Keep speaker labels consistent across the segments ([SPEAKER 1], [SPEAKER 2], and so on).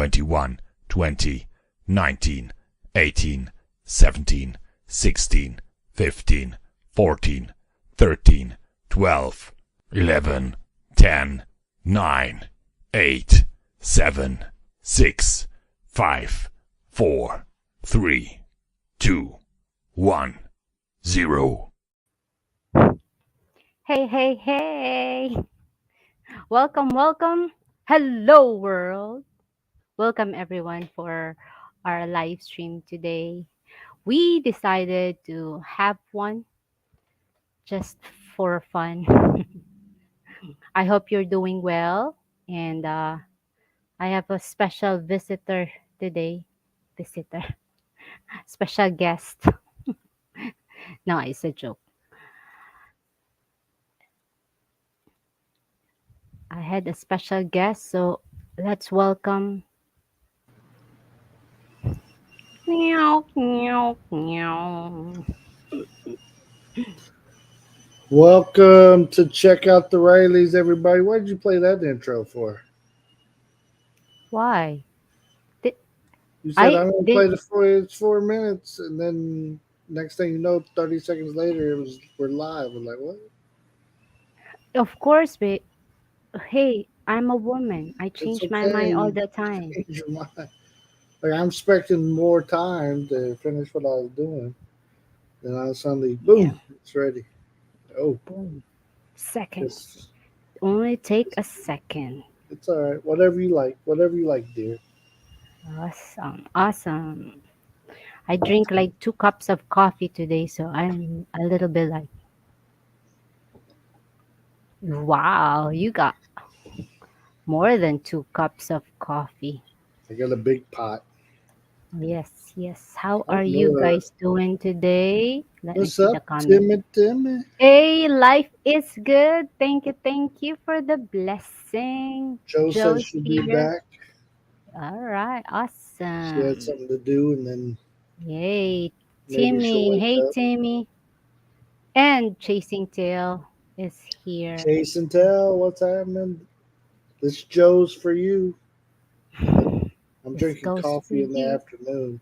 [SPEAKER 1] 21, 20, 19, 18, 17, 16, 15, 14, 13, 12, 11, 10, 9, 8, 7, 6, 5, 4, 3, 2, 1, 0.
[SPEAKER 2] Hey, hey, hey. Welcome, welcome. Hello, world. Welcome, everyone, for our live stream today. We decided to have one just for fun. I hope you're doing well. And I have a special visitor today. Visitor, special guest. No, it's a joke. I had a special guest, so let's welcome. Meow, meow, meow.
[SPEAKER 3] Welcome to Check Out the Rileys, everybody. Why did you play that intro for?
[SPEAKER 2] Why? Did,
[SPEAKER 3] You said
[SPEAKER 2] I
[SPEAKER 3] I'm gonna play
[SPEAKER 2] did.
[SPEAKER 3] the it's 4 minutes, and then next thing you know, 30 seconds later, we're live. We're like, what?
[SPEAKER 2] Of course, but hey, I'm a woman. I
[SPEAKER 3] It's
[SPEAKER 2] change my
[SPEAKER 3] okay.
[SPEAKER 2] mind all
[SPEAKER 3] You
[SPEAKER 2] the time.
[SPEAKER 3] change your mind. Like I'm expecting more time to finish what I was doing. Then I suddenly,
[SPEAKER 2] Yeah,
[SPEAKER 3] boom, it's ready. Oh,
[SPEAKER 2] boom. Seconds.
[SPEAKER 3] just
[SPEAKER 2] Only take a second.
[SPEAKER 3] it's all right. Whatever you like. Whatever you like, dear.
[SPEAKER 2] Awesome. Awesome. I drink like 2 cups of coffee today, so I'm a little bit like, wow, you got more than 2 cups of coffee.
[SPEAKER 3] I got a big pot.
[SPEAKER 2] Yes, yes. How
[SPEAKER 3] I
[SPEAKER 2] are
[SPEAKER 3] don't
[SPEAKER 2] you
[SPEAKER 3] know.
[SPEAKER 2] guys doing today? Let me
[SPEAKER 3] What's
[SPEAKER 2] see the
[SPEAKER 3] up,
[SPEAKER 2] comment.
[SPEAKER 3] Timmy? Timmy?
[SPEAKER 2] Hey, life is good. Thank you for the blessing.
[SPEAKER 3] Joe said
[SPEAKER 2] Joe's
[SPEAKER 3] she'll be
[SPEAKER 2] here.
[SPEAKER 3] back.
[SPEAKER 2] All right,
[SPEAKER 3] She had
[SPEAKER 2] awesome.
[SPEAKER 3] something to do, and then
[SPEAKER 2] Yay,
[SPEAKER 3] maybe she'll
[SPEAKER 2] Timmy.
[SPEAKER 3] wake
[SPEAKER 2] Hey,
[SPEAKER 3] up.
[SPEAKER 2] Timmy. And Chasing Tail is here.
[SPEAKER 3] Chase and tell what's happening. This Joe's for you. I'm
[SPEAKER 2] This
[SPEAKER 3] drinking
[SPEAKER 2] goes for
[SPEAKER 3] coffee in the
[SPEAKER 2] you.
[SPEAKER 3] afternoon.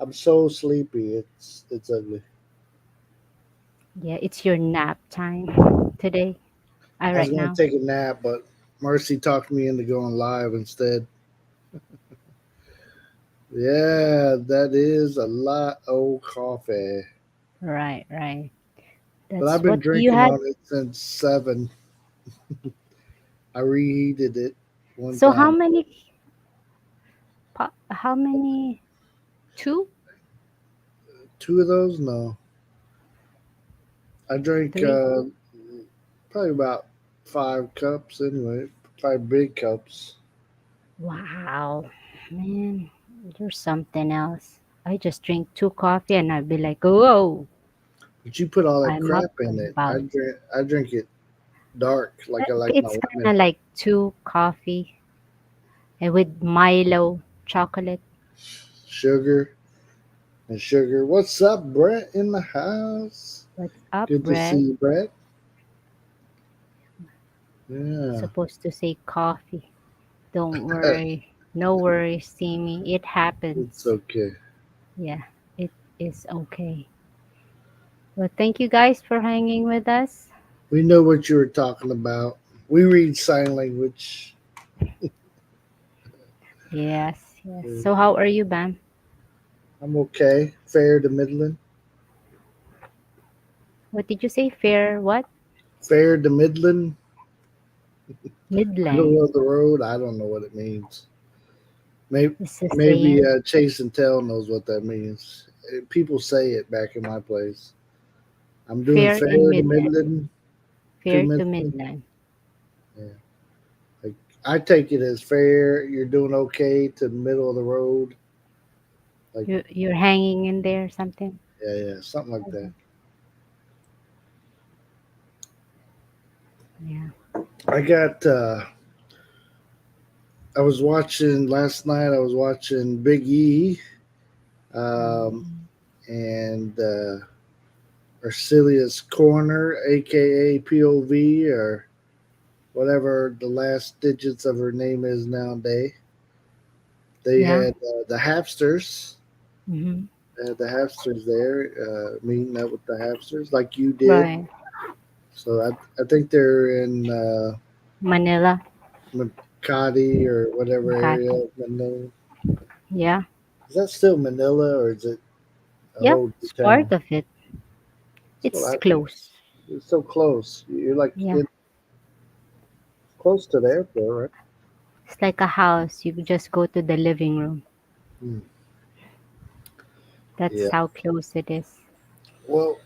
[SPEAKER 3] I'm so sleepy. It's ugly.
[SPEAKER 2] Yeah, it's your nap time today.
[SPEAKER 3] I was
[SPEAKER 2] Right
[SPEAKER 3] gonna
[SPEAKER 2] now.
[SPEAKER 3] take a nap, but Marcy talked me into going live instead. Yeah, that is a lot of coffee.
[SPEAKER 2] Right, right.
[SPEAKER 3] But I've
[SPEAKER 2] That's
[SPEAKER 3] been
[SPEAKER 2] what you
[SPEAKER 3] drinking
[SPEAKER 2] had.
[SPEAKER 3] on it since 7. I reheated it one
[SPEAKER 2] So how
[SPEAKER 3] time.
[SPEAKER 2] many? How many? Two,
[SPEAKER 3] 2 of those? No. I drank
[SPEAKER 2] three.
[SPEAKER 3] probably about 5 cups anyway. 5 big cups.
[SPEAKER 2] Wow, man, you're something else. I just drink 2 coffee and I'd be like, whoa,
[SPEAKER 3] But you put all that
[SPEAKER 2] I'm up
[SPEAKER 3] crap in
[SPEAKER 2] and
[SPEAKER 3] it.
[SPEAKER 2] about.
[SPEAKER 3] I drink it dark like I like my
[SPEAKER 2] It's kind
[SPEAKER 3] lemon.
[SPEAKER 2] of like 2 coffee with Milo chocolate.
[SPEAKER 3] Sugar and sugar. What's up, Brett in the house?
[SPEAKER 2] What's up,
[SPEAKER 3] Good to see
[SPEAKER 2] Brett?
[SPEAKER 3] you, Brett. Yeah.
[SPEAKER 2] Supposed to say coffee. Don't worry. No worries, Timmy. It
[SPEAKER 3] It's
[SPEAKER 2] happens.
[SPEAKER 3] okay.
[SPEAKER 2] Yeah, it is okay. Well, thank you guys for hanging with us.
[SPEAKER 3] We know what you were talking about. We read sign language.
[SPEAKER 2] Yes, yes.
[SPEAKER 3] Uh,
[SPEAKER 2] So how are you, Bam?
[SPEAKER 3] I'm okay. Fair to Midland.
[SPEAKER 2] What did you say? Fair what?
[SPEAKER 3] Fair to Midland.
[SPEAKER 2] Midland.
[SPEAKER 3] Middle of the road. I don't know what it means. Maybe
[SPEAKER 2] It's the
[SPEAKER 3] maybe
[SPEAKER 2] same.
[SPEAKER 3] Chase and Tell knows what that means. People say it back in my place. I'm doing
[SPEAKER 2] Fair
[SPEAKER 3] fair
[SPEAKER 2] in
[SPEAKER 3] to
[SPEAKER 2] Midland.
[SPEAKER 3] Midland. To
[SPEAKER 2] Fair to
[SPEAKER 3] Midland.
[SPEAKER 2] Midland.
[SPEAKER 3] Yeah. Like I take it as fair. You're doing okay to middle of the road. Like
[SPEAKER 2] You're hanging in there or something?
[SPEAKER 3] yeah, yeah, something like that.
[SPEAKER 2] Yeah.
[SPEAKER 3] I got. I was watching last night. I was watching Big E, um,
[SPEAKER 2] Mm.
[SPEAKER 3] and Arcelia's Corner, aka POV, or whatever the last digits of her name is nowadays. They
[SPEAKER 2] Yeah.
[SPEAKER 3] had the Hapsters.
[SPEAKER 2] Mm-hmm.
[SPEAKER 3] They had the Hapsters there, meeting up with the Hapsters like you did.
[SPEAKER 2] Right.
[SPEAKER 3] So I think they're in
[SPEAKER 2] Manila.
[SPEAKER 3] Makati or whatever area
[SPEAKER 2] Makati.
[SPEAKER 3] of Manila.
[SPEAKER 2] Yeah.
[SPEAKER 3] Is that still Manila or is it a
[SPEAKER 2] Yep.
[SPEAKER 3] whole new
[SPEAKER 2] It's part
[SPEAKER 3] town?
[SPEAKER 2] of it.
[SPEAKER 3] That's what
[SPEAKER 2] It's
[SPEAKER 3] I think.
[SPEAKER 2] close.
[SPEAKER 3] It's so close. You're like
[SPEAKER 2] Yeah.
[SPEAKER 3] in, close to the airport, right?
[SPEAKER 2] It's like a house. You just go to the living room.
[SPEAKER 3] Hmm.
[SPEAKER 2] That's
[SPEAKER 3] Yeah.
[SPEAKER 2] how close it is.
[SPEAKER 3] Well,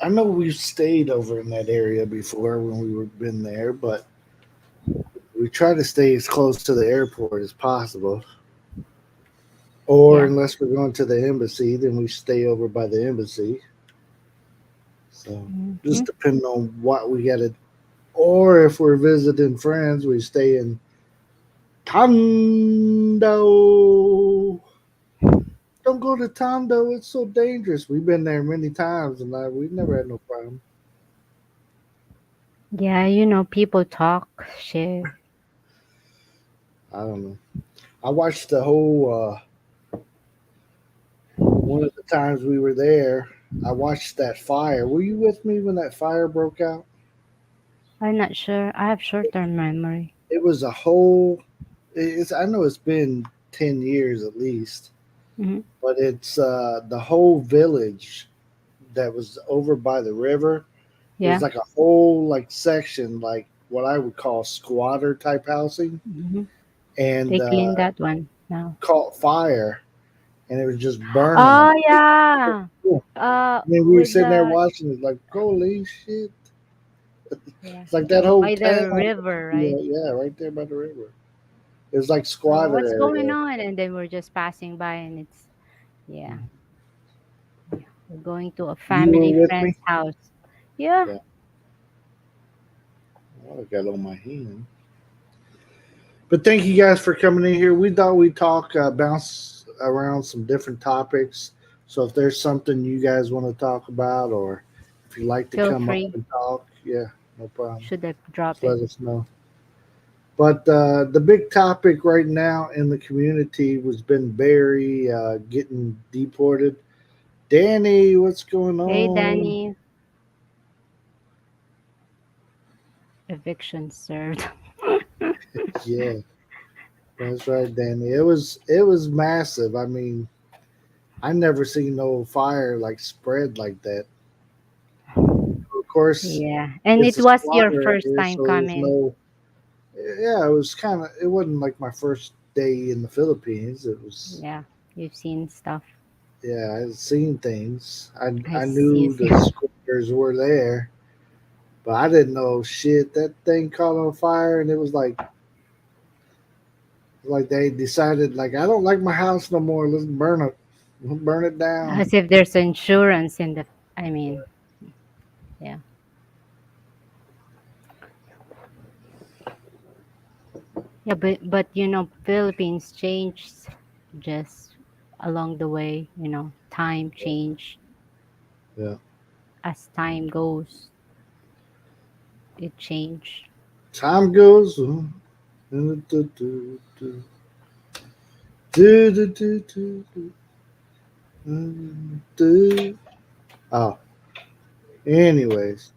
[SPEAKER 3] I know we've stayed over in that area before when we were been there, but we try to stay as close to the airport as possible. Or
[SPEAKER 2] Yeah.
[SPEAKER 3] unless we're going to the embassy, then we stay over by the embassy. So
[SPEAKER 2] Hmm.
[SPEAKER 3] just depending on what we got to. Or if we're visiting friends, we stay in Tondo. Don't go to Tondo. It's so dangerous. We've been there many times, and we've never had no problem.
[SPEAKER 2] Yeah. People talk shit.
[SPEAKER 3] I don't know. I watched the whole. One of the times we were there, I watched that fire. Were you with me when that fire broke out?
[SPEAKER 2] I'm not sure. I have short-term memory.
[SPEAKER 3] It was a whole. It's. I know it's been 10 years at least,
[SPEAKER 2] Hmm.
[SPEAKER 3] but it's the whole village that was over by the river. It was
[SPEAKER 2] Yeah.
[SPEAKER 3] like a whole like section, like what I would call squatter type housing,
[SPEAKER 2] Hmm.
[SPEAKER 3] and
[SPEAKER 2] They cleaned that one now.
[SPEAKER 3] caught fire, and it was just burning.
[SPEAKER 2] Oh
[SPEAKER 3] It
[SPEAKER 2] yeah.
[SPEAKER 3] cool. I mean, we were
[SPEAKER 2] With
[SPEAKER 3] sitting there
[SPEAKER 2] the
[SPEAKER 3] watching it, like, holy shit!
[SPEAKER 2] yeah
[SPEAKER 3] It's like that whole
[SPEAKER 2] by
[SPEAKER 3] town.
[SPEAKER 2] the river,
[SPEAKER 3] Yeah,
[SPEAKER 2] right?
[SPEAKER 3] yeah, right there by the river. It was like
[SPEAKER 2] So
[SPEAKER 3] squatter
[SPEAKER 2] what's going
[SPEAKER 3] area.
[SPEAKER 2] on? And then we're just passing by, and it's yeah. Yeah. We're going to a
[SPEAKER 3] You were
[SPEAKER 2] family
[SPEAKER 3] with me.
[SPEAKER 2] friend's house. Yeah.
[SPEAKER 3] Yeah, well, I got on my hand. But thank you guys for coming in here. We thought we'd talk, bounce around some different topics. So if there's something you guys want to talk about, or if you'd like to
[SPEAKER 2] Feel
[SPEAKER 3] come up
[SPEAKER 2] free.
[SPEAKER 3] and talk, yeah, no problem.
[SPEAKER 2] Should I drop
[SPEAKER 3] Just
[SPEAKER 2] it?
[SPEAKER 3] let us know. But the big topic right now in the community was been Barry getting deported. Danny, what's going
[SPEAKER 2] Hey,
[SPEAKER 3] on?
[SPEAKER 2] Danny. Eviction served.
[SPEAKER 3] Yeah, that's right, Danny. It was massive. I mean, I never seen no fire like spread like that. Of course,
[SPEAKER 2] Yeah. And
[SPEAKER 3] it's
[SPEAKER 2] it
[SPEAKER 3] a
[SPEAKER 2] was your
[SPEAKER 3] squatter
[SPEAKER 2] first
[SPEAKER 3] area,
[SPEAKER 2] time
[SPEAKER 3] so there's
[SPEAKER 2] coming.
[SPEAKER 3] no. Yeah, it was kind of. It wasn't like my first day in the Philippines. It was.
[SPEAKER 2] Yeah. You've seen stuff.
[SPEAKER 3] Yeah, I'd seen things.
[SPEAKER 2] I
[SPEAKER 3] I
[SPEAKER 2] see.
[SPEAKER 3] knew the squatters were there, but I didn't know shit. That thing caught on fire, and it was like they decided like I don't like my house no more. Let's burn it. Let's burn it down.
[SPEAKER 2] As if there's insurance in the. I mean, yeah. Yeah, but Philippines changed just along the way. Time changed
[SPEAKER 3] Yeah.
[SPEAKER 2] as time goes. It changed.
[SPEAKER 3] Time goes. Do, do, do, do. Do, do, do, do, do, do. Oh, anyways,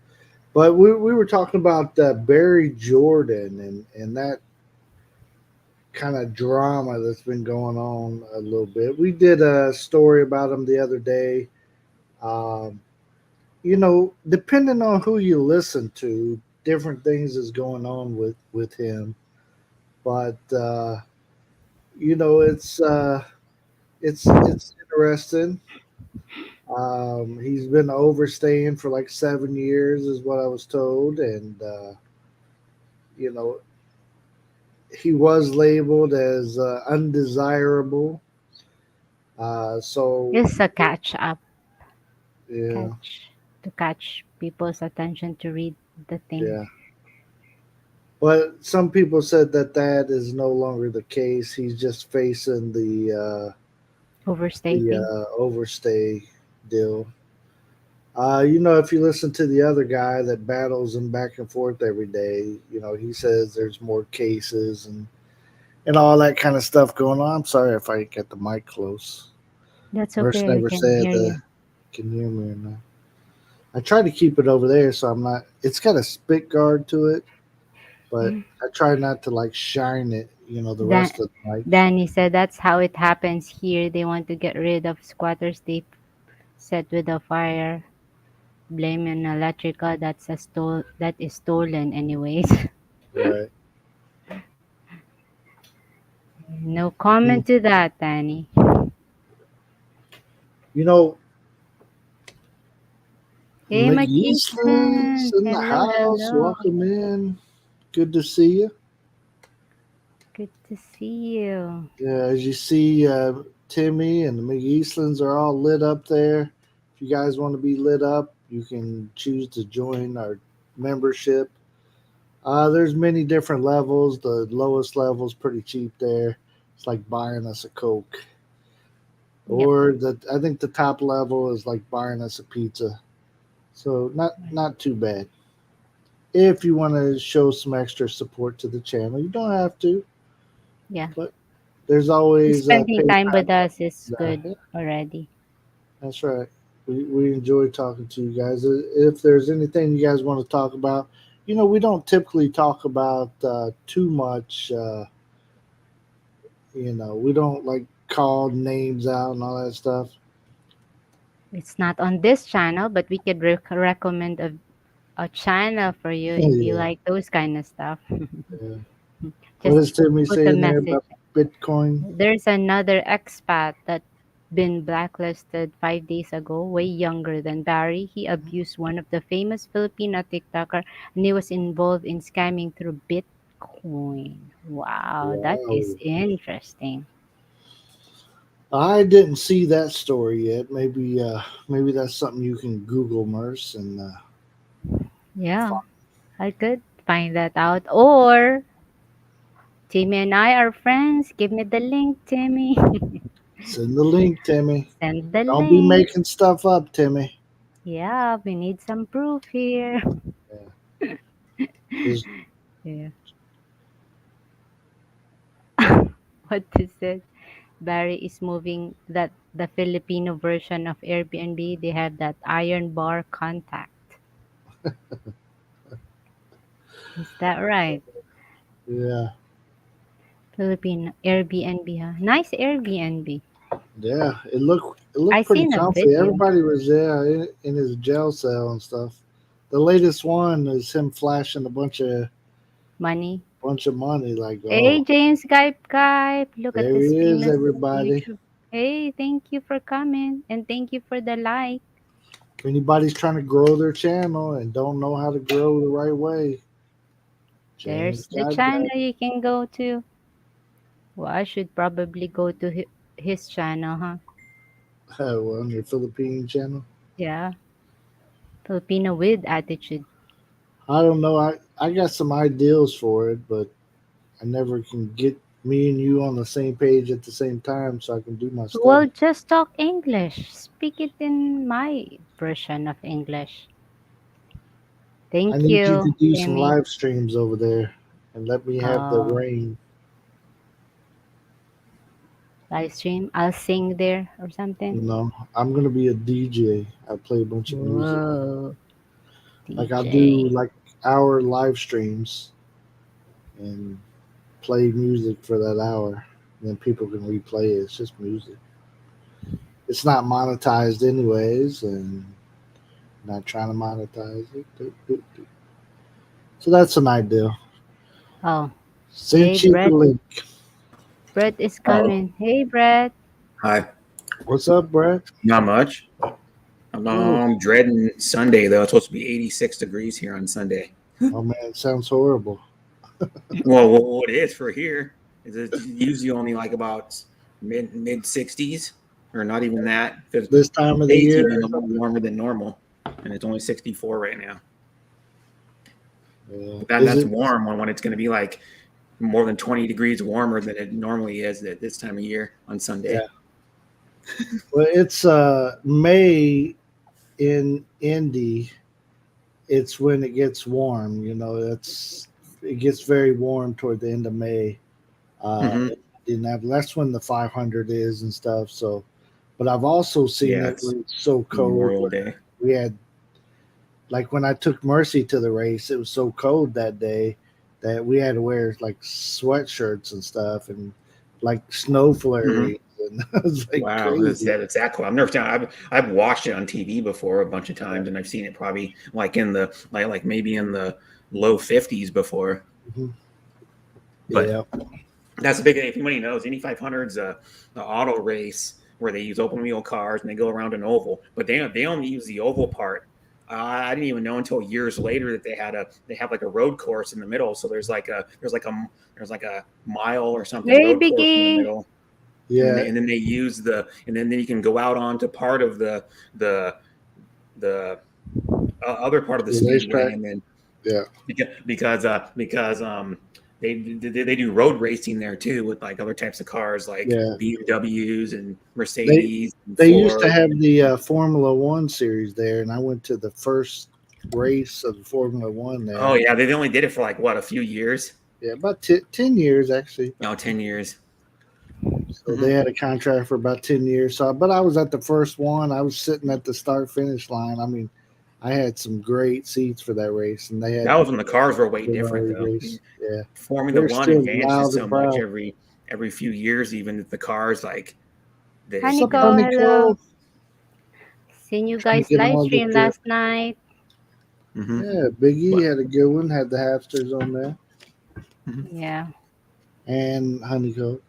[SPEAKER 3] but we were talking about Barry Jordan and that kind of drama that's been going on a little bit. We did a story about him the other day. Um, depending on who you listen to, different things is going on with him. But it's interesting. He's been overstaying for like 7 years, is what I was told, and you know he was labeled as undesirable. So
[SPEAKER 2] It's a catch up,
[SPEAKER 3] yeah,
[SPEAKER 2] catch to catch people's attention to read the thing.
[SPEAKER 3] yeah. But some people said that is no longer the case. He's just facing
[SPEAKER 2] Overstay
[SPEAKER 3] the
[SPEAKER 2] thing.
[SPEAKER 3] overstay deal. If you listen to the other guy that battles him back and forth every day, he says there's more cases, and and all that kind of stuff going on. I'm sorry if I get the mic close.
[SPEAKER 2] That's
[SPEAKER 3] Nurse
[SPEAKER 2] okay. We
[SPEAKER 3] never
[SPEAKER 2] can
[SPEAKER 3] said
[SPEAKER 2] hear you.
[SPEAKER 3] can you hear me or not. I try to keep it over there so I'm not. It's got a spit guard to it, but
[SPEAKER 2] Mm.
[SPEAKER 3] I try not to like shine it. The
[SPEAKER 2] Dan-
[SPEAKER 3] rest of the mic.
[SPEAKER 2] Danny said that's how it happens here. They want to get rid of squatters they set with a fire. Blame an electrical that is stolen anyways.
[SPEAKER 3] Right.
[SPEAKER 2] No
[SPEAKER 3] Mm.
[SPEAKER 2] comment to that, Danny.
[SPEAKER 3] You know,
[SPEAKER 2] Hey,
[SPEAKER 3] McEastlan's
[SPEAKER 2] McKeesland.
[SPEAKER 3] in the
[SPEAKER 2] Hello,
[SPEAKER 3] house.
[SPEAKER 2] hello.
[SPEAKER 3] Welcome in. Good to see you.
[SPEAKER 2] Good to see you.
[SPEAKER 3] Yeah, as you see, Timmy and the McEastlands are all lit up there. If you guys want to be lit up, you can choose to join our membership. There's many different levels. The lowest level is pretty cheap there. It's like buying us a Coke.
[SPEAKER 2] Yep.
[SPEAKER 3] Or I think the top level is like buying us a pizza. So not too bad. If you want to show some extra support to the channel, you don't have to,
[SPEAKER 2] Yeah.
[SPEAKER 3] but there's always
[SPEAKER 2] Spending time
[SPEAKER 3] PayPal.
[SPEAKER 2] with us is good
[SPEAKER 3] Yeah,
[SPEAKER 2] already.
[SPEAKER 3] that's right. We enjoy talking to you guys. If there's anything you guys want to talk about, we don't typically talk about too much. We don't like call names out and all that stuff.
[SPEAKER 2] It's not on this channel, but we could recommend a channel for you if you
[SPEAKER 3] Yeah,
[SPEAKER 2] like those kind of stuff.
[SPEAKER 3] yeah. What
[SPEAKER 2] Just
[SPEAKER 3] is Timmy
[SPEAKER 2] put a
[SPEAKER 3] saying there
[SPEAKER 2] message.
[SPEAKER 3] about Bitcoin?
[SPEAKER 2] There's another expat that been blacklisted 5 days ago, way younger than Barry. He abused one of the famous Filipino TikToker and he was involved in scamming through Bitcoin. Wow, that is
[SPEAKER 3] Wow.
[SPEAKER 2] interesting.
[SPEAKER 3] I didn't see that story yet. Maybe that's something you can Google, Merce, and
[SPEAKER 2] Yeah, I could find that out. Or Timmy and I are friends. Give me the link, Timmy.
[SPEAKER 3] send the link, Timmy.
[SPEAKER 2] Send the
[SPEAKER 3] Don't be
[SPEAKER 2] link.
[SPEAKER 3] making stuff up, Timmy.
[SPEAKER 2] Yeah, we need some proof here.
[SPEAKER 3] Yeah. Just
[SPEAKER 2] Yeah. What is it? Barry is moving that the Filipino version of Airbnb. They have that iron bar contact. Is that right?
[SPEAKER 3] yeah,
[SPEAKER 2] Filipino Airbnb, huh? Nice Airbnb.
[SPEAKER 3] yeah. It
[SPEAKER 2] I
[SPEAKER 3] looked pretty
[SPEAKER 2] seen a
[SPEAKER 3] comfy.
[SPEAKER 2] video.
[SPEAKER 3] Everybody was there in his jail cell and stuff. The latest one is him flashing a
[SPEAKER 2] Money.
[SPEAKER 3] bunch of money. Like,
[SPEAKER 2] Hey,
[SPEAKER 3] oh,
[SPEAKER 2] James Gype. Look at
[SPEAKER 3] there
[SPEAKER 2] this
[SPEAKER 3] he is,
[SPEAKER 2] famous
[SPEAKER 3] everybody.
[SPEAKER 2] YouTube. Hey, thank you for coming and thank you for the like.
[SPEAKER 3] If anybody's trying to grow their channel and don't know how to grow the right way, James
[SPEAKER 2] There's the
[SPEAKER 3] got
[SPEAKER 2] channel you can go to. Well, I should probably go to his channel, huh?
[SPEAKER 3] on your Philippine channel.
[SPEAKER 2] Yeah, Filipino with attitude.
[SPEAKER 3] I don't know. I got some ideals for it, but I never can get me and you on the same page at the same time so I can do my stuff.
[SPEAKER 2] Well, just talk English. Speak it in my version of English.
[SPEAKER 3] I
[SPEAKER 2] Thank
[SPEAKER 3] need you to
[SPEAKER 2] you,
[SPEAKER 3] do some
[SPEAKER 2] Timmy.
[SPEAKER 3] live streams over there and let me have the
[SPEAKER 2] Oh,
[SPEAKER 3] reign.
[SPEAKER 2] live stream. I'll sing there or something.
[SPEAKER 3] I'm gonna be a DJ. I play a bunch of music.
[SPEAKER 2] Whoa,
[SPEAKER 3] Like I'll do
[SPEAKER 2] DJ.
[SPEAKER 3] like hour live streams and play music for that hour. And then people can replay it. It's just music. It's not monetized anyways, and not trying to monetize it. So that's an idea.
[SPEAKER 2] Oh, hey,
[SPEAKER 3] Sent you the
[SPEAKER 2] Brett.
[SPEAKER 3] link.
[SPEAKER 2] Brett is
[SPEAKER 4] Oh,
[SPEAKER 2] coming. Hey, Brett.
[SPEAKER 4] hi.
[SPEAKER 3] What's up, Brett?
[SPEAKER 4] Not much.
[SPEAKER 3] Good.
[SPEAKER 4] I'm dreading Sunday though. It's supposed to be 86 degrees here on Sunday.
[SPEAKER 3] Oh man, it sounds horrible.
[SPEAKER 4] Well, what it is for here is it's usually only like about mid 60s, or not even that.
[SPEAKER 3] This time of the
[SPEAKER 4] Today's
[SPEAKER 3] year
[SPEAKER 4] even
[SPEAKER 3] or
[SPEAKER 4] a little
[SPEAKER 3] something.
[SPEAKER 4] warmer than normal, and it's only 64 right now.
[SPEAKER 3] Yeah.
[SPEAKER 4] But
[SPEAKER 3] Is
[SPEAKER 4] that's
[SPEAKER 3] it?
[SPEAKER 4] warm when it's going to be like more than 20 degrees warmer than it normally is at this time of year on
[SPEAKER 3] Yeah.
[SPEAKER 4] Sunday.
[SPEAKER 3] Well, it's May in Indy. It's when it gets warm. It gets very warm toward the end of May.
[SPEAKER 4] Mhm.
[SPEAKER 3] Didn't have. That's when the 500 is and stuff. So, but I've also seen
[SPEAKER 4] Yeah,
[SPEAKER 3] it
[SPEAKER 4] it's
[SPEAKER 3] where it's so cold.
[SPEAKER 4] Memorial
[SPEAKER 3] Where
[SPEAKER 4] Day.
[SPEAKER 3] we had, like when I took Mercy to the race, it was so cold that day that we had to wear like sweatshirts and stuff and like snow
[SPEAKER 4] Mhm.
[SPEAKER 3] flurries, and it was like
[SPEAKER 4] Wow,
[SPEAKER 3] crazy.
[SPEAKER 4] it's that cool. I've never seen. I've watched it on TV before a bunch of times, and I've seen it probably like in the like maybe in the low 50s before.
[SPEAKER 3] Mhm.
[SPEAKER 4] But
[SPEAKER 3] Yeah,
[SPEAKER 4] that's a big. If anybody knows, Indy 500's the auto race where they use open wheel cars and they go around an oval, but they only use the oval part. I didn't even know until years later that they have like a road course in the middle. So there's like a mile or something
[SPEAKER 2] Hey,
[SPEAKER 4] road course in the
[SPEAKER 2] Biggie.
[SPEAKER 4] middle.
[SPEAKER 3] yeah.
[SPEAKER 4] And then they use and then you can go out onto part of the other part of the
[SPEAKER 3] The
[SPEAKER 4] speedway,
[SPEAKER 3] racetrack.
[SPEAKER 4] and then
[SPEAKER 3] Yeah,
[SPEAKER 4] because they do road racing there too with like other types of cars like
[SPEAKER 3] yeah.
[SPEAKER 4] BMWs and
[SPEAKER 3] They
[SPEAKER 4] Mercedes and
[SPEAKER 3] they used to
[SPEAKER 4] Ford.
[SPEAKER 3] have the Formula One series there, and I went to the first race of the Formula One
[SPEAKER 4] Oh
[SPEAKER 3] there.
[SPEAKER 4] yeah, they only did it for like what, a few years?
[SPEAKER 3] Yeah, about 10 years actually.
[SPEAKER 4] No, 10 years.
[SPEAKER 3] So
[SPEAKER 4] Hmm.
[SPEAKER 3] they had a contract for about 10 years. So, but I was at the first one. I was sitting at the start finish line. I mean, I had some great seats for that race, and they
[SPEAKER 4] That
[SPEAKER 3] had
[SPEAKER 4] was when the cars were way
[SPEAKER 3] the
[SPEAKER 4] different though.
[SPEAKER 3] race. Yeah,
[SPEAKER 4] Formula
[SPEAKER 3] they're
[SPEAKER 4] One
[SPEAKER 3] still
[SPEAKER 4] advances
[SPEAKER 3] loud
[SPEAKER 4] so
[SPEAKER 3] and
[SPEAKER 4] much
[SPEAKER 3] proud.
[SPEAKER 4] every few years, even if the cars like
[SPEAKER 2] Hi,
[SPEAKER 3] What's up,
[SPEAKER 4] you know.
[SPEAKER 2] Nicole.
[SPEAKER 3] honey
[SPEAKER 2] Hello.
[SPEAKER 3] Cole?
[SPEAKER 2] Seen you guys
[SPEAKER 3] Drinking
[SPEAKER 2] live
[SPEAKER 3] all the
[SPEAKER 2] stream
[SPEAKER 3] good.
[SPEAKER 2] last night.
[SPEAKER 4] Hmm.
[SPEAKER 3] Yeah, Big E
[SPEAKER 4] But
[SPEAKER 3] had a good one. Had the Hapsters on there
[SPEAKER 4] mhm.
[SPEAKER 2] Yeah.
[SPEAKER 3] and Honeycomb.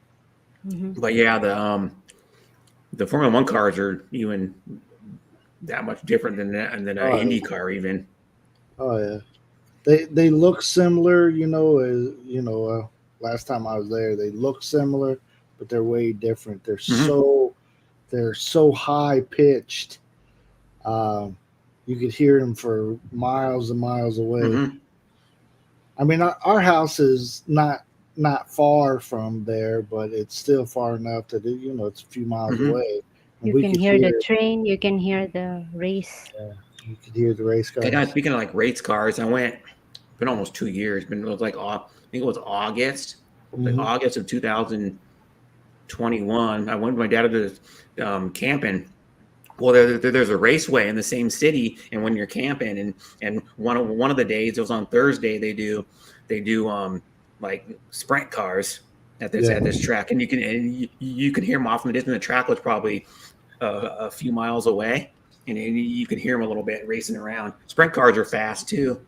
[SPEAKER 2] Hmm.
[SPEAKER 4] But yeah, the Formula One cars are even that much different than an
[SPEAKER 3] Oh,
[SPEAKER 4] Indy
[SPEAKER 3] yeah.
[SPEAKER 4] car even.
[SPEAKER 3] Oh yeah. They look similar, last time I was there, they look similar, but they're way different.
[SPEAKER 4] Hmm.
[SPEAKER 3] They're so high pitched. Um, you could hear them for miles and miles away.
[SPEAKER 4] Hmm.
[SPEAKER 3] I mean, our house is not far from there, but it's still far enough that it's a few miles
[SPEAKER 4] Hmm.
[SPEAKER 3] away, and
[SPEAKER 2] You
[SPEAKER 3] we
[SPEAKER 2] can
[SPEAKER 3] could
[SPEAKER 2] hear the
[SPEAKER 3] hear it.
[SPEAKER 2] train. You can hear the race.
[SPEAKER 3] You could hear the race
[SPEAKER 4] Hey guys,
[SPEAKER 3] cars.
[SPEAKER 4] speaking of like race cars, I went. Been almost 2 years. Been it was like I think it was August, like
[SPEAKER 3] Hmm.
[SPEAKER 4] August of 2021. I went with my dad to camping. Well, there's a raceway in the same city, and when you're camping, and one of the days, it was on Thursday, they do like sprint cars
[SPEAKER 3] Yeah,
[SPEAKER 4] at this track, and you can hear them off in the distance. The track was probably a few miles away, and you could hear them a little bit racing around. Sprint cars are fast too.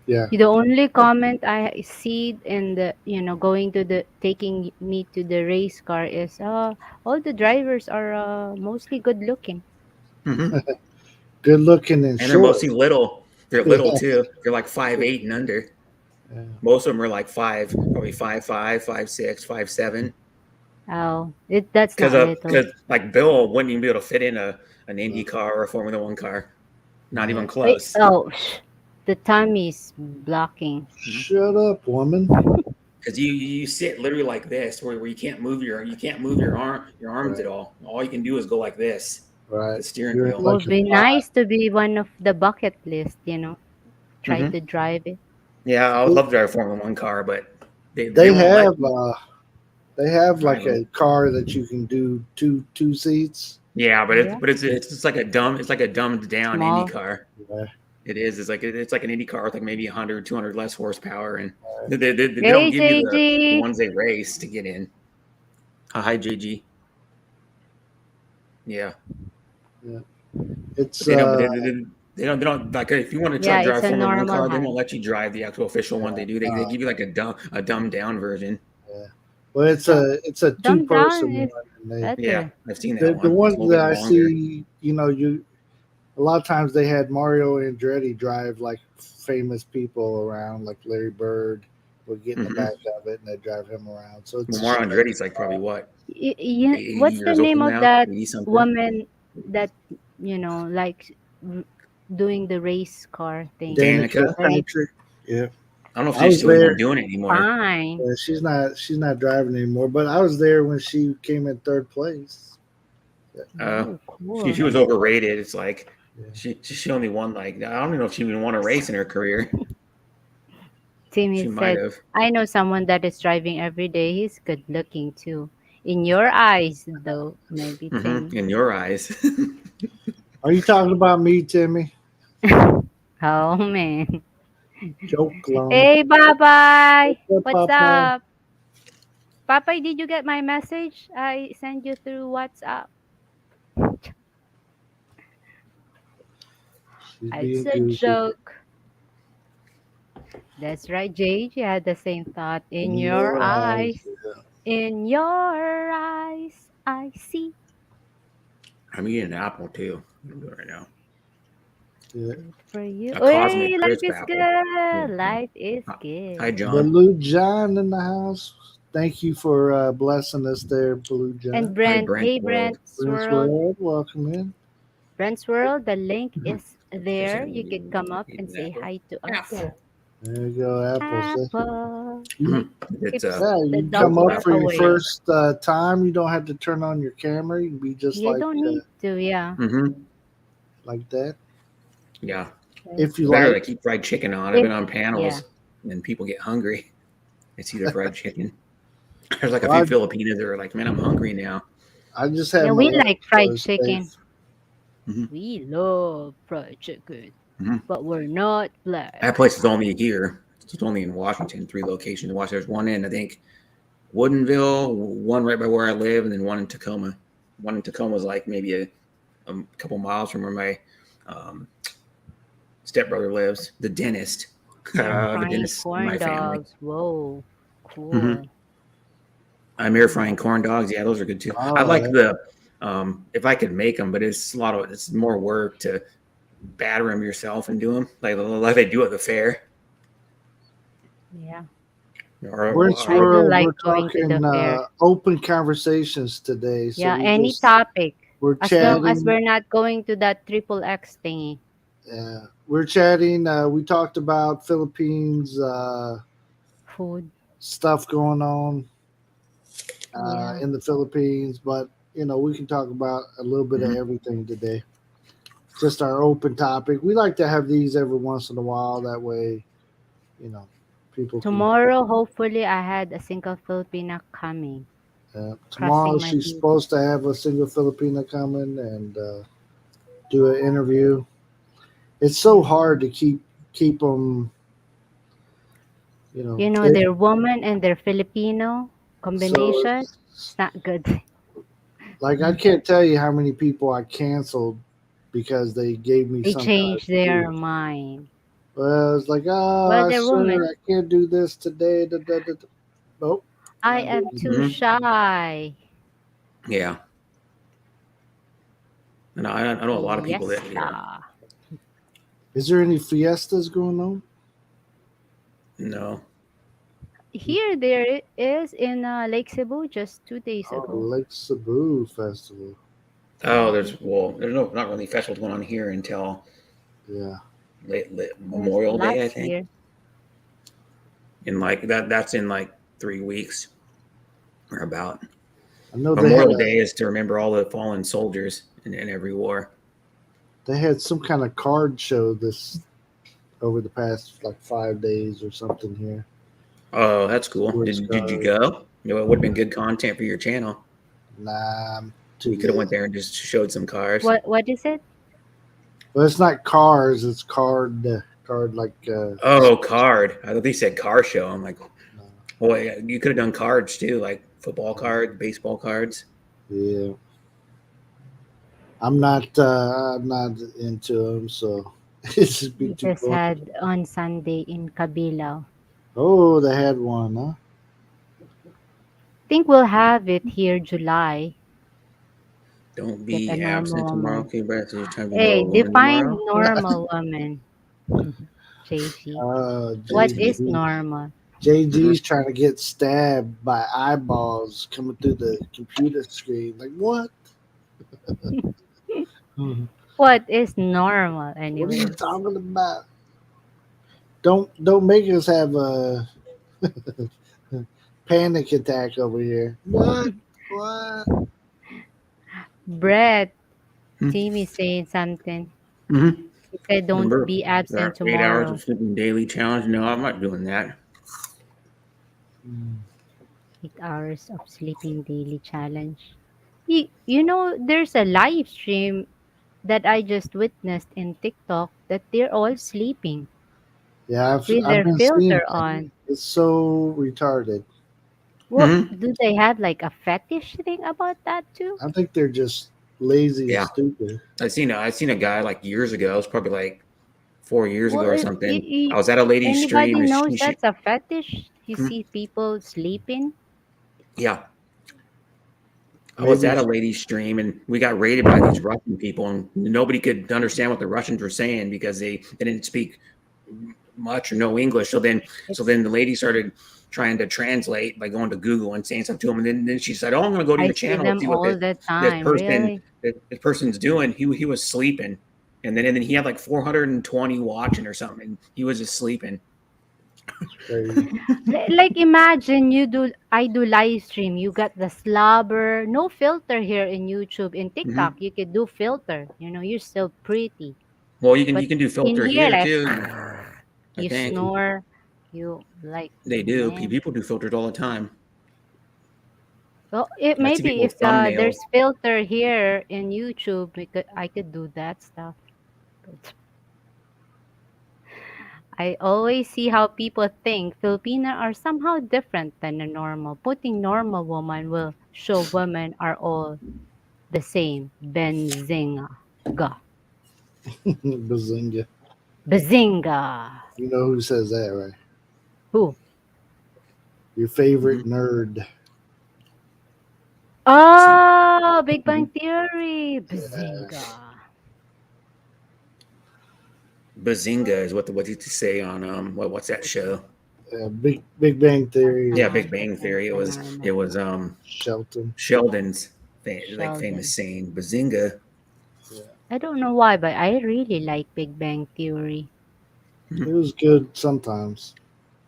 [SPEAKER 3] yeah.
[SPEAKER 2] The only comment I see in the, going to the taking me to the race car is, all the drivers are mostly good looking.
[SPEAKER 4] Hmm.
[SPEAKER 3] Good looking and
[SPEAKER 4] And they're
[SPEAKER 3] short.
[SPEAKER 4] mostly little. They're little
[SPEAKER 3] Yeah,
[SPEAKER 4] too. They're like 5'8" and under.
[SPEAKER 3] yeah.
[SPEAKER 4] Most of them are like probably 5'5", 5'6", 5'7".
[SPEAKER 2] Oh, that's not little.
[SPEAKER 4] Because like Bill wouldn't even be able to fit in an Indy car or a Formula One car. Not even
[SPEAKER 3] No.
[SPEAKER 2] Wait,
[SPEAKER 4] close.
[SPEAKER 2] the tummy's blocking.
[SPEAKER 3] Shut up, woman.
[SPEAKER 4] Because you sit literally like this, where you can't move your arms
[SPEAKER 3] Right,
[SPEAKER 4] at all. All you can do is go like this with
[SPEAKER 3] right.
[SPEAKER 4] the steering
[SPEAKER 3] You're
[SPEAKER 4] wheel.
[SPEAKER 2] Would
[SPEAKER 3] like a
[SPEAKER 2] be
[SPEAKER 3] pot.
[SPEAKER 2] nice to be one of the bucket list. Try
[SPEAKER 4] Hmm.
[SPEAKER 2] to drive it.
[SPEAKER 4] Yeah, I would
[SPEAKER 3] They,
[SPEAKER 4] love to drive a Formula One car, but they
[SPEAKER 3] they
[SPEAKER 4] won't let
[SPEAKER 3] have
[SPEAKER 4] you
[SPEAKER 3] like
[SPEAKER 4] drive them.
[SPEAKER 3] a car that you can do two seats.
[SPEAKER 4] Yeah, but
[SPEAKER 2] Yeah,
[SPEAKER 4] it's just like it's like a dumbed down Indy
[SPEAKER 2] small.
[SPEAKER 4] car.
[SPEAKER 3] Yeah.
[SPEAKER 4] It is. It's like an Indy car with like maybe 100, 200 less horsepower, and they don't
[SPEAKER 2] Hey,
[SPEAKER 4] give you the
[SPEAKER 2] JG.
[SPEAKER 4] ones they race to get in. Hi, JG. Yeah,
[SPEAKER 3] Yeah.
[SPEAKER 4] but
[SPEAKER 3] It's
[SPEAKER 4] they don't like if you want to try
[SPEAKER 2] Yeah,
[SPEAKER 4] to
[SPEAKER 2] it's
[SPEAKER 4] drive
[SPEAKER 2] a
[SPEAKER 4] Formula One
[SPEAKER 2] normal
[SPEAKER 4] car, they
[SPEAKER 2] height.
[SPEAKER 4] won't let you drive the actual official one.
[SPEAKER 3] yeah,
[SPEAKER 4] They give you like a dumbed down version.
[SPEAKER 3] yeah. Well,
[SPEAKER 2] Oh,
[SPEAKER 3] it's a two
[SPEAKER 2] dumb down
[SPEAKER 3] person
[SPEAKER 2] is
[SPEAKER 3] one, and they
[SPEAKER 4] Yeah,
[SPEAKER 2] better.
[SPEAKER 4] I've seen that
[SPEAKER 3] the
[SPEAKER 4] one. It's a
[SPEAKER 3] ones
[SPEAKER 4] little
[SPEAKER 3] that
[SPEAKER 4] bit
[SPEAKER 3] I
[SPEAKER 4] longer.
[SPEAKER 3] see, a lot of times they had Mario Andretti drive like famous people around, like Larry Bird would get in the back
[SPEAKER 4] Hmm.
[SPEAKER 3] of it and they drive him around. So it's
[SPEAKER 4] Lamar
[SPEAKER 3] just like,
[SPEAKER 4] Andretti's like probably what, eighty
[SPEAKER 2] What's the
[SPEAKER 4] years old
[SPEAKER 2] name of
[SPEAKER 4] now,
[SPEAKER 2] that
[SPEAKER 4] 80 something.
[SPEAKER 2] woman that, like r- doing the race car thing?
[SPEAKER 3] Danica
[SPEAKER 4] Danica.
[SPEAKER 2] Very
[SPEAKER 3] Patrick. Yeah,
[SPEAKER 4] I don't know if
[SPEAKER 3] I
[SPEAKER 4] she's
[SPEAKER 3] was
[SPEAKER 4] still even
[SPEAKER 3] there.
[SPEAKER 4] doing it anymore.
[SPEAKER 2] fine.
[SPEAKER 3] She's not driving anymore. But I was there when she came in third place. Yeah,
[SPEAKER 4] Uh,
[SPEAKER 2] Oh,
[SPEAKER 4] she
[SPEAKER 2] cool.
[SPEAKER 4] was overrated. It's like
[SPEAKER 3] yeah.
[SPEAKER 4] she only won like I don't even know if she even won a race in her career.
[SPEAKER 2] Timmy
[SPEAKER 4] She might
[SPEAKER 2] said,
[SPEAKER 4] have.
[SPEAKER 2] I know someone that is driving every day. He's good looking too. In your eyes, though, maybe Timmy.
[SPEAKER 4] In your eyes.
[SPEAKER 3] Are you talking about me, Timmy?
[SPEAKER 2] Oh, man.
[SPEAKER 3] Joke long.
[SPEAKER 2] Hey, Bye.
[SPEAKER 3] What's
[SPEAKER 2] What's
[SPEAKER 3] up, Papa?
[SPEAKER 2] up? Papa, did you get my message? I sent you through WhatsApp.
[SPEAKER 3] She's
[SPEAKER 2] It's
[SPEAKER 3] being
[SPEAKER 2] a
[SPEAKER 3] goofy.
[SPEAKER 2] joke. That's right, Jade. You had the same thought. In
[SPEAKER 3] In
[SPEAKER 2] your
[SPEAKER 3] your eyes.
[SPEAKER 2] eyes. In your eyes, I see.
[SPEAKER 4] I'm eating an apple too. I'm doing it right now.
[SPEAKER 3] Yeah.
[SPEAKER 2] Good for you.
[SPEAKER 4] A cosmic
[SPEAKER 2] Hey, life
[SPEAKER 4] crisp
[SPEAKER 2] is
[SPEAKER 4] apple.
[SPEAKER 2] good. Life is
[SPEAKER 4] Hi,
[SPEAKER 2] good.
[SPEAKER 4] John.
[SPEAKER 3] Blue John in the house. Thank you for blessing us there, Blue
[SPEAKER 2] And
[SPEAKER 3] John.
[SPEAKER 4] Hi,
[SPEAKER 2] Brent,
[SPEAKER 4] Brent
[SPEAKER 2] hey,
[SPEAKER 4] World.
[SPEAKER 2] Brent's
[SPEAKER 3] Prince
[SPEAKER 2] World.
[SPEAKER 3] World, welcome in.
[SPEAKER 2] Brent's World, the link is
[SPEAKER 4] Just
[SPEAKER 2] there. You could come up
[SPEAKER 4] eating
[SPEAKER 2] and
[SPEAKER 4] an
[SPEAKER 2] say
[SPEAKER 4] apple.
[SPEAKER 2] hi to us.
[SPEAKER 4] Apple.
[SPEAKER 3] There you go, apples.
[SPEAKER 2] Apple
[SPEAKER 4] It's
[SPEAKER 2] keeps
[SPEAKER 3] Yeah,
[SPEAKER 2] the
[SPEAKER 3] you come
[SPEAKER 2] doctor
[SPEAKER 3] up for your
[SPEAKER 2] away.
[SPEAKER 3] first time. You don't have to turn on your camera. You can be just
[SPEAKER 2] You don't need to, yeah.
[SPEAKER 3] like that.
[SPEAKER 4] Yeah.
[SPEAKER 3] If you
[SPEAKER 4] Better
[SPEAKER 3] like.
[SPEAKER 4] to keep fried chicken on. I've been on panels and people get hungry. It's either fried chicken. There's like a few Filipinas that are like, man, I'm hungry now.
[SPEAKER 3] I just had
[SPEAKER 2] Yeah,
[SPEAKER 3] my
[SPEAKER 2] we like fried
[SPEAKER 3] lunch,
[SPEAKER 2] chicken.
[SPEAKER 4] Mhm.
[SPEAKER 2] We love fried chicken,
[SPEAKER 4] Mhm.
[SPEAKER 2] but we're not black.
[SPEAKER 4] That place is only here. It's only in Washington, 3 locations. There's one in, I think, Woodinville, one right by where I live, and then one in Tacoma. One in Tacoma is like maybe a couple miles from where my stepbrother lives, the dentist. The
[SPEAKER 2] Frying
[SPEAKER 4] dentist in
[SPEAKER 2] corn
[SPEAKER 4] my family.
[SPEAKER 2] dogs. Whoa, cool.
[SPEAKER 4] Mhm. I'm air frying corn dogs. Yeah, those are good too.
[SPEAKER 3] Oh,
[SPEAKER 4] I like
[SPEAKER 3] yeah.
[SPEAKER 4] the if I could make them, but it's it's more work to batter them yourself and do them like they do at the fair.
[SPEAKER 2] Yeah.
[SPEAKER 3] We're
[SPEAKER 2] I do like
[SPEAKER 3] we're
[SPEAKER 2] going to the
[SPEAKER 3] talking
[SPEAKER 2] fair.
[SPEAKER 3] open conversations today. So
[SPEAKER 2] Yeah,
[SPEAKER 3] we
[SPEAKER 2] any
[SPEAKER 3] just
[SPEAKER 2] topic.
[SPEAKER 3] we're
[SPEAKER 2] As long as
[SPEAKER 3] chatting.
[SPEAKER 2] we're not going to that triple X thingy.
[SPEAKER 3] Yeah, we're chatting. We talked about Philippines
[SPEAKER 2] Food.
[SPEAKER 3] stuff going on
[SPEAKER 2] Yeah.
[SPEAKER 3] in the Philippines, but we can talk about a little bit of everything today. Just our open topic. We like to have these every once in a while. That way, people can.
[SPEAKER 2] Tomorrow, hopefully, I had a single Filipina coming.
[SPEAKER 3] Tomorrow,
[SPEAKER 2] Crossing my
[SPEAKER 3] she's
[SPEAKER 2] feet.
[SPEAKER 3] supposed to have a single Filipina coming and do an interview. It's so hard to keep them.
[SPEAKER 2] Their woman and their Filipino
[SPEAKER 3] So
[SPEAKER 2] combination. It's not good.
[SPEAKER 3] like I can't tell you how many people I canceled because they gave me
[SPEAKER 2] They
[SPEAKER 3] some kind of
[SPEAKER 2] change their
[SPEAKER 3] excuse.
[SPEAKER 2] mind.
[SPEAKER 3] Well, it's like,
[SPEAKER 2] Well,
[SPEAKER 3] oh,
[SPEAKER 2] their woman.
[SPEAKER 3] sir, I can't do this today. Nope.
[SPEAKER 2] I
[SPEAKER 3] Not
[SPEAKER 2] am
[SPEAKER 3] doing
[SPEAKER 2] too shy.
[SPEAKER 4] Yeah. And I know a lot of people that
[SPEAKER 2] Fiesta.
[SPEAKER 3] Is there any fiestas going on?
[SPEAKER 4] no.
[SPEAKER 2] Here, there is in Lake Cebu just 2 days
[SPEAKER 3] Oh,
[SPEAKER 2] ago.
[SPEAKER 3] Lake Cebu Festival.
[SPEAKER 4] Oh, there's not really festivals going on here until late Memorial Day, I think.
[SPEAKER 2] Year.
[SPEAKER 4] In like that's in like 3 weeks or about.
[SPEAKER 3] I know
[SPEAKER 4] Memorial Day is to remember all the fallen soldiers in every war.
[SPEAKER 3] They had some kind of card show over the past like 5 days or something here.
[SPEAKER 4] Oh, that's cool. Did you go? It would have been good content for your channel.
[SPEAKER 3] Nah, I'm too
[SPEAKER 4] You could have
[SPEAKER 3] lazy.
[SPEAKER 4] went there and just showed some cars.
[SPEAKER 2] What is it?
[SPEAKER 3] Well, it's not cars. It's card like.
[SPEAKER 4] Card. I thought they said car show. I'm like, well, you could have done cards too, like football cards, baseball cards.
[SPEAKER 3] Yeah. I'm not into them, so it's just
[SPEAKER 2] We
[SPEAKER 3] too
[SPEAKER 2] just
[SPEAKER 3] cool.
[SPEAKER 2] had on Sunday in Kabilao.
[SPEAKER 3] Oh, they had one, huh?
[SPEAKER 2] Think we'll have it here July.
[SPEAKER 4] Don't be absent tomorrow. Okay, Brett. You're trying to be
[SPEAKER 2] Hey,
[SPEAKER 4] normal woman
[SPEAKER 2] define
[SPEAKER 4] tomorrow.
[SPEAKER 2] normal woman. JG. What is normal?
[SPEAKER 3] JG's trying to get stabbed by eyeballs coming through the computer screen. Like what?
[SPEAKER 2] What is normal anyway?
[SPEAKER 3] What are you talking about? Don't make us have a panic attack over here. What?
[SPEAKER 2] Brett, Timmy saying something.
[SPEAKER 4] Mm-hmm.
[SPEAKER 2] He said, "Don't
[SPEAKER 4] Remember
[SPEAKER 2] be absent
[SPEAKER 4] that 8 hours of
[SPEAKER 2] tomorrow."
[SPEAKER 4] sleeping daily challenge? No, I'm not doing that.
[SPEAKER 2] 8 hours of sleeping daily challenge. There's a live stream that I just witnessed in TikTok that they're all sleeping
[SPEAKER 3] Yeah,
[SPEAKER 2] with
[SPEAKER 3] I've
[SPEAKER 2] their
[SPEAKER 3] been seeing
[SPEAKER 2] filter
[SPEAKER 3] that.
[SPEAKER 2] on.
[SPEAKER 3] It's so retarded.
[SPEAKER 2] Well,
[SPEAKER 4] Hmm.
[SPEAKER 2] do they have like a fetish thing about that too?
[SPEAKER 3] I think they're just lazy and
[SPEAKER 4] Yeah,
[SPEAKER 3] stupid.
[SPEAKER 4] I seen a guy like years ago. It's probably like 4 years ago
[SPEAKER 2] Well,
[SPEAKER 4] or
[SPEAKER 2] if
[SPEAKER 4] something. I was at a lady's stream
[SPEAKER 2] anybody
[SPEAKER 4] and
[SPEAKER 2] knows
[SPEAKER 4] she
[SPEAKER 2] that's a fetish, you
[SPEAKER 4] hmm,
[SPEAKER 2] see people sleeping.
[SPEAKER 4] yeah, I was
[SPEAKER 3] Maybe
[SPEAKER 4] at a lady's stream and we got raided by these Russian people and nobody could understand what the Russians were saying because they didn't speak much or no English. So
[SPEAKER 2] It's
[SPEAKER 4] then the lady started trying to translate by going to Google and saying something to him. And then she said, "Oh, I'm going to go to
[SPEAKER 2] I
[SPEAKER 4] your
[SPEAKER 2] see
[SPEAKER 4] channel and
[SPEAKER 2] them
[SPEAKER 4] see what
[SPEAKER 2] all the
[SPEAKER 4] this
[SPEAKER 2] time.
[SPEAKER 4] person
[SPEAKER 2] Really?
[SPEAKER 4] this person's doing." He was sleeping, and then he had like 420 watching or something. And he was just sleeping.
[SPEAKER 3] it's crazy.
[SPEAKER 2] Like imagine I do live stream. You got the slobber, no filter here in YouTube. In
[SPEAKER 4] Hmm.
[SPEAKER 2] TikTok, you could do filter. You're still pretty.
[SPEAKER 4] Well, you can
[SPEAKER 2] But
[SPEAKER 4] you can do
[SPEAKER 2] in
[SPEAKER 4] filter
[SPEAKER 2] here,
[SPEAKER 4] here
[SPEAKER 2] like
[SPEAKER 4] too. I
[SPEAKER 2] you
[SPEAKER 4] think
[SPEAKER 2] snore, you like
[SPEAKER 4] they do.
[SPEAKER 2] man.
[SPEAKER 4] People do filters all the time.
[SPEAKER 2] Well, it
[SPEAKER 4] I see
[SPEAKER 2] maybe
[SPEAKER 4] people's
[SPEAKER 2] if
[SPEAKER 4] thumbnails.
[SPEAKER 2] there's filter here in YouTube, I could do that stuff. But I always see how people think Filipina are somehow different than a normal. Putting normal woman will show women are all the same. Benzinga. Ga.
[SPEAKER 3] Bazinga.
[SPEAKER 2] Bazinga.
[SPEAKER 3] You know who says that, right?
[SPEAKER 2] Who?
[SPEAKER 3] Your favorite
[SPEAKER 4] Mhm.
[SPEAKER 3] nerd.
[SPEAKER 2] Oh, Big Bang
[SPEAKER 4] Mhm.
[SPEAKER 2] Theory.
[SPEAKER 3] Yeah,
[SPEAKER 2] Bazinga.
[SPEAKER 4] Bazinga is what did you say on what's that show?
[SPEAKER 3] Big Bang
[SPEAKER 2] That's
[SPEAKER 3] Theory.
[SPEAKER 4] Yeah,
[SPEAKER 2] not
[SPEAKER 4] Big Bang
[SPEAKER 2] that's
[SPEAKER 4] Theory. It
[SPEAKER 2] a
[SPEAKER 4] was
[SPEAKER 2] normal
[SPEAKER 4] it was
[SPEAKER 2] one.
[SPEAKER 3] Shelton.
[SPEAKER 4] Sheldon's like famous
[SPEAKER 2] Sheldon.
[SPEAKER 4] saying, Bazinga.
[SPEAKER 3] Yeah.
[SPEAKER 2] I don't know why, but I really like Big Bang Theory.
[SPEAKER 3] It
[SPEAKER 4] Mhm.
[SPEAKER 3] was good sometimes.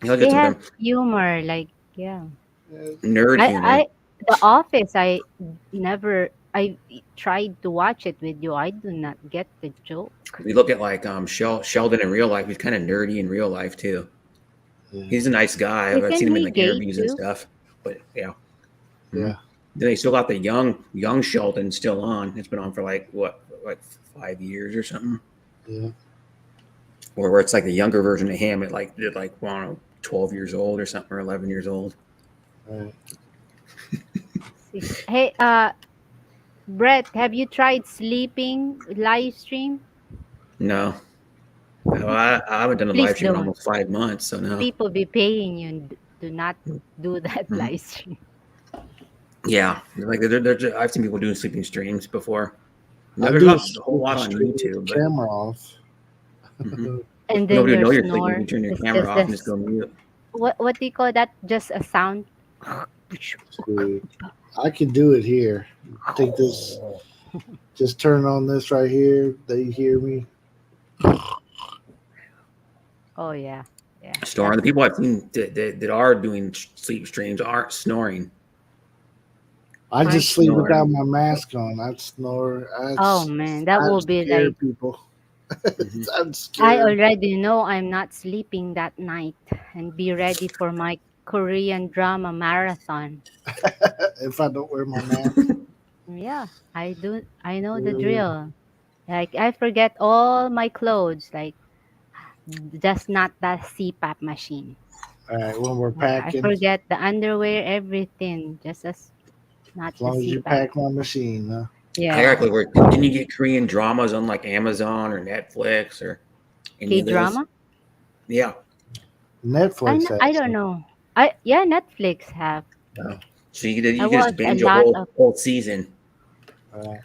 [SPEAKER 4] I'll get
[SPEAKER 2] They
[SPEAKER 4] to
[SPEAKER 2] have
[SPEAKER 4] them.
[SPEAKER 2] humor, like yeah.
[SPEAKER 3] Yeah,
[SPEAKER 4] Nerd
[SPEAKER 2] I
[SPEAKER 4] humor.
[SPEAKER 2] The Office. Never. I tried to watch it with you. I do not get the joke.
[SPEAKER 4] We look at like Sheldon in real life. He's kind of nerdy in real life too.
[SPEAKER 3] yeah,
[SPEAKER 4] He's a nice guy. I've
[SPEAKER 2] Isn't
[SPEAKER 4] seen him in
[SPEAKER 2] he
[SPEAKER 4] like
[SPEAKER 2] gay
[SPEAKER 4] interviews and
[SPEAKER 2] too?
[SPEAKER 4] stuff. But yeah.
[SPEAKER 3] yeah.
[SPEAKER 4] Mhm. Then they still got the young Sheldon still on. It's been on for like 5 years or something.
[SPEAKER 3] Yeah.
[SPEAKER 4] Or where it's like the younger version of him at like I don't know 12 years old or something or 11 years old.
[SPEAKER 3] Right.
[SPEAKER 2] See. Hey, Brett, have you tried sleeping live stream?
[SPEAKER 4] No, I haven't done a
[SPEAKER 2] Please
[SPEAKER 4] live stream in
[SPEAKER 2] don't.
[SPEAKER 4] almost 5 months. So no.
[SPEAKER 2] People be paying you and do not do that
[SPEAKER 4] Mhm.
[SPEAKER 2] live stream.
[SPEAKER 4] Yeah, like I've seen people doing sleeping streams before.
[SPEAKER 3] I
[SPEAKER 4] There's
[SPEAKER 3] do
[SPEAKER 4] not a whole
[SPEAKER 3] sleep
[SPEAKER 4] lot on
[SPEAKER 3] stream with the
[SPEAKER 4] YouTube, but
[SPEAKER 3] camera off.
[SPEAKER 4] mhm.
[SPEAKER 2] And then
[SPEAKER 4] Nobody would
[SPEAKER 2] your
[SPEAKER 4] know you're sleeping if you
[SPEAKER 2] snore
[SPEAKER 4] turn your
[SPEAKER 2] is
[SPEAKER 4] camera
[SPEAKER 2] just
[SPEAKER 4] off and just
[SPEAKER 2] this.
[SPEAKER 4] go mute.
[SPEAKER 2] What do you call that? Just a sound.
[SPEAKER 3] See, I can do it here. Take this, just turn on this right here. They hear me.
[SPEAKER 2] Oh yeah, yeah.
[SPEAKER 4] Snoring. The
[SPEAKER 2] That's
[SPEAKER 4] people I've seen that are doing sleep streams aren't snoring.
[SPEAKER 3] I
[SPEAKER 2] aren't
[SPEAKER 3] just sleep without
[SPEAKER 2] snoring.
[SPEAKER 3] my mask on. I snore.
[SPEAKER 2] Oh man, that
[SPEAKER 3] I
[SPEAKER 2] will be
[SPEAKER 3] scare
[SPEAKER 2] like
[SPEAKER 3] people.
[SPEAKER 4] Mhm.
[SPEAKER 3] I'm
[SPEAKER 2] I
[SPEAKER 3] scared.
[SPEAKER 2] already know I'm not sleeping that night and be ready for my Korean drama marathon.
[SPEAKER 3] If I don't wear my mask.
[SPEAKER 2] Yeah, I do. I know the
[SPEAKER 3] Uh,
[SPEAKER 2] drill. Like I forget all my clothes, like just not that CPAP machine.
[SPEAKER 3] all right, when we're
[SPEAKER 2] Like I
[SPEAKER 3] packing,
[SPEAKER 2] forget the underwear, everything, just as not
[SPEAKER 3] as
[SPEAKER 2] the
[SPEAKER 3] long as you
[SPEAKER 2] CPAP.
[SPEAKER 3] pack my machine, huh?
[SPEAKER 4] I
[SPEAKER 2] Yeah,
[SPEAKER 4] actually work. Can you get Korean dramas on like Amazon or Netflix or any
[SPEAKER 2] K
[SPEAKER 4] of those?
[SPEAKER 2] drama.
[SPEAKER 4] Yeah.
[SPEAKER 3] Netflix
[SPEAKER 2] I
[SPEAKER 3] has
[SPEAKER 2] don't
[SPEAKER 3] them.
[SPEAKER 2] know. I Yeah, Netflix have.
[SPEAKER 4] So you
[SPEAKER 2] I
[SPEAKER 4] can just
[SPEAKER 2] watch a
[SPEAKER 4] binge a
[SPEAKER 2] lot
[SPEAKER 4] whole
[SPEAKER 2] of
[SPEAKER 4] whole season
[SPEAKER 3] Uh,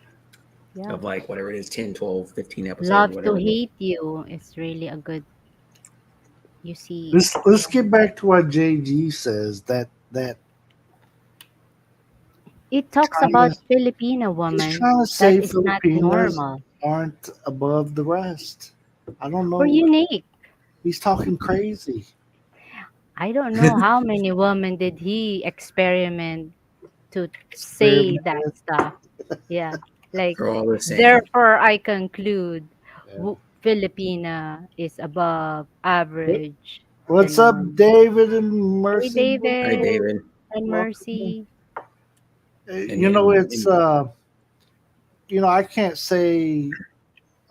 [SPEAKER 2] yeah.
[SPEAKER 4] of like whatever it is, 10, 12, 15 episodes or
[SPEAKER 2] Love to
[SPEAKER 4] whatever it is.
[SPEAKER 2] Hate You. It's really a good. You see,
[SPEAKER 3] let's get back to what JG says. That
[SPEAKER 2] it talks
[SPEAKER 3] trying
[SPEAKER 2] about
[SPEAKER 3] to,
[SPEAKER 2] Filipino
[SPEAKER 3] he's
[SPEAKER 2] woman
[SPEAKER 3] trying to
[SPEAKER 2] that
[SPEAKER 3] say
[SPEAKER 2] is not
[SPEAKER 3] Filipinas
[SPEAKER 2] normal
[SPEAKER 3] aren't above the rest. I don't
[SPEAKER 2] or
[SPEAKER 3] know.
[SPEAKER 2] unique.
[SPEAKER 3] He's talking crazy.
[SPEAKER 2] I don't know how many women did he experiment to say
[SPEAKER 3] Experiment
[SPEAKER 2] that
[SPEAKER 3] with.
[SPEAKER 2] stuff. Yeah, like
[SPEAKER 4] They're all the same.
[SPEAKER 2] therefore I conclude
[SPEAKER 3] Yeah.
[SPEAKER 2] Filipina is above average
[SPEAKER 3] What's
[SPEAKER 2] than
[SPEAKER 3] up,
[SPEAKER 2] normal.
[SPEAKER 3] David and
[SPEAKER 2] Hey,
[SPEAKER 3] Mercy?
[SPEAKER 4] Hi,
[SPEAKER 2] David
[SPEAKER 4] David.
[SPEAKER 2] and
[SPEAKER 3] Welcome.
[SPEAKER 2] Mercy.
[SPEAKER 4] And,
[SPEAKER 3] You know,
[SPEAKER 4] and,
[SPEAKER 3] it's
[SPEAKER 4] and
[SPEAKER 3] I can't say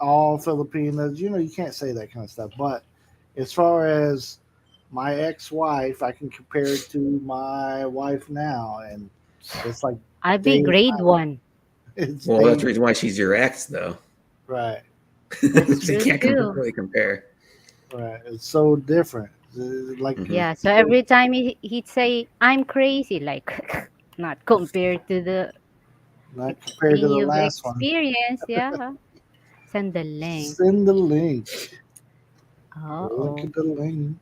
[SPEAKER 3] all Filipinas. You can't say that kind of stuff. But as far as my ex-wife, I can compare it to my wife now, and it's like
[SPEAKER 2] I'd be
[SPEAKER 3] day,
[SPEAKER 2] grade one.
[SPEAKER 3] it's
[SPEAKER 4] well, that's
[SPEAKER 3] day,
[SPEAKER 4] the reason why she's your ex, though.
[SPEAKER 3] right,
[SPEAKER 2] That's
[SPEAKER 4] So you
[SPEAKER 2] true
[SPEAKER 4] can't
[SPEAKER 2] too.
[SPEAKER 4] really compare.
[SPEAKER 3] right. It's so different. Like
[SPEAKER 4] Hmm.
[SPEAKER 2] Yeah. So every time he'd say, "I'm crazy," like not compared to the
[SPEAKER 3] not compared to
[SPEAKER 2] thing
[SPEAKER 3] the
[SPEAKER 2] you've
[SPEAKER 3] last one.
[SPEAKER 2] experienced. Yeah. Send the link.
[SPEAKER 3] Send the link. Look
[SPEAKER 2] Oh,
[SPEAKER 3] at the link.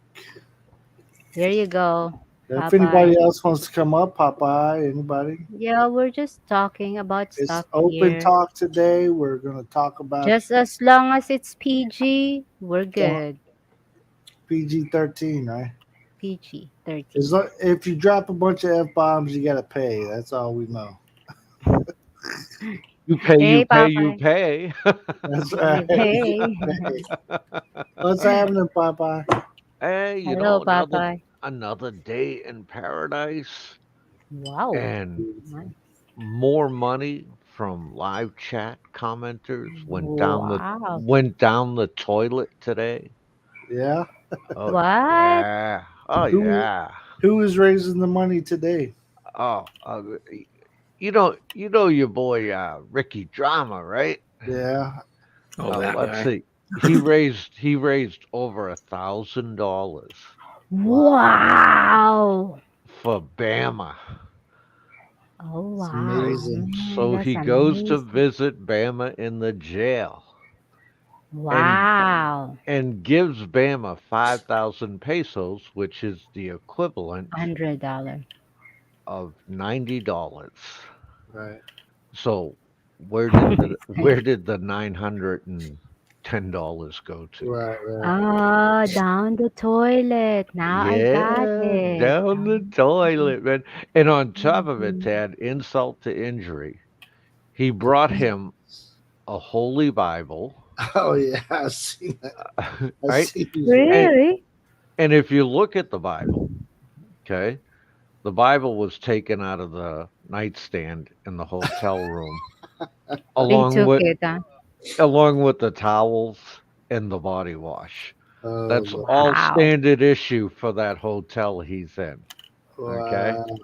[SPEAKER 2] here you go,
[SPEAKER 3] If
[SPEAKER 2] Popeye.
[SPEAKER 3] anybody else wants to come up, Popeye, anybody?
[SPEAKER 2] Yeah, we're just talking about
[SPEAKER 3] It's
[SPEAKER 2] stuff
[SPEAKER 3] open
[SPEAKER 2] here.
[SPEAKER 3] talk today. We're going to talk about
[SPEAKER 2] Just as long as it's PG, we're good.
[SPEAKER 3] PG-13, right?
[SPEAKER 2] PG 13.
[SPEAKER 3] If you drop a bunch of F bombs, you got to pay. That's all we know.
[SPEAKER 5] You pay, you
[SPEAKER 2] Hey,
[SPEAKER 5] pay, you
[SPEAKER 2] Popeye.
[SPEAKER 5] pay.
[SPEAKER 3] That's right.
[SPEAKER 2] You pay.
[SPEAKER 3] What's happening, Popeye?
[SPEAKER 5] Hey,
[SPEAKER 2] Hello,
[SPEAKER 5] another
[SPEAKER 2] Popeye.
[SPEAKER 5] day in paradise
[SPEAKER 2] Wow.
[SPEAKER 5] and
[SPEAKER 2] Nice.
[SPEAKER 5] more money from live chat commenters
[SPEAKER 2] Wow.
[SPEAKER 5] went down the toilet today.
[SPEAKER 3] Yeah.
[SPEAKER 5] Oh
[SPEAKER 2] What?
[SPEAKER 5] yeah. Oh
[SPEAKER 3] Who
[SPEAKER 5] yeah.
[SPEAKER 3] who is raising the money today?
[SPEAKER 5] Oh, your boy Ricky Drama, right?
[SPEAKER 3] Yeah.
[SPEAKER 4] Oh, that
[SPEAKER 5] Let's
[SPEAKER 4] guy.
[SPEAKER 5] see. He raised over $1,000
[SPEAKER 2] Wow.
[SPEAKER 5] for Bama,
[SPEAKER 2] Oh,
[SPEAKER 3] It's
[SPEAKER 5] right?
[SPEAKER 2] wow.
[SPEAKER 3] amazing.
[SPEAKER 2] Man,
[SPEAKER 5] So
[SPEAKER 2] that's
[SPEAKER 5] he goes to
[SPEAKER 2] amazing.
[SPEAKER 5] visit Bama in the jail and
[SPEAKER 2] Wow.
[SPEAKER 5] and gives Bama 5,000 pesos, which is the equivalent
[SPEAKER 2] $100.
[SPEAKER 5] of $90.
[SPEAKER 3] Right.
[SPEAKER 5] So where did the $910 go to?
[SPEAKER 3] Right. Right.
[SPEAKER 2] Oh, down the toilet. Now I got
[SPEAKER 5] Yeah,
[SPEAKER 2] it.
[SPEAKER 5] down the toilet, man. And on top of it,
[SPEAKER 2] Mhm.
[SPEAKER 5] to add insult to injury, he brought him a holy Bible,
[SPEAKER 3] Oh yeah, I've seen that. I've
[SPEAKER 5] right?
[SPEAKER 3] seen these.
[SPEAKER 5] And
[SPEAKER 2] Really?
[SPEAKER 5] and if you look at the Bible, okay, the Bible was taken out of the nightstand in the hotel room,
[SPEAKER 2] They
[SPEAKER 5] along
[SPEAKER 2] took
[SPEAKER 5] with
[SPEAKER 2] it, huh?
[SPEAKER 5] along with the towels and the body wash.
[SPEAKER 3] Oh
[SPEAKER 5] That's
[SPEAKER 3] Lord.
[SPEAKER 5] all
[SPEAKER 2] Wow.
[SPEAKER 5] standard issue for that hotel he's in. Okay.
[SPEAKER 3] Wow.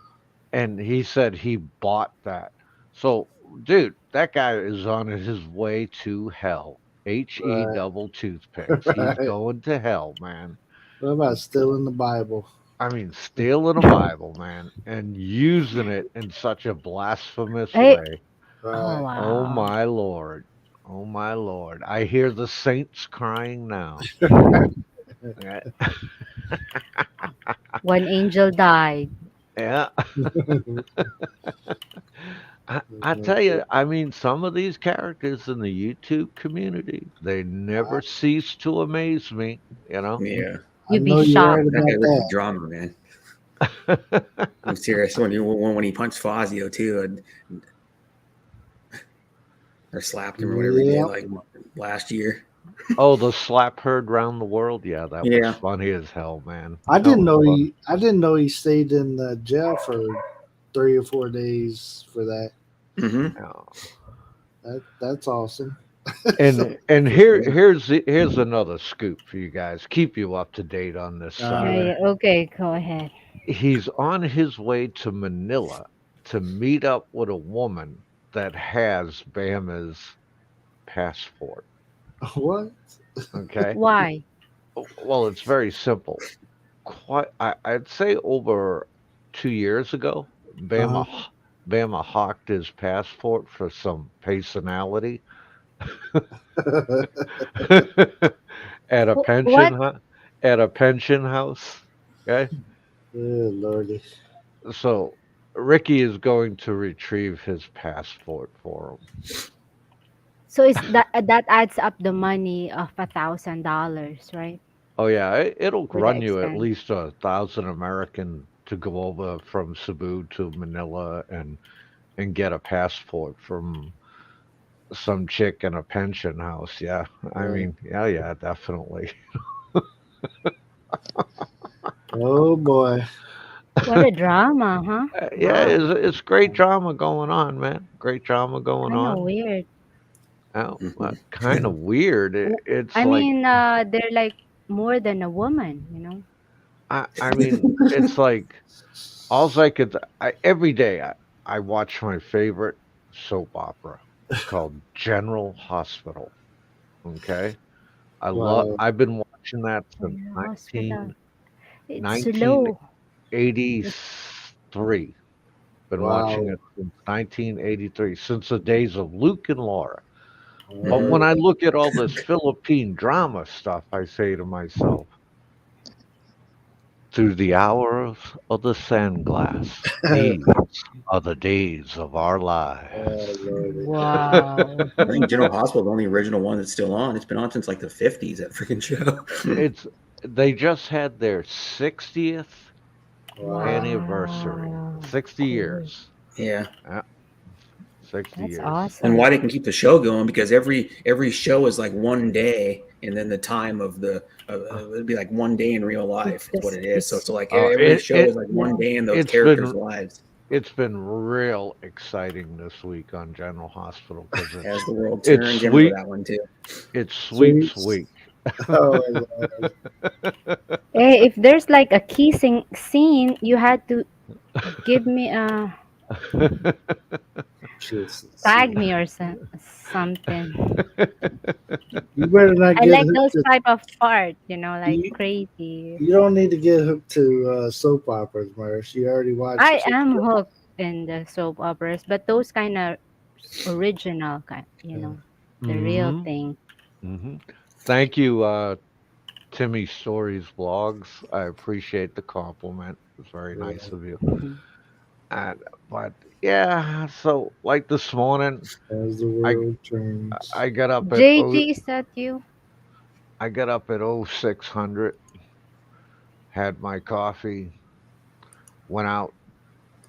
[SPEAKER 5] And he said he bought that. So, dude, that guy is on his way to hell. HE
[SPEAKER 3] Right.
[SPEAKER 5] double toothpicks. He's
[SPEAKER 3] Right.
[SPEAKER 5] going to hell, man.
[SPEAKER 3] What about stealing the Bible?
[SPEAKER 5] I mean, stealing a Bible, man, and using it in such a blasphemous
[SPEAKER 2] Hey.
[SPEAKER 5] way.
[SPEAKER 2] Oh,
[SPEAKER 3] Right.
[SPEAKER 5] Oh
[SPEAKER 2] wow.
[SPEAKER 5] my Lord. Oh my Lord. I hear the saints crying now. Yeah.
[SPEAKER 2] One angel died.
[SPEAKER 5] Yeah. I tell you, I mean, some of these characters in the YouTube community, they never cease to amaze me, you know?
[SPEAKER 4] Yeah.
[SPEAKER 3] I
[SPEAKER 2] You be
[SPEAKER 3] know you're right
[SPEAKER 2] shocked.
[SPEAKER 4] That guy
[SPEAKER 3] about
[SPEAKER 4] Ricky
[SPEAKER 3] that.
[SPEAKER 4] Drama, man. I'm serious. When he punched Fazio too, or slapped him or whatever he did,
[SPEAKER 3] Yeah.
[SPEAKER 4] like last year.
[SPEAKER 5] Oh, the slap heard round the world. Yeah, that was
[SPEAKER 4] Yeah.
[SPEAKER 5] funny as hell, man.
[SPEAKER 3] I
[SPEAKER 5] That
[SPEAKER 3] didn't
[SPEAKER 5] was
[SPEAKER 3] know
[SPEAKER 5] fun.
[SPEAKER 3] I didn't know he stayed in the jail for 3 or 4 days for that.
[SPEAKER 4] Hmm.
[SPEAKER 5] Yeah.
[SPEAKER 3] That's awesome.
[SPEAKER 5] And here's another scoop for you guys. Keep you up to date on this
[SPEAKER 3] All
[SPEAKER 2] Yeah,
[SPEAKER 3] right.
[SPEAKER 5] saga.
[SPEAKER 2] yeah. Okay, go ahead.
[SPEAKER 5] He's on his way to Manila to meet up with a woman that has Bama's passport.
[SPEAKER 3] What?
[SPEAKER 5] Okay.
[SPEAKER 2] Why?
[SPEAKER 5] Well, it's very simple. I'd say over 2 years ago,
[SPEAKER 3] Uh-huh.
[SPEAKER 5] Bama hawked his passport for some personality at a
[SPEAKER 2] What?
[SPEAKER 5] at a pension house. Okay,
[SPEAKER 3] Good lordy.
[SPEAKER 5] so Ricky is going to retrieve his passport for him.
[SPEAKER 2] So is that adds up the money of $1,000, right?
[SPEAKER 5] Oh yeah, it'll
[SPEAKER 2] For the
[SPEAKER 5] run you at
[SPEAKER 2] expense.
[SPEAKER 5] least 1,000 American to go over from Cebu to Manila and get a passport from some chick in a pension house. Yeah, I
[SPEAKER 3] Yeah.
[SPEAKER 5] mean, yeah, definitely.
[SPEAKER 3] Oh boy.
[SPEAKER 2] What a drama, huh?
[SPEAKER 5] Yeah,
[SPEAKER 2] Wow.
[SPEAKER 5] it's great drama going on, man. Great drama going
[SPEAKER 2] Kind of
[SPEAKER 5] on.
[SPEAKER 2] weird.
[SPEAKER 5] Kind of weird. It's
[SPEAKER 2] I
[SPEAKER 5] like
[SPEAKER 2] mean, they're like more than a woman, you know?
[SPEAKER 5] I mean, it's like all I could. Every day I watch my favorite soap opera. It's called General Hospital. Okay,
[SPEAKER 3] Wow.
[SPEAKER 5] I've been watching that since
[SPEAKER 2] In the hospital.
[SPEAKER 5] 19,
[SPEAKER 2] It's slow.
[SPEAKER 5] 1983. Been watching
[SPEAKER 3] Wow.
[SPEAKER 5] it since 1983, since the days of Luke and Laura. But
[SPEAKER 3] Uh,
[SPEAKER 5] when I look at all this Philippine drama stuff, I say to myself, through the hours of the sand glass, these are the days of our
[SPEAKER 3] oh,
[SPEAKER 5] lives.
[SPEAKER 3] Lordy.
[SPEAKER 2] Wow.
[SPEAKER 4] I think General Hospital is the only original one that's still on. It's been on since like the 50s, that freaking show.
[SPEAKER 5] It's They just had their 60th
[SPEAKER 3] Wow.
[SPEAKER 5] anniversary.
[SPEAKER 2] Wow.
[SPEAKER 5] 60
[SPEAKER 2] Cool.
[SPEAKER 5] years.
[SPEAKER 4] Yeah.
[SPEAKER 5] Yeah, 60
[SPEAKER 2] That's
[SPEAKER 5] years.
[SPEAKER 4] And
[SPEAKER 2] awesome.
[SPEAKER 4] why they can keep the show going, because every show is like one day, and then the time of the it'd be like one day in real life is what
[SPEAKER 2] Because
[SPEAKER 4] it is. So it's like
[SPEAKER 5] Uh,
[SPEAKER 4] every
[SPEAKER 5] it,
[SPEAKER 4] show
[SPEAKER 5] it
[SPEAKER 4] is like one
[SPEAKER 2] yeah.
[SPEAKER 4] day in those
[SPEAKER 5] it's
[SPEAKER 4] characters'
[SPEAKER 5] been
[SPEAKER 4] lives
[SPEAKER 5] it's been real exciting this week on General Hospital because
[SPEAKER 4] as the world
[SPEAKER 5] it's
[SPEAKER 4] turns. You remember
[SPEAKER 5] sweet.
[SPEAKER 4] that one too?
[SPEAKER 5] It's sweet,
[SPEAKER 3] Sweets.
[SPEAKER 5] sweet.
[SPEAKER 3] Oh, Lord.
[SPEAKER 2] Hey, if there's like a kissing scene, you had to give me a
[SPEAKER 3] Jesus.
[SPEAKER 2] tag me or something.
[SPEAKER 3] You better not
[SPEAKER 2] I
[SPEAKER 3] get
[SPEAKER 2] like
[SPEAKER 3] hooked
[SPEAKER 2] those
[SPEAKER 3] to.
[SPEAKER 2] type of part, you know, like
[SPEAKER 3] You,
[SPEAKER 2] crazy.
[SPEAKER 3] you don't need to get hooked to soap operas, Mars. You already watched
[SPEAKER 2] I
[SPEAKER 3] it.
[SPEAKER 2] am hooked in the soap operas, but those kind of original kind, you
[SPEAKER 3] Yeah.
[SPEAKER 2] know, the real
[SPEAKER 5] hmm
[SPEAKER 2] thing.
[SPEAKER 5] hmm Thank you, Timmy Stories Vlogs. I appreciate the compliment. It's very
[SPEAKER 3] Yeah.
[SPEAKER 5] nice of you.
[SPEAKER 2] Mhm.
[SPEAKER 5] And, but yeah, so like this morning,
[SPEAKER 3] As the
[SPEAKER 5] I
[SPEAKER 3] world turns.
[SPEAKER 5] I got up at
[SPEAKER 2] JG, is that you?
[SPEAKER 5] 0600, had my coffee, went out,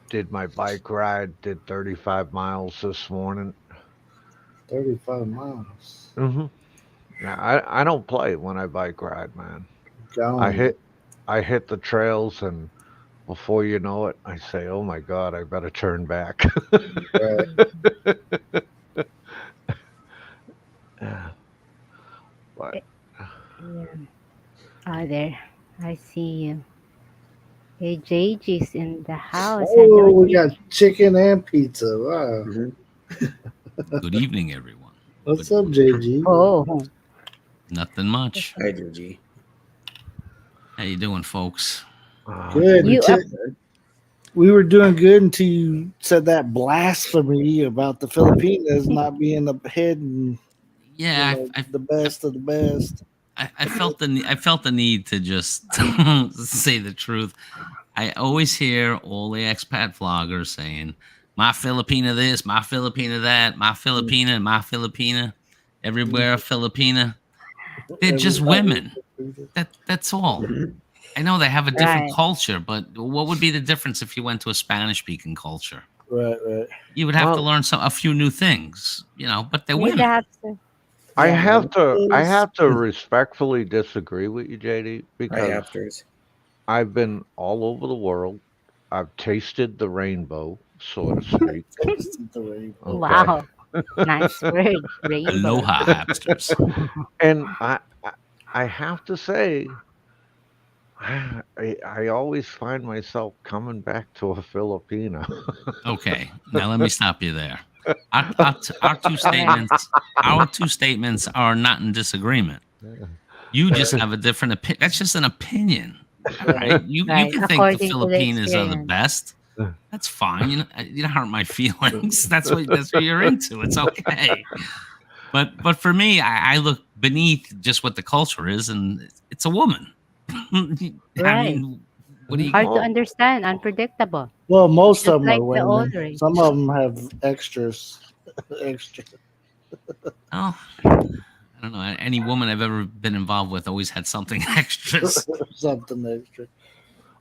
[SPEAKER 5] did my bike ride, did 35 miles this morning.
[SPEAKER 3] 35 miles.
[SPEAKER 5] hmm Now, I don't play when I bike ride, man. I
[SPEAKER 3] Gone.
[SPEAKER 5] hit I hit the trails, and before you know it, I say, "Oh my God, I better turn back."
[SPEAKER 3] Right.
[SPEAKER 5] Yeah, but
[SPEAKER 2] Eh, Yeah. Ah, there. I see you. Hey, JG's in the house. Hello,
[SPEAKER 3] Oh, we got
[SPEAKER 2] JG.
[SPEAKER 3] chicken and pizza. Wow.
[SPEAKER 4] Mhm.
[SPEAKER 6] Good evening, everyone. Good
[SPEAKER 3] What's up,
[SPEAKER 6] evening.
[SPEAKER 3] JG?
[SPEAKER 2] Oh,
[SPEAKER 6] Nothing much.
[SPEAKER 4] Hi, Georgie.
[SPEAKER 6] How you doing, folks?
[SPEAKER 3] Good.
[SPEAKER 2] you
[SPEAKER 3] Until
[SPEAKER 2] up?
[SPEAKER 3] we were doing good until you said that blasphemy about the Filipinas not being ahead and
[SPEAKER 6] Yeah,
[SPEAKER 3] the best of the best.
[SPEAKER 6] I felt I felt the need to just say the truth. I always hear all the expat vloggers saying, "My Filipina this, my Filipina that, my Filipina, my Filipina, everywhere a Filipina." They're just
[SPEAKER 3] Everybody.
[SPEAKER 6] women. That's all.
[SPEAKER 4] Mhm.
[SPEAKER 6] I know they have a different
[SPEAKER 2] Right.
[SPEAKER 6] culture, but what would be the difference if you went to a Spanish-speaking culture?
[SPEAKER 3] Right, right.
[SPEAKER 6] You would have to
[SPEAKER 5] well,
[SPEAKER 6] learn a few new things, but they're
[SPEAKER 2] You'd
[SPEAKER 6] women.
[SPEAKER 2] have to.
[SPEAKER 5] I
[SPEAKER 2] Yeah.
[SPEAKER 5] have to I
[SPEAKER 3] Yes.
[SPEAKER 5] have to respectfully disagree with you, JD,
[SPEAKER 4] Hi,
[SPEAKER 5] because
[SPEAKER 4] Afters.
[SPEAKER 5] I've been all over the world. I've tasted the rainbow, so to speak.
[SPEAKER 3] Tasted the rainbow.
[SPEAKER 5] Okay,
[SPEAKER 2] Wow. Nice word. Rainbow.
[SPEAKER 6] Aloha, Hapsters.
[SPEAKER 5] and I have to say, I always find myself coming back to a Filipino.
[SPEAKER 6] Okay, now let me stop you there. Our two
[SPEAKER 2] Right.
[SPEAKER 6] statements, are not in disagreement. You just have a different opinion. That's just an opinion. All
[SPEAKER 2] Yeah.
[SPEAKER 6] right. You
[SPEAKER 2] Right.
[SPEAKER 6] can think the
[SPEAKER 2] According to the
[SPEAKER 6] Filipinas are the
[SPEAKER 2] experience.
[SPEAKER 6] best. That's fine. You don't hurt my feelings. That's what you're into. It's okay. But for me, I look beneath just what the culture is, and it's a woman. I
[SPEAKER 2] Right.
[SPEAKER 6] mean, what do you?
[SPEAKER 2] Hard to
[SPEAKER 5] Well,
[SPEAKER 2] understand. Unpredictable.
[SPEAKER 3] Well, most
[SPEAKER 2] Just
[SPEAKER 3] of them are
[SPEAKER 2] like the old
[SPEAKER 3] women.
[SPEAKER 2] race.
[SPEAKER 3] Some of them have extras, extra
[SPEAKER 6] Oh, I don't know. Any woman I've ever been involved with always had something extras.
[SPEAKER 3] something extra.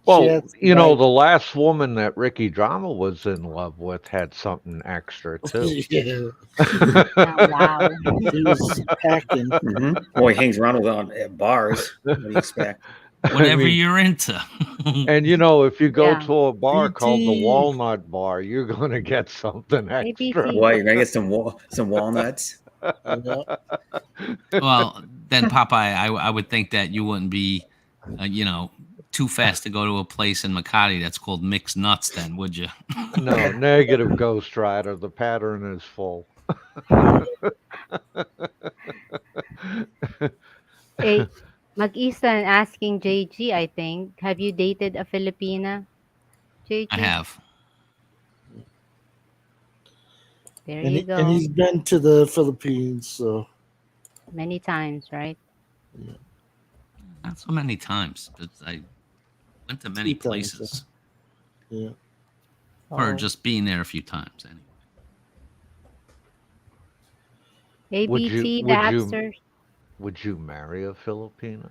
[SPEAKER 3] She
[SPEAKER 5] Well,
[SPEAKER 3] has
[SPEAKER 5] you know,
[SPEAKER 3] like
[SPEAKER 5] the last woman that Ricky Drama was in love with had something extra too.
[SPEAKER 3] yeah,
[SPEAKER 2] Yeah, wow.
[SPEAKER 3] he was packing.
[SPEAKER 4] Boy, hangs around at bars. What do you expect?
[SPEAKER 5] I
[SPEAKER 6] Whatever
[SPEAKER 5] mean,
[SPEAKER 6] you're into.
[SPEAKER 5] and you know, if you go
[SPEAKER 2] Yeah.
[SPEAKER 5] to a bar called the
[SPEAKER 3] BT.
[SPEAKER 5] Walnut Bar, you're gonna get something extra.
[SPEAKER 2] ABT.
[SPEAKER 4] Boy, you're gonna get some walnuts.
[SPEAKER 3] Yeah.
[SPEAKER 6] Well, then Popeye, I would think that you wouldn't be, too fast to go to a place in Makati that's called Mixed Nuts. Then would you?
[SPEAKER 5] No, negative Ghost Rider. The pattern is full.
[SPEAKER 2] A Mag-Isan asking JG, I think, have you dated a Filipina?
[SPEAKER 6] I
[SPEAKER 2] JG,
[SPEAKER 6] have.
[SPEAKER 2] there
[SPEAKER 3] And
[SPEAKER 2] you
[SPEAKER 3] and
[SPEAKER 2] go.
[SPEAKER 3] he's been to the Philippines, so
[SPEAKER 2] Many times, right?
[SPEAKER 6] Not so many times, but I went to many
[SPEAKER 3] few times.
[SPEAKER 6] places
[SPEAKER 3] Yeah.
[SPEAKER 6] for
[SPEAKER 2] Oh.
[SPEAKER 6] just being there a few times. Anyway.
[SPEAKER 5] Would you
[SPEAKER 2] ABT, the
[SPEAKER 5] would you
[SPEAKER 2] Appster.
[SPEAKER 5] would you marry a Filipina?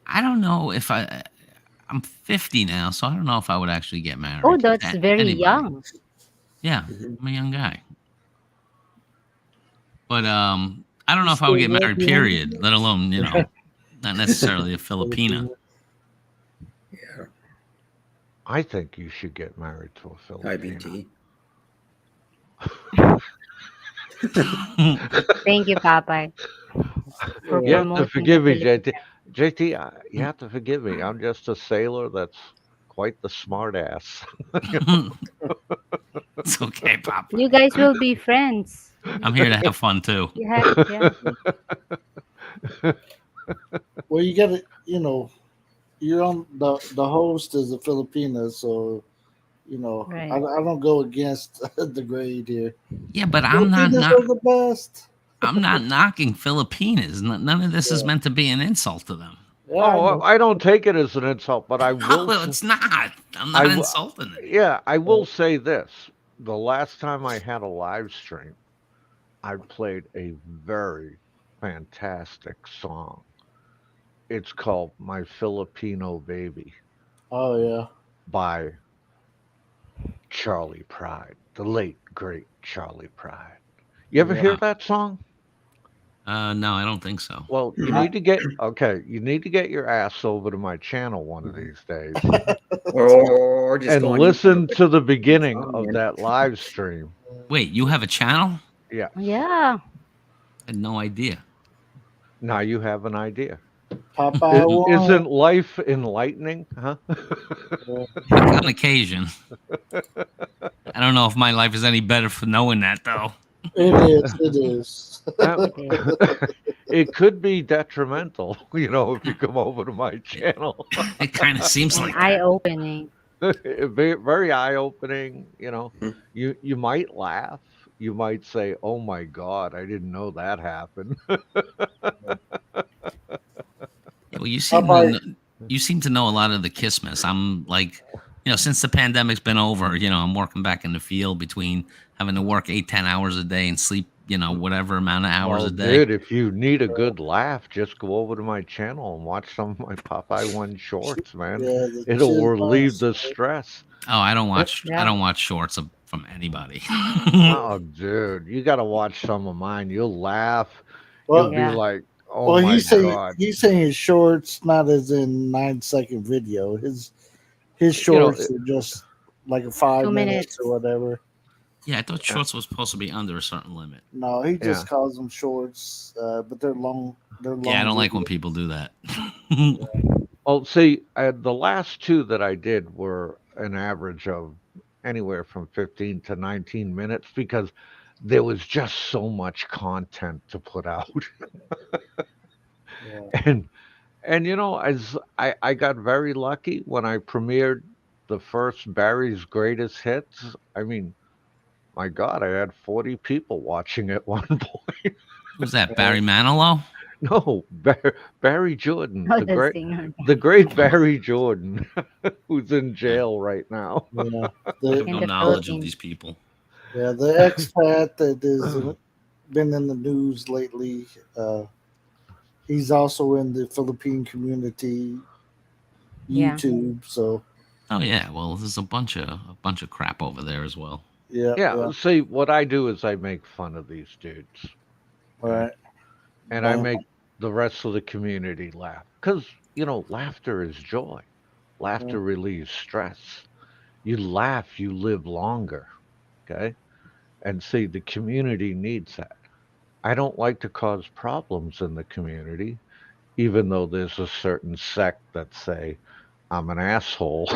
[SPEAKER 6] I don't know if I'm 50 now, so I don't know if I would actually get married.
[SPEAKER 2] Oh, that's
[SPEAKER 6] to
[SPEAKER 2] very
[SPEAKER 6] anybody.
[SPEAKER 2] young.
[SPEAKER 6] Yeah,
[SPEAKER 4] Mhm.
[SPEAKER 6] I'm a young guy. But I don't know
[SPEAKER 3] You
[SPEAKER 6] if I would
[SPEAKER 3] still
[SPEAKER 6] get
[SPEAKER 3] love
[SPEAKER 6] married,
[SPEAKER 3] young?
[SPEAKER 6] period, let alone, not necessarily a Filipina.
[SPEAKER 4] Yeah,
[SPEAKER 5] I think you should get married to a Filipina.
[SPEAKER 4] IBT.
[SPEAKER 2] Thank you, Popeye, for
[SPEAKER 5] You have to
[SPEAKER 2] promoting
[SPEAKER 5] forgive
[SPEAKER 2] the
[SPEAKER 5] me, JT.
[SPEAKER 2] Filipina.
[SPEAKER 5] JT, you have to forgive me. I'm just a sailor that's quite the smart ass.
[SPEAKER 6] It's okay, Papa.
[SPEAKER 2] You guys will be friends.
[SPEAKER 6] I'm here to have fun too.
[SPEAKER 2] Yeah.
[SPEAKER 3] Well, you got to, you're on the host is a Filipina, so
[SPEAKER 2] Right.
[SPEAKER 3] I don't go against the grade here.
[SPEAKER 6] Yeah, but
[SPEAKER 3] Filipinas are the best.
[SPEAKER 6] I'm not knocking Filipinas. None of this is
[SPEAKER 3] Yeah.
[SPEAKER 6] meant to be an insult to them.
[SPEAKER 3] Yeah, I
[SPEAKER 5] Oh,
[SPEAKER 3] know.
[SPEAKER 5] I don't take it as an insult, but I will.
[SPEAKER 6] No, it's not. I'm
[SPEAKER 5] I
[SPEAKER 6] not
[SPEAKER 5] w-
[SPEAKER 6] insulting it.
[SPEAKER 5] Yeah, I will say this. The last time I had a live stream, I played a very fantastic song. It's called My Filipino Baby
[SPEAKER 3] Oh yeah.
[SPEAKER 5] by Charlie Pride, the late, great Charlie Pride. You ever
[SPEAKER 3] Yeah.
[SPEAKER 5] hear that song?
[SPEAKER 6] No, I don't think so.
[SPEAKER 5] Well, you need to you need to get your ass over to my channel one of these days
[SPEAKER 4] Or just
[SPEAKER 5] and
[SPEAKER 4] go on
[SPEAKER 5] listen
[SPEAKER 4] YouTube.
[SPEAKER 5] to the beginning
[SPEAKER 4] Oh,
[SPEAKER 5] of
[SPEAKER 4] man.
[SPEAKER 5] that live stream.
[SPEAKER 6] Wait, you have a channel?
[SPEAKER 5] Yeah.
[SPEAKER 2] Yeah.
[SPEAKER 6] I had no idea.
[SPEAKER 5] Now you have an idea.
[SPEAKER 3] Popeye
[SPEAKER 5] Isn't
[SPEAKER 3] won.
[SPEAKER 5] life enlightening? Huh?
[SPEAKER 6] On occasion. I don't know if my life is any better for knowing that, though.
[SPEAKER 3] It is. It is.
[SPEAKER 5] It could be detrimental, if you come over to my channel.
[SPEAKER 6] It kind of seems
[SPEAKER 2] And
[SPEAKER 6] like
[SPEAKER 2] eye
[SPEAKER 6] that.
[SPEAKER 2] opening.
[SPEAKER 5] Very, very eye-opening.
[SPEAKER 4] Hmm.
[SPEAKER 5] You might laugh. You might say, "Oh my God, I didn't know that happened."
[SPEAKER 6] Yeah, well, you
[SPEAKER 3] Popeye.
[SPEAKER 6] seem to know a lot of the Christmas. I'm like, since the pandemic's been over, I'm working back in the field between having to work 8-10 hours a day and sleep, whatever amount of hours
[SPEAKER 5] Well,
[SPEAKER 6] a day.
[SPEAKER 5] dude, if you need a good laugh, just go over to my channel and watch some of my Popeye One shorts, man.
[SPEAKER 3] Yeah, the
[SPEAKER 5] It'll
[SPEAKER 3] chin
[SPEAKER 5] relieve
[SPEAKER 3] bust,
[SPEAKER 5] the
[SPEAKER 3] right?
[SPEAKER 5] stress.
[SPEAKER 6] Oh, I don't watch.
[SPEAKER 2] Yeah.
[SPEAKER 6] I don't watch shorts from anybody.
[SPEAKER 5] Oh, dude, you got to watch some of mine. You'll laugh.
[SPEAKER 3] Well,
[SPEAKER 5] You'll be
[SPEAKER 2] Yeah.
[SPEAKER 5] like, "Oh
[SPEAKER 3] well,
[SPEAKER 5] my
[SPEAKER 3] he's saying
[SPEAKER 5] God!"
[SPEAKER 3] he's saying his shorts, not as in 9-second video. His
[SPEAKER 5] You know,
[SPEAKER 3] shorts are just like a 5
[SPEAKER 2] 2
[SPEAKER 3] minutes
[SPEAKER 2] minutes.
[SPEAKER 3] or whatever.
[SPEAKER 6] Yeah, I thought shorts was supposed to be under a certain limit.
[SPEAKER 3] No, he just
[SPEAKER 5] Yeah.
[SPEAKER 3] calls them shorts, but they're long. They're long.
[SPEAKER 6] Yeah, I don't like when
[SPEAKER 3] videos.
[SPEAKER 6] people do that.
[SPEAKER 5] Well, see, the last two that I did were an average of anywhere from 15 to 19 minutes because there was just so much content to put out.
[SPEAKER 3] Yeah.
[SPEAKER 5] And as I got very lucky when I premiered the first Barry's Greatest Hits. I mean, my God, I had 40 people watching at one point.
[SPEAKER 6] Who's that? Barry Manilow?
[SPEAKER 5] No, Barry Jordan,
[SPEAKER 2] Oh, the singer.
[SPEAKER 5] the great Barry Jordan, who's in jail right now.
[SPEAKER 3] Yeah.
[SPEAKER 6] I have
[SPEAKER 3] The,
[SPEAKER 6] no
[SPEAKER 2] the
[SPEAKER 6] knowledge of
[SPEAKER 2] Philippines.
[SPEAKER 6] these people.
[SPEAKER 3] yeah, the expat that has been in the news lately. He's also in the Philippine community.
[SPEAKER 2] Yeah.
[SPEAKER 3] YouTube. So
[SPEAKER 6] Oh yeah, well, there's a bunch of crap over there as well.
[SPEAKER 3] yeah,
[SPEAKER 5] Yeah,
[SPEAKER 3] yeah,
[SPEAKER 5] see, what I do is I make fun of these dudes,
[SPEAKER 3] all
[SPEAKER 5] okay?
[SPEAKER 3] right.
[SPEAKER 5] And I
[SPEAKER 3] Bam.
[SPEAKER 5] make the rest of the community laugh. Because, laughter is joy.
[SPEAKER 3] Yeah.
[SPEAKER 5] Laughter relieves stress. You laugh, you live longer, okay? And see, the community needs that. I don't like to cause problems in the community, even though there's a certain sect that say I'm an asshole.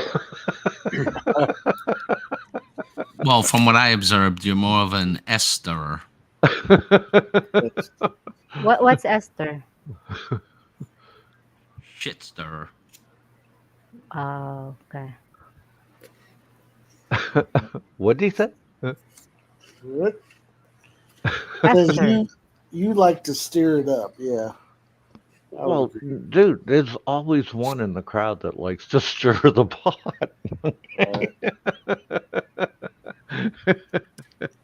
[SPEAKER 6] Well, from what I observed, you're more of an Esther.
[SPEAKER 2] What's Esther?
[SPEAKER 6] Shitster.
[SPEAKER 2] Oh, okay.
[SPEAKER 5] What did he say?
[SPEAKER 3] What? Because
[SPEAKER 2] Esther.
[SPEAKER 3] you like to stir it up, yeah. I would
[SPEAKER 5] Well,
[SPEAKER 3] agree.
[SPEAKER 5] dude, there's always one in the crowd that likes to stir the pot.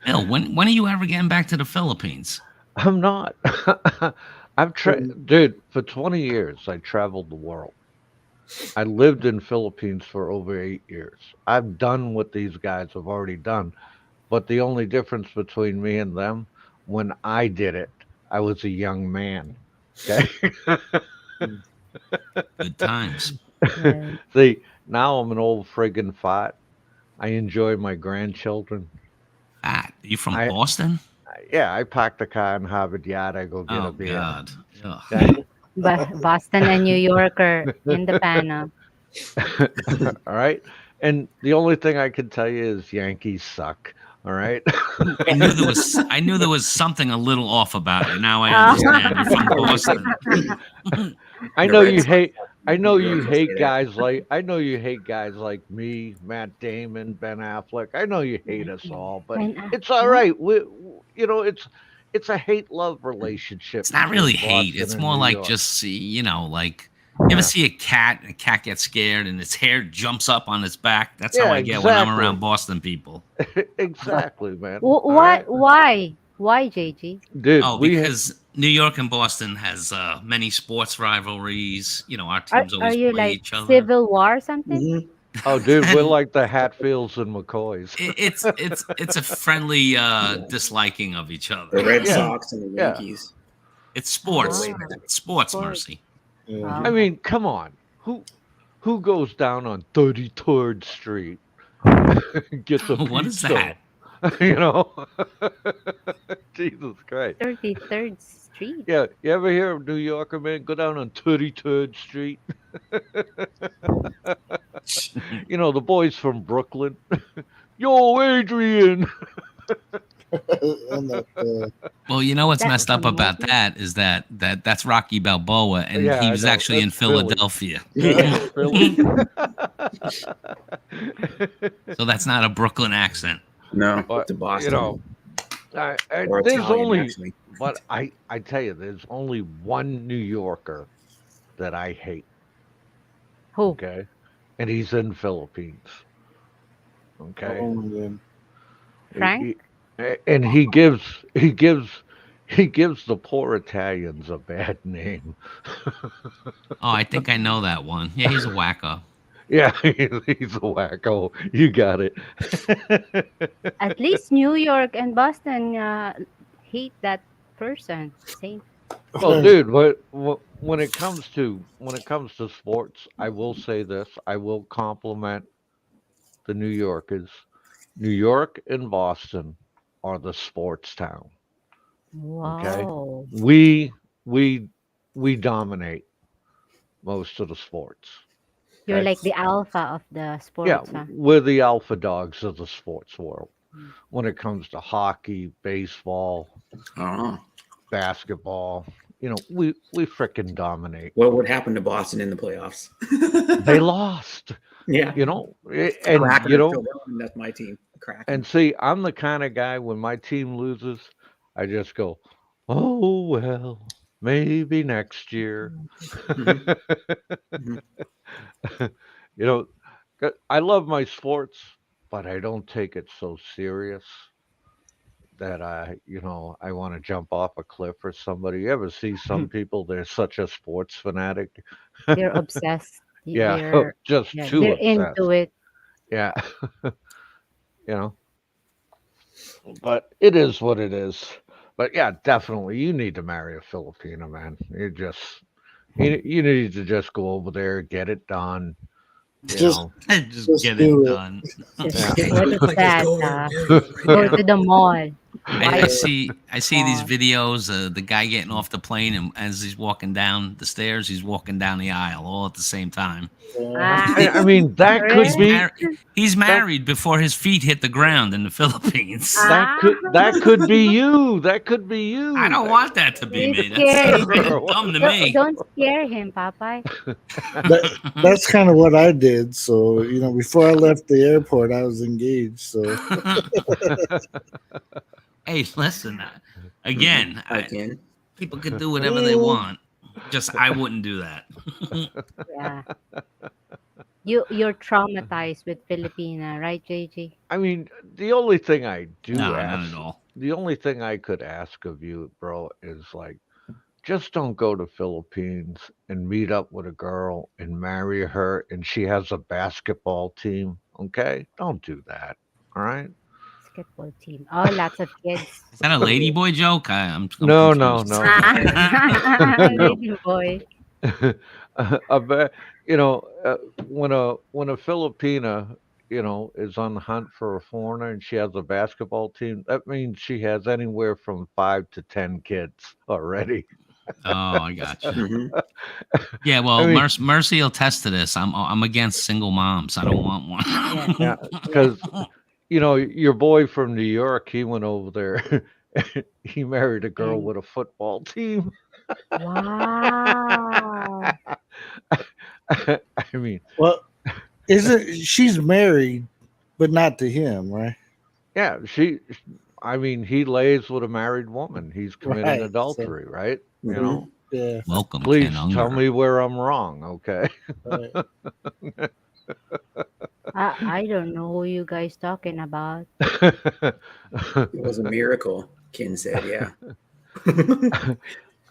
[SPEAKER 3] All
[SPEAKER 6] Bill, when are you ever getting back to the Philippines?
[SPEAKER 5] I'm not.
[SPEAKER 3] right.
[SPEAKER 5] Dude, for 20 years, I traveled the world. I lived in Philippines for over 8 years. I've done what these guys have already done, but the only difference between me and them, when I did it, I was a young man. Okay.
[SPEAKER 6] Good times.
[SPEAKER 2] Right.
[SPEAKER 5] See, now I'm an old friggin' fat. I enjoy my grandchildren.
[SPEAKER 6] Ah, you from
[SPEAKER 5] I
[SPEAKER 6] Boston?
[SPEAKER 5] Yeah, I park the car in Harvard Yard. I go get
[SPEAKER 6] Oh
[SPEAKER 5] a beer.
[SPEAKER 6] God. Ugh.
[SPEAKER 5] Okay.
[SPEAKER 2] Boston and New Yorker in the panel.
[SPEAKER 5] All right. And the only thing I can tell you is Yankees suck. All right.
[SPEAKER 6] I knew there was something a little off about you. Now I
[SPEAKER 2] Ah.
[SPEAKER 6] understand. You're from Boston.
[SPEAKER 5] I
[SPEAKER 4] The
[SPEAKER 5] know
[SPEAKER 4] Red
[SPEAKER 5] you
[SPEAKER 4] Sox.
[SPEAKER 5] hate. I know
[SPEAKER 4] You
[SPEAKER 5] you
[SPEAKER 4] always say
[SPEAKER 5] hate
[SPEAKER 4] that.
[SPEAKER 5] guys like. I know you hate guys like me, Matt Damon, Ben Affleck. I know you hate us all, but
[SPEAKER 2] And,
[SPEAKER 5] it's all
[SPEAKER 2] what?
[SPEAKER 5] right. It's a hate love relationship
[SPEAKER 6] It's not really
[SPEAKER 5] between
[SPEAKER 6] hate.
[SPEAKER 5] Boston
[SPEAKER 6] It's
[SPEAKER 5] and
[SPEAKER 6] more
[SPEAKER 5] New
[SPEAKER 6] like
[SPEAKER 5] York.
[SPEAKER 6] just like you ever
[SPEAKER 5] Yeah.
[SPEAKER 6] see a cat and a cat gets scared and its hair jumps up on its back? That's how
[SPEAKER 5] Yeah.
[SPEAKER 6] I get when I'm
[SPEAKER 5] Exactly.
[SPEAKER 6] around Boston people.
[SPEAKER 5] Exactly, man. All
[SPEAKER 2] What?
[SPEAKER 5] right,
[SPEAKER 2] Why, JG?
[SPEAKER 5] dude.
[SPEAKER 6] Oh, because New York and Boston has many sports rivalries. Our teams
[SPEAKER 2] Are
[SPEAKER 6] always
[SPEAKER 2] you
[SPEAKER 6] play
[SPEAKER 2] like
[SPEAKER 6] each other.
[SPEAKER 2] Civil War something?
[SPEAKER 4] Mhm.
[SPEAKER 5] Oh, dude, we're
[SPEAKER 6] And
[SPEAKER 5] like the Hatfields and McCoys.
[SPEAKER 6] it's a friendly disliking of each
[SPEAKER 4] The
[SPEAKER 6] other.
[SPEAKER 4] Red
[SPEAKER 5] Yeah.
[SPEAKER 4] Sox and the
[SPEAKER 5] Yeah.
[SPEAKER 4] Yankees
[SPEAKER 6] It's
[SPEAKER 4] go
[SPEAKER 6] sports.
[SPEAKER 4] way
[SPEAKER 2] Ah,
[SPEAKER 4] back.
[SPEAKER 6] Sports,
[SPEAKER 5] But
[SPEAKER 6] Mercy.
[SPEAKER 3] Yeah.
[SPEAKER 5] I
[SPEAKER 2] okay.
[SPEAKER 5] mean, come on. Who goes down on 33rd Street and gets a
[SPEAKER 6] What is
[SPEAKER 5] pizza?
[SPEAKER 6] that?
[SPEAKER 5] you know? Jesus Christ.
[SPEAKER 2] 33rd Street.
[SPEAKER 5] Yeah, you ever hear of New Yorker, man? Go down on 33rd Street. The boys from Brooklyn. Yo, Adrian.
[SPEAKER 3] And
[SPEAKER 6] Well, you know what's
[SPEAKER 2] That's
[SPEAKER 6] messed
[SPEAKER 2] a
[SPEAKER 6] up about
[SPEAKER 2] movie.
[SPEAKER 6] that is that's Rocky Balboa, and
[SPEAKER 5] Yeah,
[SPEAKER 6] he
[SPEAKER 5] I
[SPEAKER 6] was
[SPEAKER 5] know.
[SPEAKER 6] actually in
[SPEAKER 5] That's Philly.
[SPEAKER 6] Philadelphia.
[SPEAKER 4] Yeah.
[SPEAKER 5] That's Philly.
[SPEAKER 6] So that's not a Brooklyn accent.
[SPEAKER 4] No,
[SPEAKER 5] But,
[SPEAKER 4] to
[SPEAKER 5] you
[SPEAKER 4] Boston
[SPEAKER 5] know,
[SPEAKER 4] or
[SPEAKER 5] there's
[SPEAKER 4] Italian,
[SPEAKER 5] only,
[SPEAKER 4] actually.
[SPEAKER 5] but I tell you, there's only one New Yorker that I hate.
[SPEAKER 2] Who?
[SPEAKER 5] Okay, and he's in Philippines. Okay,
[SPEAKER 3] then
[SPEAKER 5] He-
[SPEAKER 2] Frank?
[SPEAKER 5] he- and he gives the poor Italians a bad name.
[SPEAKER 6] Oh, I think I know that one. Yeah, he's a wacko.
[SPEAKER 5] Yeah, he's a wacko. You got it.
[SPEAKER 2] At least New York and Boston hate that person. Same.
[SPEAKER 5] Well, dude, when it comes to sports, I will say this. I will compliment the New Yorkers. New York and Boston are the sports town. Okay,
[SPEAKER 2] Wow.
[SPEAKER 5] we we we dominate most of the sports.
[SPEAKER 2] You're
[SPEAKER 5] Okay,
[SPEAKER 2] like the alpha of the
[SPEAKER 5] yeah,
[SPEAKER 2] sports, huh?
[SPEAKER 5] we're the alpha dogs of the sports world.
[SPEAKER 2] Mm.
[SPEAKER 5] When it comes to hockey, baseball,
[SPEAKER 4] Oh.
[SPEAKER 5] basketball, we frickin' dominate.
[SPEAKER 4] What would happen to Boston in the playoffs?
[SPEAKER 5] They lost,
[SPEAKER 4] Yeah.
[SPEAKER 5] and
[SPEAKER 4] Kraken are still going. That's my team. Kraken.
[SPEAKER 5] and see, I'm the kind of guy when my team loses, I just go, oh well, maybe next year.
[SPEAKER 4] Mhm. Mhm.
[SPEAKER 5] you know, I love my sports, but I don't take it so serious that I want to jump off a cliff or somebody. You ever see some people? They're such a sports fanatic.
[SPEAKER 2] They're obsessed. They're
[SPEAKER 5] just
[SPEAKER 2] yeah,
[SPEAKER 5] too
[SPEAKER 2] they're
[SPEAKER 5] obsessed.
[SPEAKER 2] into it.
[SPEAKER 5] Yeah, you know. But it is what it is. But yeah, definitely, you need to marry a Filipino, man. You need to just go over there, get it done. You
[SPEAKER 3] Just
[SPEAKER 5] know.
[SPEAKER 6] Just
[SPEAKER 3] just
[SPEAKER 6] get it
[SPEAKER 3] do it.
[SPEAKER 6] done.
[SPEAKER 5] Yeah.
[SPEAKER 2] What is
[SPEAKER 4] Like, just
[SPEAKER 2] that?
[SPEAKER 4] go there and marry her right
[SPEAKER 2] Go
[SPEAKER 4] now.
[SPEAKER 2] to the mall.
[SPEAKER 6] I
[SPEAKER 2] Why
[SPEAKER 6] see these
[SPEAKER 2] mall?
[SPEAKER 6] videos. The guy getting off the plane, and as he's walking down the stairs, he's walking down the aisle all at the same time.
[SPEAKER 2] Ah,
[SPEAKER 5] I mean, that could
[SPEAKER 6] He's
[SPEAKER 2] really?
[SPEAKER 5] be
[SPEAKER 6] married. He's
[SPEAKER 5] that
[SPEAKER 6] married before his feet hit the ground in the Philippines.
[SPEAKER 5] that
[SPEAKER 2] Ah,
[SPEAKER 5] could be you. That could be
[SPEAKER 6] I
[SPEAKER 5] you.
[SPEAKER 6] don't want that to be
[SPEAKER 2] you
[SPEAKER 6] me. That
[SPEAKER 2] scare.
[SPEAKER 6] sounds kind of dumb to me.
[SPEAKER 2] Don't scare him, Popeye.
[SPEAKER 3] That's kind of what I did. So before I left the airport, I was engaged. So
[SPEAKER 6] Hey, listen. Again,
[SPEAKER 4] I can.
[SPEAKER 6] people could do whatever they want. Just I wouldn't do that.
[SPEAKER 2] Yeah. You're traumatized with Filipina, right, JJ?
[SPEAKER 5] I mean, the only thing I do
[SPEAKER 6] No, not
[SPEAKER 5] ask,
[SPEAKER 6] at all.
[SPEAKER 5] the only thing I could ask of you, bro, is like, just don't go to Philippines and meet up with a girl and marry her, and she has a basketball team. Okay, don't do that. All right.
[SPEAKER 2] Basketball team. Oh, lots of kids.
[SPEAKER 6] Is that a ladyboy joke? I'm
[SPEAKER 5] No,
[SPEAKER 6] confused.
[SPEAKER 5] no.
[SPEAKER 2] Ah,
[SPEAKER 5] No.
[SPEAKER 2] lady boy.
[SPEAKER 5] I bet when a Filipina is on the hunt for a foreigner and she has a basketball team, that means she has anywhere from 5 to 10 kids already.
[SPEAKER 6] Oh, I gotcha.
[SPEAKER 4] Mhm.
[SPEAKER 6] Yeah,
[SPEAKER 5] I
[SPEAKER 6] well,
[SPEAKER 5] mean,
[SPEAKER 6] Mercy will test to this. I'm against single moms. I don't want
[SPEAKER 2] Yeah.
[SPEAKER 5] yeah,
[SPEAKER 6] one.
[SPEAKER 5] because your boy from New York, he went over there. He married a girl
[SPEAKER 2] And
[SPEAKER 5] with a football team.
[SPEAKER 2] wow.
[SPEAKER 5] I mean,
[SPEAKER 3] well, isn't she's married, but not to him, right?
[SPEAKER 5] yeah, I mean, he lays with a married woman. He's committing
[SPEAKER 3] Right. So
[SPEAKER 5] adultery, right?
[SPEAKER 4] Mhm.
[SPEAKER 3] yeah.
[SPEAKER 6] Welcome,
[SPEAKER 5] Please
[SPEAKER 6] Ken
[SPEAKER 5] tell
[SPEAKER 6] Unger.
[SPEAKER 5] me where I'm wrong, okay?
[SPEAKER 3] Right.
[SPEAKER 2] I don't know who you guys talking about.
[SPEAKER 4] It was a miracle, Ken said. Yeah.
[SPEAKER 5] I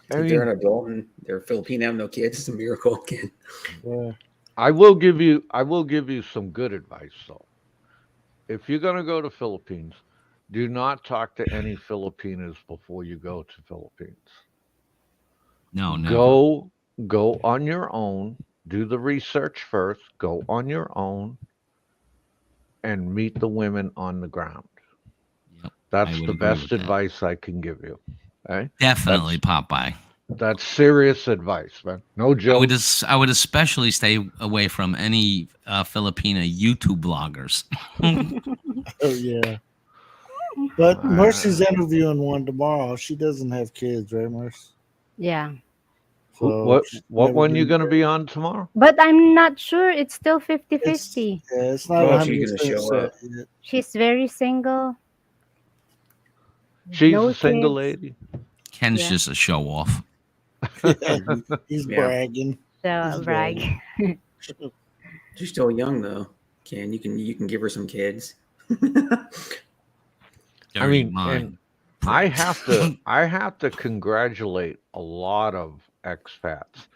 [SPEAKER 4] If they're
[SPEAKER 5] mean,
[SPEAKER 4] an adult and they're Filipino, have no kids, it's a miracle, Ken.
[SPEAKER 3] Yeah.
[SPEAKER 5] I will give you some good advice though. If you're gonna go to Philippines, do not talk to any Filipinas before you go to Philippines.
[SPEAKER 6] No, never.
[SPEAKER 5] Go go on your own, do the research first, go on your own and meet the women on the ground.
[SPEAKER 6] Yep, I
[SPEAKER 5] That's
[SPEAKER 6] would
[SPEAKER 5] the
[SPEAKER 6] agree
[SPEAKER 5] best
[SPEAKER 6] with that.
[SPEAKER 5] advice I can give you. Okay?
[SPEAKER 6] Definitely
[SPEAKER 5] That's
[SPEAKER 6] Popeye.
[SPEAKER 5] that's serious advice, man. No joke.
[SPEAKER 6] I would especially stay away from any Filipina YouTube bloggers.
[SPEAKER 3] Oh yeah. But Mercy's
[SPEAKER 5] Uh,
[SPEAKER 3] interviewing one tomorrow. She doesn't have kids, right, Mercy?
[SPEAKER 2] Yeah.
[SPEAKER 3] So she's
[SPEAKER 5] what
[SPEAKER 3] never
[SPEAKER 5] one you
[SPEAKER 3] been
[SPEAKER 5] gonna be
[SPEAKER 3] married.
[SPEAKER 5] on tomorrow?
[SPEAKER 2] But I'm not sure. It's still
[SPEAKER 3] It's
[SPEAKER 2] 50-50.
[SPEAKER 3] yeah, it's not
[SPEAKER 4] Oh, she's gonna
[SPEAKER 3] 100%
[SPEAKER 4] show
[SPEAKER 3] set
[SPEAKER 4] up.
[SPEAKER 3] yet.
[SPEAKER 2] She's very single.
[SPEAKER 5] She's
[SPEAKER 2] No
[SPEAKER 5] a single
[SPEAKER 2] kids.
[SPEAKER 5] lady.
[SPEAKER 6] Ken's
[SPEAKER 2] Yeah.
[SPEAKER 6] just a show off.
[SPEAKER 3] Yeah,
[SPEAKER 4] Mhm.
[SPEAKER 3] he's
[SPEAKER 4] Yeah.
[SPEAKER 3] bragging.
[SPEAKER 2] So
[SPEAKER 3] He's
[SPEAKER 2] brag.
[SPEAKER 3] bragging.
[SPEAKER 4] She's still young though, Ken. You can give her some kids.
[SPEAKER 5] I
[SPEAKER 6] Dirty
[SPEAKER 5] mean, and
[SPEAKER 6] mind.
[SPEAKER 5] I have to congratulate a lot of expats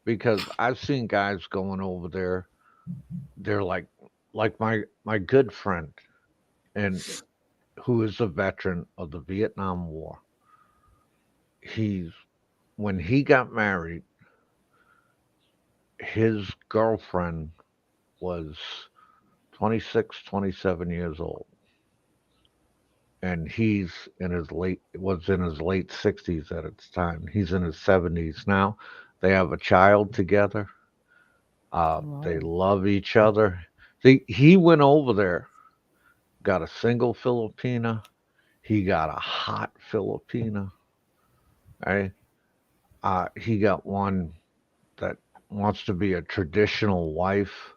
[SPEAKER 5] because I've seen guys going over there. They're like my good friend and who is a veteran of the Vietnam War. He's when he got married, his girlfriend was 26, 27 years old. And he's in his late 60s at its time. He's in his 70s now. They have a child together. They
[SPEAKER 2] Wow.
[SPEAKER 5] love each other. He went over there, got a single Filipina. He got a hot Filipina. Right? He got one that wants to be a traditional wife.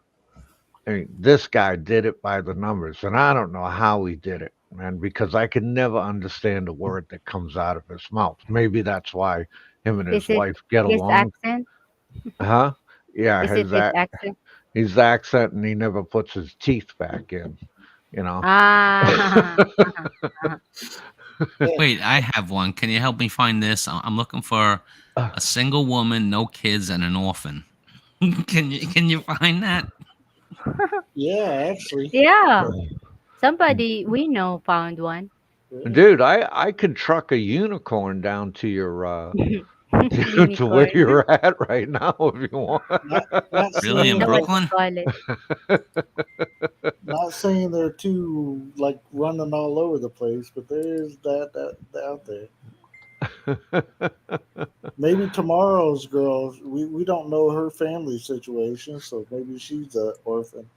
[SPEAKER 5] I mean, this guy did it by the numbers, and I don't know how he did it, man, because I can never understand a word that comes out of his mouth. Maybe that's why him and his
[SPEAKER 2] Is it
[SPEAKER 5] wife get
[SPEAKER 2] his
[SPEAKER 5] along.
[SPEAKER 2] accent?
[SPEAKER 5] Huh? Yeah,
[SPEAKER 2] Is it his accent?
[SPEAKER 5] his accent, and he never puts his teeth back in. You know.
[SPEAKER 2] Ah. Uh-huh.
[SPEAKER 6] Wait, I have one. Can you help me find this? I'm looking for a single woman, no kids, and an orphan. Can you find that?
[SPEAKER 3] Yeah, actually.
[SPEAKER 2] Yeah, somebody we know found one.
[SPEAKER 3] Yeah.
[SPEAKER 5] Dude, I could truck a unicorn down to your to where
[SPEAKER 2] Unicorn.
[SPEAKER 5] you're at right now if you want.
[SPEAKER 3] Not
[SPEAKER 6] Really,
[SPEAKER 2] You
[SPEAKER 6] in
[SPEAKER 2] know
[SPEAKER 3] saying
[SPEAKER 2] what to
[SPEAKER 6] Brooklyn?
[SPEAKER 2] call it.
[SPEAKER 3] not saying they're too like running all over the place, but there is that out there. Maybe tomorrow's girl, we don't know her family situation, so maybe she's a orphan.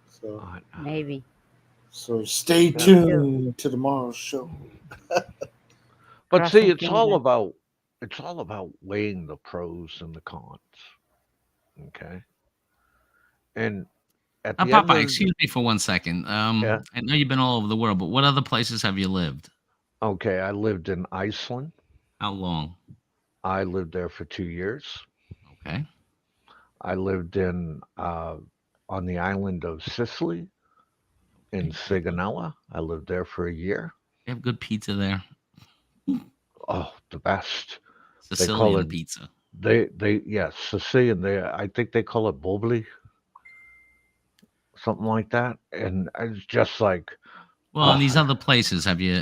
[SPEAKER 3] So
[SPEAKER 5] Uh,
[SPEAKER 2] Maybe.
[SPEAKER 3] stay
[SPEAKER 5] yeah.
[SPEAKER 2] Me too.
[SPEAKER 3] tuned to tomorrow's show.
[SPEAKER 5] But see,
[SPEAKER 2] Crossing fingers.
[SPEAKER 5] it's all about weighing the pros and the cons. Okay. And at the end
[SPEAKER 6] Papa,
[SPEAKER 5] of
[SPEAKER 6] excuse me for 1 second.
[SPEAKER 5] yeah,
[SPEAKER 6] I know you've been all over the world, but what other places have you lived?
[SPEAKER 5] okay, I lived in Iceland.
[SPEAKER 6] How long?
[SPEAKER 5] I lived there for 2 years.
[SPEAKER 6] Okay.
[SPEAKER 5] I lived in on the island of Sicily in Sigonella. I lived there for a year.
[SPEAKER 6] They have good pizza there.
[SPEAKER 5] Oh, the best. They call it
[SPEAKER 6] Sicilian pizza.
[SPEAKER 5] they yes, Sicilian. They I think they call it bobli, something like that. And it's just like,
[SPEAKER 6] Well, in
[SPEAKER 5] oh,
[SPEAKER 6] these other places, have you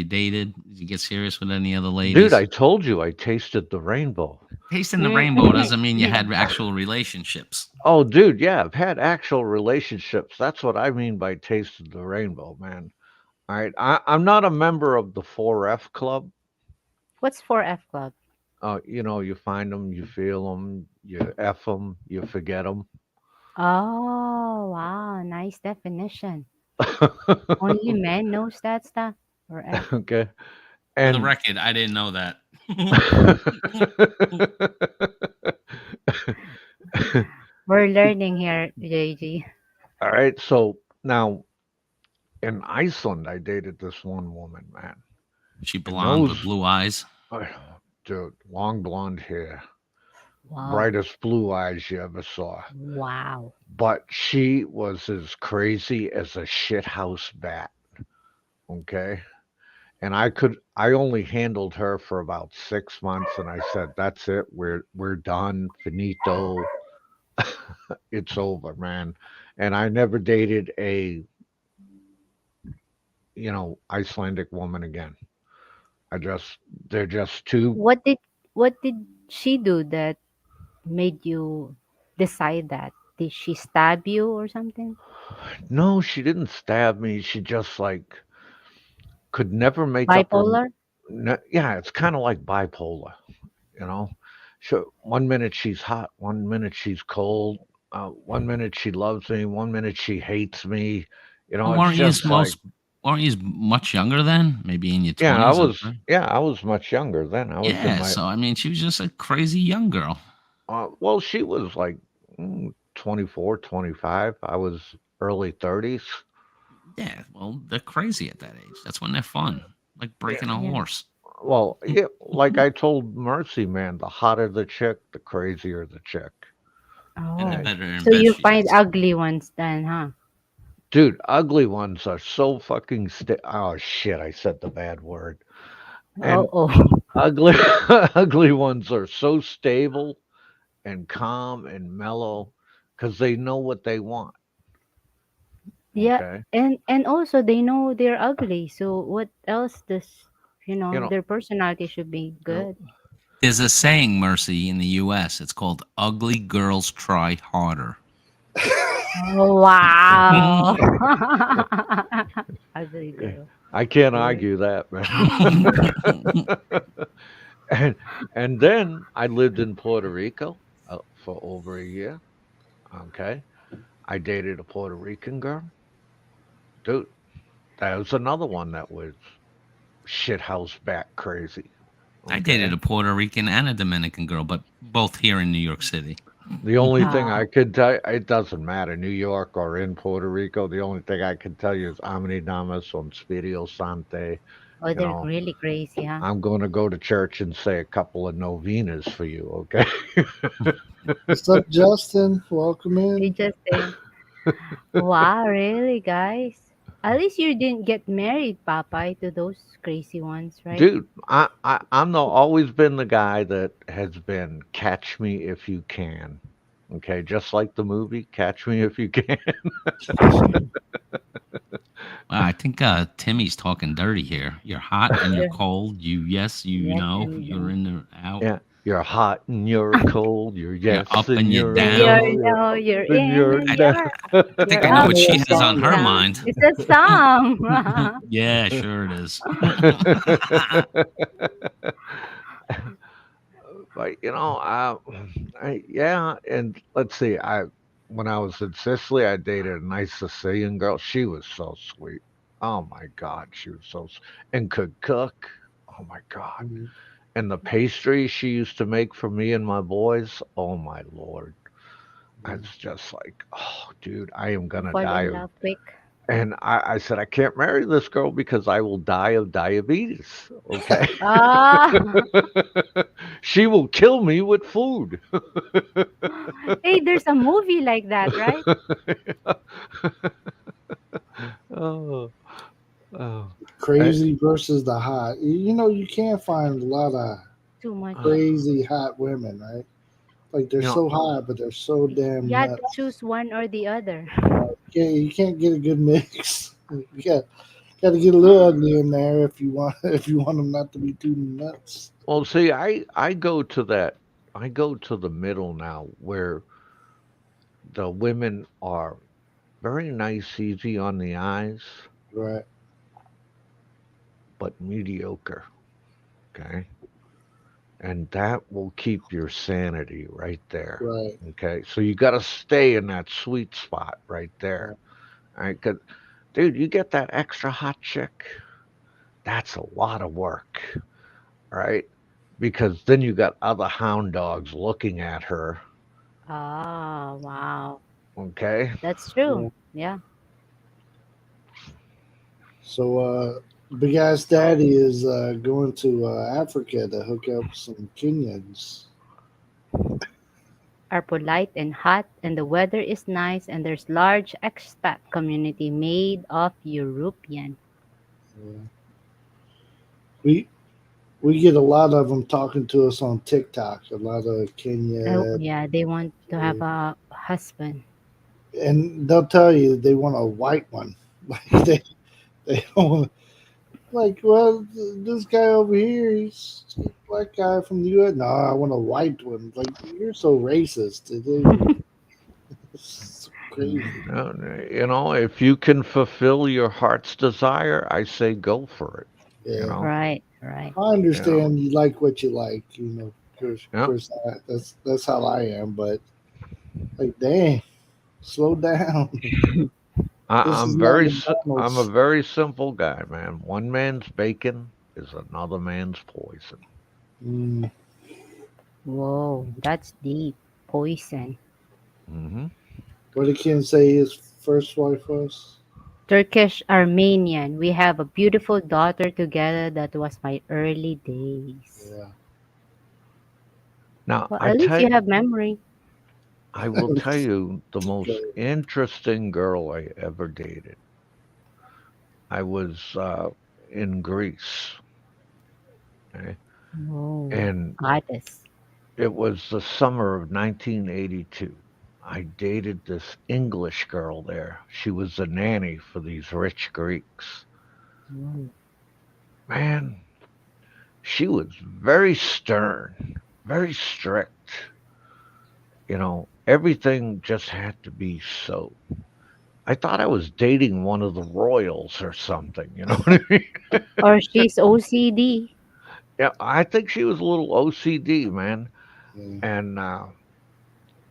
[SPEAKER 6] dated? Did you get serious with any other
[SPEAKER 5] dude,
[SPEAKER 6] ladies?
[SPEAKER 5] I told you I tasted the rainbow.
[SPEAKER 6] Tasting the rainbow doesn't mean you had actual relationships.
[SPEAKER 5] Oh, dude, yeah, I've had actual relationships. That's what I mean by tasted the rainbow, man. All right, I'm not a member of the 4F club.
[SPEAKER 2] What's 4F Club?
[SPEAKER 5] You know, you find them, you feel them, you F them, you forget them.
[SPEAKER 2] Oh, wow. Nice definition. Only men knows that stuff. Or F.
[SPEAKER 5] Okay,
[SPEAKER 6] For the
[SPEAKER 5] and
[SPEAKER 6] record, I didn't know that.
[SPEAKER 2] We're learning here, JG.
[SPEAKER 5] all right, so now in Iceland, I dated this one woman, man.
[SPEAKER 6] She
[SPEAKER 5] And
[SPEAKER 6] blonde with
[SPEAKER 5] those,
[SPEAKER 6] blue eyes.
[SPEAKER 5] oh, dude, long blonde hair,
[SPEAKER 2] Wow.
[SPEAKER 5] brightest blue eyes you ever saw.
[SPEAKER 2] Wow.
[SPEAKER 5] But she was as crazy as a shithouse bat. Okay. And I only handled her for about 6 months and I said, that's it. We're done. Finito. It's over, man. And I never dated a, Icelandic woman again. I just they're just too
[SPEAKER 2] What did what did she do that made you decide that? Did she stab you or something?
[SPEAKER 5] no, she didn't stab me. She just like could never make up her
[SPEAKER 2] Bipolar?
[SPEAKER 5] yeah, it's kind of like bipolar, you know. So one minute she's hot, one minute she's cold, one minute she loves me, one minute she hates me.
[SPEAKER 6] Oh,
[SPEAKER 5] It's just like
[SPEAKER 6] weren't you much younger then? Maybe in your 20s or something?
[SPEAKER 5] I was much younger then. I was in
[SPEAKER 6] Yeah,
[SPEAKER 5] my
[SPEAKER 6] so I mean, she was just a crazy young girl.
[SPEAKER 5] well, she was like 24, 25. I was early 30s.
[SPEAKER 6] Yeah, well, they're crazy at that age. That's when they're fun, like breaking a
[SPEAKER 2] Yeah.
[SPEAKER 6] horse.
[SPEAKER 5] Well, yeah, like I told Mercy, man, the hotter the chick, the crazier the chick.
[SPEAKER 6] And the
[SPEAKER 2] Oh.
[SPEAKER 5] Right.
[SPEAKER 6] better in
[SPEAKER 2] So
[SPEAKER 6] bed
[SPEAKER 2] you
[SPEAKER 6] she
[SPEAKER 2] find
[SPEAKER 6] is.
[SPEAKER 2] ugly ones then, huh?
[SPEAKER 5] Dude, ugly ones are so fucking oh shit, I said the bad word.
[SPEAKER 2] Oh,
[SPEAKER 5] And
[SPEAKER 2] oh.
[SPEAKER 5] ugly ugly ones are so stable and calm and mellow because they know what they want.
[SPEAKER 2] Yeah,
[SPEAKER 5] Okay.
[SPEAKER 2] and also they know they're ugly. So what else does
[SPEAKER 5] You know,
[SPEAKER 2] their personality should be
[SPEAKER 5] you know,
[SPEAKER 2] good.
[SPEAKER 6] There's a saying, Mercy, in the U.S. It's called "Ugly girls try harder."
[SPEAKER 2] Oh, wow. Ugly
[SPEAKER 5] eh,
[SPEAKER 2] girl.
[SPEAKER 5] I can't
[SPEAKER 2] Really?
[SPEAKER 5] argue that, man. and and then I lived in Puerto Rico for over a year. Okay. I dated a Puerto Rican girl. Dude, that was another one that was shithouse bat crazy.
[SPEAKER 6] I dated
[SPEAKER 5] Okay.
[SPEAKER 6] a Puerto Rican and a Dominican girl, but both here in New York City.
[SPEAKER 5] The only thing
[SPEAKER 2] Ah,
[SPEAKER 5] I could tell it doesn't matter, New York or in Puerto Rico, the only thing I can tell you is Amini Damas on Spirio Sante.
[SPEAKER 2] oh,
[SPEAKER 5] You
[SPEAKER 2] they're
[SPEAKER 5] know,
[SPEAKER 2] really crazy, huh?
[SPEAKER 5] I'm going to go to church and say a couple of novenas for you, okay?
[SPEAKER 3] What's up, Justin? Welcome
[SPEAKER 2] They
[SPEAKER 3] in.
[SPEAKER 2] just say, wow, really, guys? At least you didn't get married, Popeye, to those crazy ones, right?
[SPEAKER 5] Dude, I'm always been the guy that has been catch me if you can. Okay, just like the movie Catch Me If You Can.
[SPEAKER 6] Wow, I think Timmy's talking dirty here. You're hot and you're
[SPEAKER 2] Yeah.
[SPEAKER 6] cold. You
[SPEAKER 2] Yes,
[SPEAKER 6] know,
[SPEAKER 2] and
[SPEAKER 6] you're in or out.
[SPEAKER 5] Yeah, you're hot and you're cold. You're
[SPEAKER 6] You're
[SPEAKER 5] yes
[SPEAKER 6] up and
[SPEAKER 5] and
[SPEAKER 6] you're
[SPEAKER 5] you're
[SPEAKER 2] you're
[SPEAKER 6] down.
[SPEAKER 5] no. You're
[SPEAKER 2] no,
[SPEAKER 5] up
[SPEAKER 2] you're
[SPEAKER 5] and
[SPEAKER 2] in
[SPEAKER 5] you're
[SPEAKER 2] or
[SPEAKER 5] down.
[SPEAKER 2] you're
[SPEAKER 6] I think
[SPEAKER 2] you're
[SPEAKER 6] I know
[SPEAKER 2] out.
[SPEAKER 6] what
[SPEAKER 3] Only a
[SPEAKER 6] she has
[SPEAKER 3] song
[SPEAKER 6] on her
[SPEAKER 3] now.
[SPEAKER 6] mind.
[SPEAKER 2] It's a song.
[SPEAKER 6] Yeah, sure it is.
[SPEAKER 5] But yeah, and let's see, I when I was in Sicily, I dated a nice Sicilian girl. She was so sweet. Oh my God, she was and could cook. Oh my God.
[SPEAKER 3] Mhm.
[SPEAKER 5] And the pastry she used to make for me and my boys. Oh my Lord. I was just like, oh, dude, I am
[SPEAKER 2] You
[SPEAKER 5] gonna
[SPEAKER 2] fall
[SPEAKER 5] die
[SPEAKER 2] in
[SPEAKER 5] of.
[SPEAKER 2] love quick.
[SPEAKER 5] And I said, I can't marry this girl because I will die of diabetes. Okay.
[SPEAKER 2] Ah,
[SPEAKER 5] She will kill me with food.
[SPEAKER 2] hey, there's a movie like that, right?
[SPEAKER 5] Oh, oh. I,
[SPEAKER 3] Crazy versus the hot. You can't find a lot of
[SPEAKER 2] Too much.
[SPEAKER 3] crazy hot women, right? Like they're
[SPEAKER 5] you know,
[SPEAKER 3] so hot, but they're so
[SPEAKER 2] You
[SPEAKER 3] damn
[SPEAKER 2] had to
[SPEAKER 3] nuts.
[SPEAKER 2] choose one or the other.
[SPEAKER 3] Yeah, you can't get a good mix. You got to get a little ugly in there if you want if you want them not to be too nuts.
[SPEAKER 5] well, see, I go to that. I go to the middle now, where the women are very nice, easy on the eyes,
[SPEAKER 3] Right,
[SPEAKER 5] but mediocre. Okay, and that will keep your sanity right there.
[SPEAKER 3] right,
[SPEAKER 5] Okay, so you got to stay in that sweet spot right there.
[SPEAKER 3] right.
[SPEAKER 5] All right, 'cause, dude, you get that extra hot chick. That's a lot of work, right? Because then you got other hound dogs looking at her.
[SPEAKER 2] Oh, wow.
[SPEAKER 5] Okay,
[SPEAKER 2] That's true.
[SPEAKER 3] Yeah.
[SPEAKER 2] Yeah.
[SPEAKER 3] So, Big Ass Daddy is going to Africa to hook up some Kenyans.
[SPEAKER 2] Are polite and hot, and the weather is nice, and there's large expat community made of European.
[SPEAKER 3] Yeah. We we get a lot of them talking to us on TikTok. A lot of
[SPEAKER 2] Oh,
[SPEAKER 3] Kenya,
[SPEAKER 2] yeah, they want to have a husband.
[SPEAKER 3] and they'll tell you they want a white one. Like they don't want. Like, well, this guy over here, he's a black guy from the U.S. No, I want a white one. Like, you're so racist. It's crazy.
[SPEAKER 5] no, if you can fulfill your heart's desire, I say go for it. You
[SPEAKER 3] Yeah,
[SPEAKER 5] know,
[SPEAKER 2] Right, right.
[SPEAKER 3] I
[SPEAKER 5] you know,
[SPEAKER 3] understand you like what you like. Of
[SPEAKER 5] yeah.
[SPEAKER 3] course, that's how I am. But like, dang, slow down. This is not
[SPEAKER 5] I'm a
[SPEAKER 3] McDonald's.
[SPEAKER 5] very simple guy, man. One man's bacon is another man's poison.
[SPEAKER 3] Mm,
[SPEAKER 2] Whoa, that's deep. Poison.
[SPEAKER 5] Hmm.
[SPEAKER 3] what did Ken say his first wife was?
[SPEAKER 2] Turkish Armenian. We have a beautiful daughter together. That was my early days.
[SPEAKER 3] Yeah.
[SPEAKER 5] Now,
[SPEAKER 2] Well, at least you have memory.
[SPEAKER 5] I will tell you the most interesting girl I ever dated. I was in Greece, okay?
[SPEAKER 2] Oh,
[SPEAKER 5] And
[SPEAKER 2] goddess.
[SPEAKER 5] it was the summer of 1982. I dated this English girl there. She was a nanny for these rich Greeks.
[SPEAKER 2] Oh.
[SPEAKER 5] Man, she was very stern, very strict. Everything just had to be so. I thought I was dating one of the royals or something. You know what I mean?
[SPEAKER 2] Or she's OCD.
[SPEAKER 5] Yeah, I think she was a little OCD, man.
[SPEAKER 3] Yeah.
[SPEAKER 5] And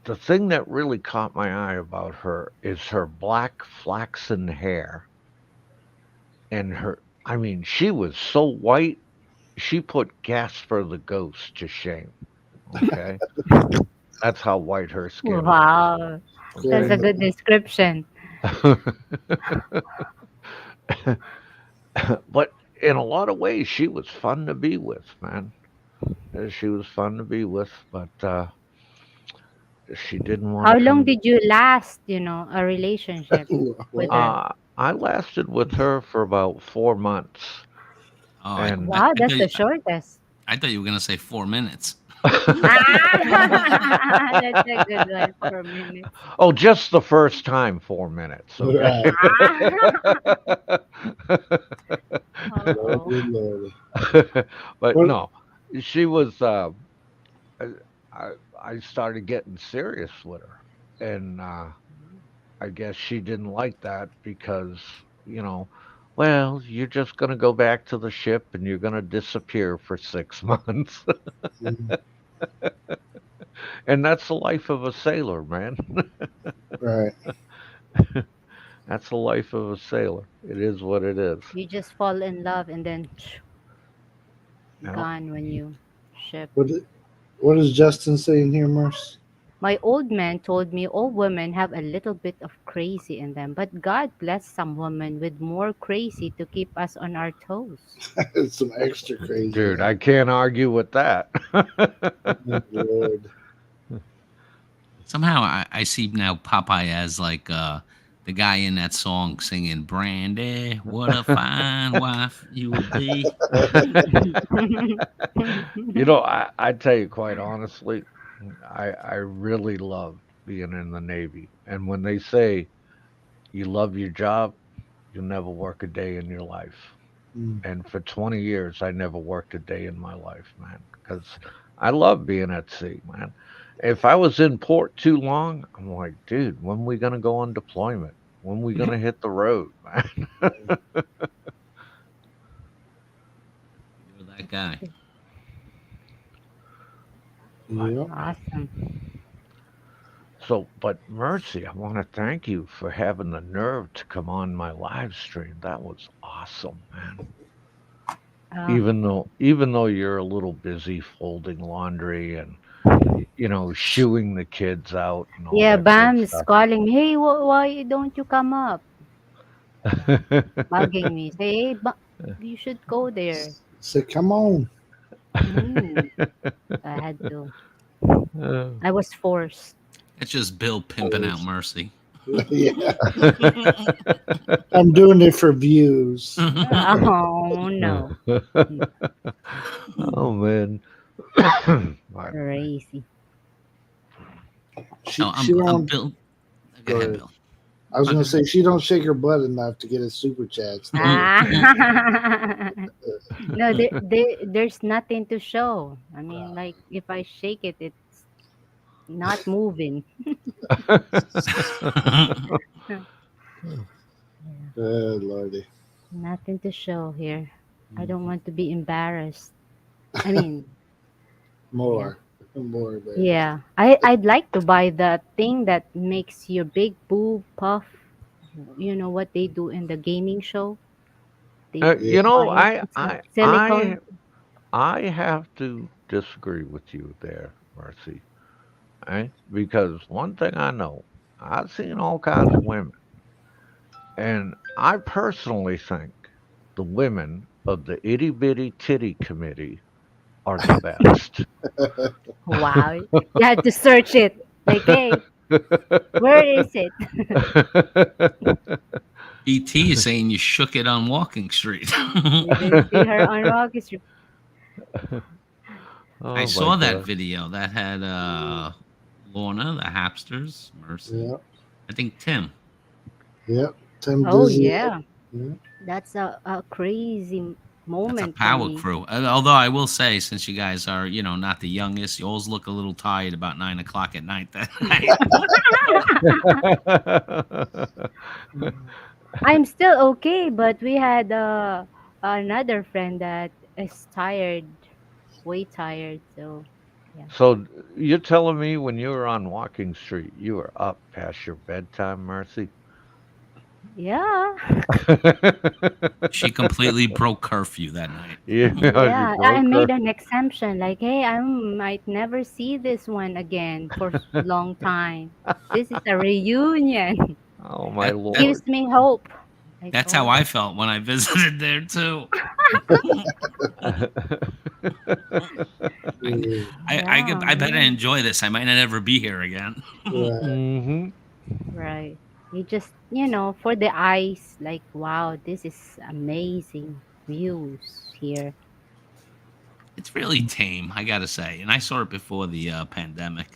[SPEAKER 5] the thing that really caught my eye about her is her black flaxen hair and I mean, she was so white, she put Gasper the Ghost to shame. Okay? That's how white her skin was.
[SPEAKER 2] Wow, that's
[SPEAKER 5] Okay?
[SPEAKER 2] a
[SPEAKER 3] Very
[SPEAKER 2] good description.
[SPEAKER 5] But in a lot of ways, she was fun to be with, man. She was fun to be with, but she didn't want
[SPEAKER 2] How
[SPEAKER 5] to
[SPEAKER 2] long
[SPEAKER 5] come.
[SPEAKER 2] did you last, a relationship with
[SPEAKER 3] what?
[SPEAKER 2] her?
[SPEAKER 5] I lasted with her for about 4 months,
[SPEAKER 6] Oh,
[SPEAKER 5] and
[SPEAKER 2] Wow, that's the shortest.
[SPEAKER 6] I thought you were gonna say 4 minutes.
[SPEAKER 2] That's a good one. 4 minutes.
[SPEAKER 5] Oh, just the first time 4 minutes. Okay.
[SPEAKER 3] Right.
[SPEAKER 2] Oh.
[SPEAKER 3] Lordy, Lordy.
[SPEAKER 5] But
[SPEAKER 3] What?
[SPEAKER 5] no, she was. I, I I started getting serious with her, and I guess she didn't like that because you know, well, you're just gonna go back to the ship and you're gonna disappear for 6 months,
[SPEAKER 3] Mm,
[SPEAKER 5] and that's the life of a sailor, man.
[SPEAKER 3] right.
[SPEAKER 5] That's the life of a sailor. It is what it is.
[SPEAKER 2] You just fall in love and then
[SPEAKER 5] You
[SPEAKER 2] gone when you ship.
[SPEAKER 3] What? What is Justin saying here, Merce?
[SPEAKER 2] My old man told me all women have a little bit of crazy in them, but God bless some women with more crazy to keep us on our toes.
[SPEAKER 3] It's some extra crazy.
[SPEAKER 5] dude, I can't argue with that.
[SPEAKER 3] Oh, Lord.
[SPEAKER 6] Somehow I see now Popeye as like the guy in that song singing Brandy, what a fine wife you would be.
[SPEAKER 5] I tell you quite honestly, I really love being in the Navy. And when they say you love your job, you'll never work a day in your life.
[SPEAKER 3] Mm.
[SPEAKER 5] And for 20 years, I never worked a day in my life, man, because I love being at sea, man. If I was in port too long, I'm like, dude, when we gonna go on deployment? When we gonna hit the road, man?
[SPEAKER 6] You're that guy.
[SPEAKER 3] Yeah.
[SPEAKER 2] Awesome.
[SPEAKER 5] So, but Mercy, I want to thank you for having the nerve to come on my live stream. That was awesome, man.
[SPEAKER 2] Oh,
[SPEAKER 5] Even though you're a little busy folding laundry and shooing the kids out and all
[SPEAKER 2] yeah,
[SPEAKER 5] that good
[SPEAKER 2] Bam is
[SPEAKER 5] stuff.
[SPEAKER 2] calling me. Hey, why don't you come up? Bugging me. Say, hey, you should go there.
[SPEAKER 3] Say, come on.
[SPEAKER 2] Mm, I had to.
[SPEAKER 5] Uh,
[SPEAKER 2] I was forced.
[SPEAKER 6] It's just Bill pimping out Mercy.
[SPEAKER 3] Yeah. I'm doing it for views.
[SPEAKER 2] Oh no,
[SPEAKER 5] oh man. My-
[SPEAKER 2] crazy.
[SPEAKER 3] She
[SPEAKER 6] No,
[SPEAKER 3] she
[SPEAKER 6] I'm
[SPEAKER 3] don't.
[SPEAKER 6] Bill. Go
[SPEAKER 3] Go
[SPEAKER 6] ahead,
[SPEAKER 3] ahead.
[SPEAKER 6] Bill.
[SPEAKER 3] I was gonna
[SPEAKER 6] Okay.
[SPEAKER 3] say she don't shake her butt enough to get a super chats. Though.
[SPEAKER 2] Ah. No, there's nothing to show. I mean, like if I shake it, it's not moving. Yeah,
[SPEAKER 3] Lordy,
[SPEAKER 2] nothing to show here. I don't want to be embarrassed. I mean, yeah.
[SPEAKER 3] more, more embarrassed.
[SPEAKER 2] Yeah. I'd like to buy the thing that makes your big boob puff. You know what they do in the gaming show? They
[SPEAKER 3] Yeah,
[SPEAKER 2] buy it.
[SPEAKER 5] I
[SPEAKER 2] It's a
[SPEAKER 5] I I
[SPEAKER 2] silicone.
[SPEAKER 5] I have to disagree with you there, Mercy. Right? Because one thing I know, I've seen all kinds of women, and I personally think the women of the itty bitty titty committee are the best.
[SPEAKER 2] Wow. You had to search it. Like, hey, where is it?
[SPEAKER 6] ET is saying you shook it on Walking Street.
[SPEAKER 2] You didn't see her on Rocky Street.
[SPEAKER 6] I
[SPEAKER 5] oh my
[SPEAKER 6] saw that
[SPEAKER 5] god.
[SPEAKER 6] video that had Lorna, the Hapsters, Mercy.
[SPEAKER 3] yeah,
[SPEAKER 6] I think Tim.
[SPEAKER 3] yeah. Tim
[SPEAKER 2] Oh
[SPEAKER 3] Dizzy.
[SPEAKER 2] yeah.
[SPEAKER 3] Yeah.
[SPEAKER 2] That's a crazy
[SPEAKER 6] That's a
[SPEAKER 2] moment for
[SPEAKER 6] power
[SPEAKER 2] me.
[SPEAKER 6] crew. Although I will say, since you guys are, not the youngest, you always look a little tired about 9 o'clock at night that night.
[SPEAKER 2] I'm still okay, but we had another friend that is tired, way tired. So yeah.
[SPEAKER 5] so you're telling me when you were on Walking Street, you were up past your bedtime, Mercy?
[SPEAKER 2] Yeah.
[SPEAKER 6] She completely broke curfew that night.
[SPEAKER 5] Yeah, you
[SPEAKER 2] Yeah, I
[SPEAKER 5] broke
[SPEAKER 2] made
[SPEAKER 5] her.
[SPEAKER 2] an exemption. Like, hey, I might never see this one again for long time. This is a reunion.
[SPEAKER 5] Oh my
[SPEAKER 6] That, that
[SPEAKER 2] Gives
[SPEAKER 5] lord.
[SPEAKER 2] me hope. Like,
[SPEAKER 6] that's how
[SPEAKER 2] oh,
[SPEAKER 6] I felt when I visited there too. I, I
[SPEAKER 2] yeah,
[SPEAKER 6] better enjoy this. I might not ever be here again.
[SPEAKER 3] Right.
[SPEAKER 5] hmm
[SPEAKER 2] right. You just, for the eyes, like, wow, this is amazing views here.
[SPEAKER 6] it's really tame, I gotta say. And I saw it before the pandemic.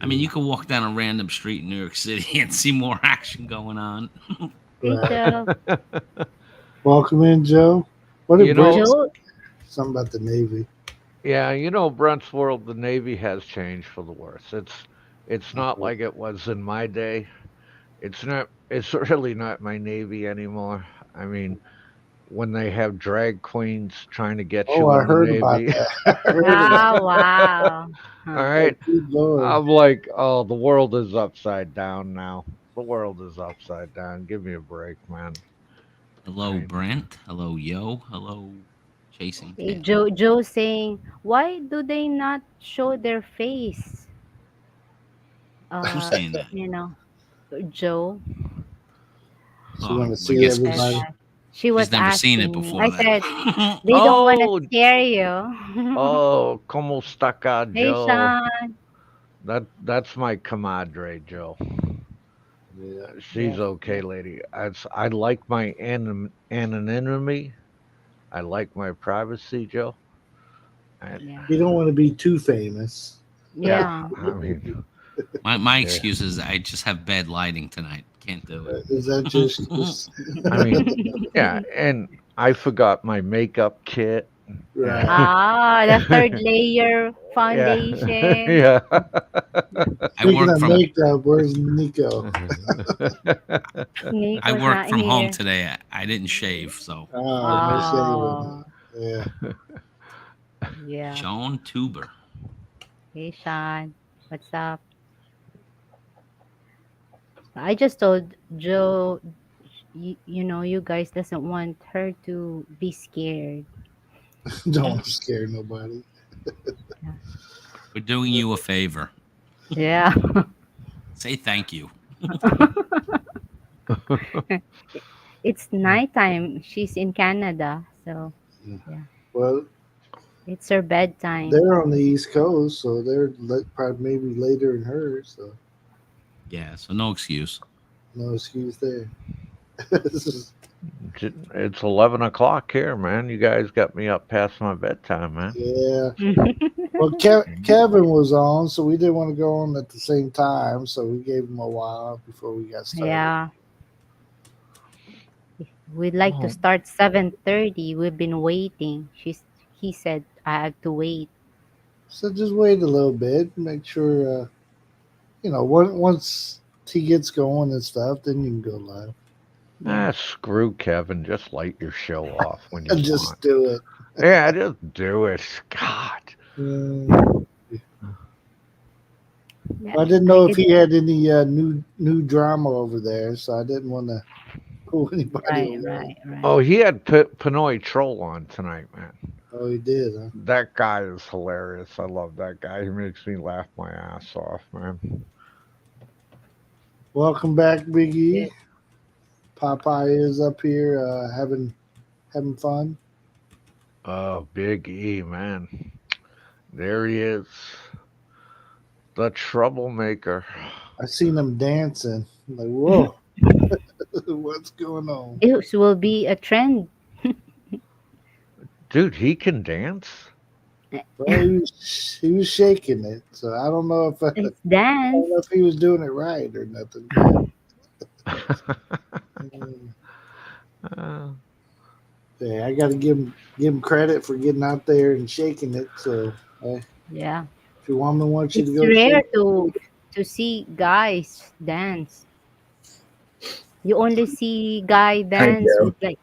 [SPEAKER 6] I mean, you could walk down a random street in New York City and see more action going on.
[SPEAKER 2] Hey,
[SPEAKER 3] Right.
[SPEAKER 2] Joe.
[SPEAKER 3] Welcome in, Joe. What did
[SPEAKER 5] You
[SPEAKER 3] Brent
[SPEAKER 5] know,
[SPEAKER 3] say?
[SPEAKER 2] Joe,
[SPEAKER 3] Something about the Navy.
[SPEAKER 5] yeah, Brent's world, the Navy has changed for the worse. It's not like it was in my day. It's not. It's really not my Navy anymore. I mean, when they have drag queens trying to get
[SPEAKER 3] Oh,
[SPEAKER 5] you
[SPEAKER 3] I
[SPEAKER 5] in the
[SPEAKER 3] heard about
[SPEAKER 5] Navy,
[SPEAKER 3] that. I heard about
[SPEAKER 2] oh, wow.
[SPEAKER 5] all
[SPEAKER 2] Huh.
[SPEAKER 3] that.
[SPEAKER 5] right,
[SPEAKER 3] Good Lord.
[SPEAKER 5] I'm like, oh, the world is upside down now. The world is upside down. Give me a break, man. I
[SPEAKER 6] Hello,
[SPEAKER 5] mean,
[SPEAKER 6] Brent. Hello, Yo. Hello, Chasing
[SPEAKER 2] Hey,
[SPEAKER 6] Tail.
[SPEAKER 2] Joe saying, why do they not show their face?
[SPEAKER 6] Who's
[SPEAKER 2] Uh,
[SPEAKER 6] saying that?
[SPEAKER 2] you know, Joe.
[SPEAKER 3] She
[SPEAKER 6] Oh,
[SPEAKER 3] want to
[SPEAKER 6] I
[SPEAKER 3] see
[SPEAKER 2] She
[SPEAKER 6] guess
[SPEAKER 2] said
[SPEAKER 3] everybody.
[SPEAKER 2] that. She was
[SPEAKER 6] she's never seen it
[SPEAKER 2] asking me.
[SPEAKER 6] before
[SPEAKER 2] I
[SPEAKER 6] then.
[SPEAKER 2] said, they don't want to
[SPEAKER 5] oh,
[SPEAKER 2] scare you.
[SPEAKER 5] como está cá,
[SPEAKER 2] Hey,
[SPEAKER 5] Joe?
[SPEAKER 2] Sean.
[SPEAKER 5] That's my comadre, Joe.
[SPEAKER 3] Yeah.
[SPEAKER 5] She's
[SPEAKER 2] Yes,
[SPEAKER 5] okay,
[SPEAKER 2] yes,
[SPEAKER 5] lady. I like my anonymity. I like my privacy, Joe. And
[SPEAKER 2] yeah,
[SPEAKER 3] You don't want to be too famous.
[SPEAKER 5] yeah,
[SPEAKER 2] yeah.
[SPEAKER 5] I mean,
[SPEAKER 6] My
[SPEAKER 5] yeah,
[SPEAKER 6] excuse is I just have bad lighting tonight. Can't do
[SPEAKER 3] Is that your excuse?
[SPEAKER 5] I mean, yeah, and I forgot my makeup kit.
[SPEAKER 3] Right.
[SPEAKER 5] And
[SPEAKER 2] Ah, the third layer
[SPEAKER 5] yeah,
[SPEAKER 2] foundation.
[SPEAKER 5] yeah.
[SPEAKER 6] I
[SPEAKER 3] Speaking
[SPEAKER 6] work
[SPEAKER 3] of
[SPEAKER 6] from
[SPEAKER 3] makeup, where's Nico?
[SPEAKER 6] I
[SPEAKER 2] Nico's
[SPEAKER 6] work
[SPEAKER 2] not
[SPEAKER 6] from home
[SPEAKER 2] here.
[SPEAKER 6] today. I didn't shave, so
[SPEAKER 3] Oh, no
[SPEAKER 5] yeah.
[SPEAKER 3] shaving.
[SPEAKER 2] Oh,
[SPEAKER 3] Yeah.
[SPEAKER 2] yeah.
[SPEAKER 6] Sean Tuber.
[SPEAKER 2] Hey, Sean. What's up? I just told Joe, you guys doesn't want her to be scared.
[SPEAKER 3] Don't want to scare nobody.
[SPEAKER 6] We're doing you a favor.
[SPEAKER 2] Yeah.
[SPEAKER 6] Say thank you.
[SPEAKER 2] It's nighttime. She's in Canada, so yeah,
[SPEAKER 3] Well,
[SPEAKER 2] it's her bedtime.
[SPEAKER 3] they're on the East Coast, so they're probably maybe later than hers. So
[SPEAKER 6] Yeah, so no excuse.
[SPEAKER 3] no excuse there. This is-
[SPEAKER 5] It's 11 o'clock here, man. You guys got me up past my bedtime, man.
[SPEAKER 3] yeah. Well, Kevin was on, so we didn't want to go on at the same time, so we gave him a while before we got started.
[SPEAKER 2] Yeah, we'd like to
[SPEAKER 5] Oh,
[SPEAKER 2] start 7:30. We've been waiting. He said I have to wait.
[SPEAKER 3] So just wait a little bit, make sure once he gets going and stuff, then you can go live.
[SPEAKER 2] Yeah.
[SPEAKER 5] screw Kevin. Just light your show off when you
[SPEAKER 3] And just
[SPEAKER 5] want.
[SPEAKER 3] do it.
[SPEAKER 5] Yeah, just do it. God.
[SPEAKER 3] Mm.
[SPEAKER 2] Yeah,
[SPEAKER 3] I didn't
[SPEAKER 2] I
[SPEAKER 3] know if
[SPEAKER 2] did.
[SPEAKER 3] he had any new drama over there, so I didn't want to pull anybody
[SPEAKER 2] Right,
[SPEAKER 3] away.
[SPEAKER 2] right, right.
[SPEAKER 5] Oh, he had Pinoy Troll on tonight, man.
[SPEAKER 3] Oh, he did, huh?
[SPEAKER 5] That guy is hilarious. I love that guy. He makes me laugh my ass off, man.
[SPEAKER 3] Welcome back, Big
[SPEAKER 2] Yeah.
[SPEAKER 3] E. Popeye is up here having fun.
[SPEAKER 5] Oh, Big E, man. There he is. The troublemaker.
[SPEAKER 3] I seen him dancing. I'm like, whoa, what's going on?
[SPEAKER 2] This will be a trend.
[SPEAKER 5] Dude, he can dance.
[SPEAKER 3] Well, he was shaking it, so I don't know if I
[SPEAKER 2] It's
[SPEAKER 3] don't
[SPEAKER 2] dance.
[SPEAKER 3] know if he was doing it right or nothing. Mm,
[SPEAKER 5] Uh,
[SPEAKER 3] yeah, I got to give him credit for getting out there and shaking it. So
[SPEAKER 2] Yeah.
[SPEAKER 3] if your woman wants you to
[SPEAKER 2] It's
[SPEAKER 3] go
[SPEAKER 2] rare
[SPEAKER 3] shake,
[SPEAKER 2] to see guys dance. You only see guy
[SPEAKER 4] Hi,
[SPEAKER 2] dance
[SPEAKER 4] Joe.
[SPEAKER 2] with like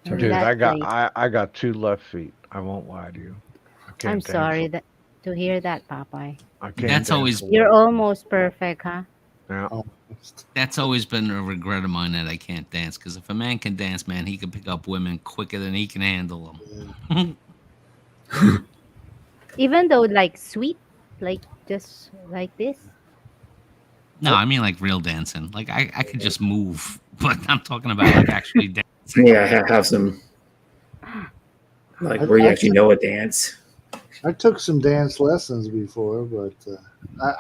[SPEAKER 2] in
[SPEAKER 5] Dude,
[SPEAKER 2] that place.
[SPEAKER 5] I got two left feet. I won't lie to you. I
[SPEAKER 2] I'm
[SPEAKER 5] can't dance.
[SPEAKER 2] sorry that to hear that, Popeye.
[SPEAKER 5] I can't
[SPEAKER 6] That's
[SPEAKER 5] dance
[SPEAKER 6] always
[SPEAKER 2] You're
[SPEAKER 5] alone.
[SPEAKER 2] almost perfect, huh?
[SPEAKER 5] Yeah.
[SPEAKER 3] oh,
[SPEAKER 6] that's always been a regret of mine that I can't dance. Because if a man can dance, man, he can pick up women quicker than he can handle
[SPEAKER 3] yeah.
[SPEAKER 6] them.
[SPEAKER 2] Even though like sweet, like just like this.
[SPEAKER 6] No, I mean like real dancing. Like I could just move, but I'm talking about like actually dancing.
[SPEAKER 4] Yeah, have some like
[SPEAKER 3] I,
[SPEAKER 4] where you
[SPEAKER 3] I,
[SPEAKER 4] actually know a dance.
[SPEAKER 3] I took some dance lessons before, but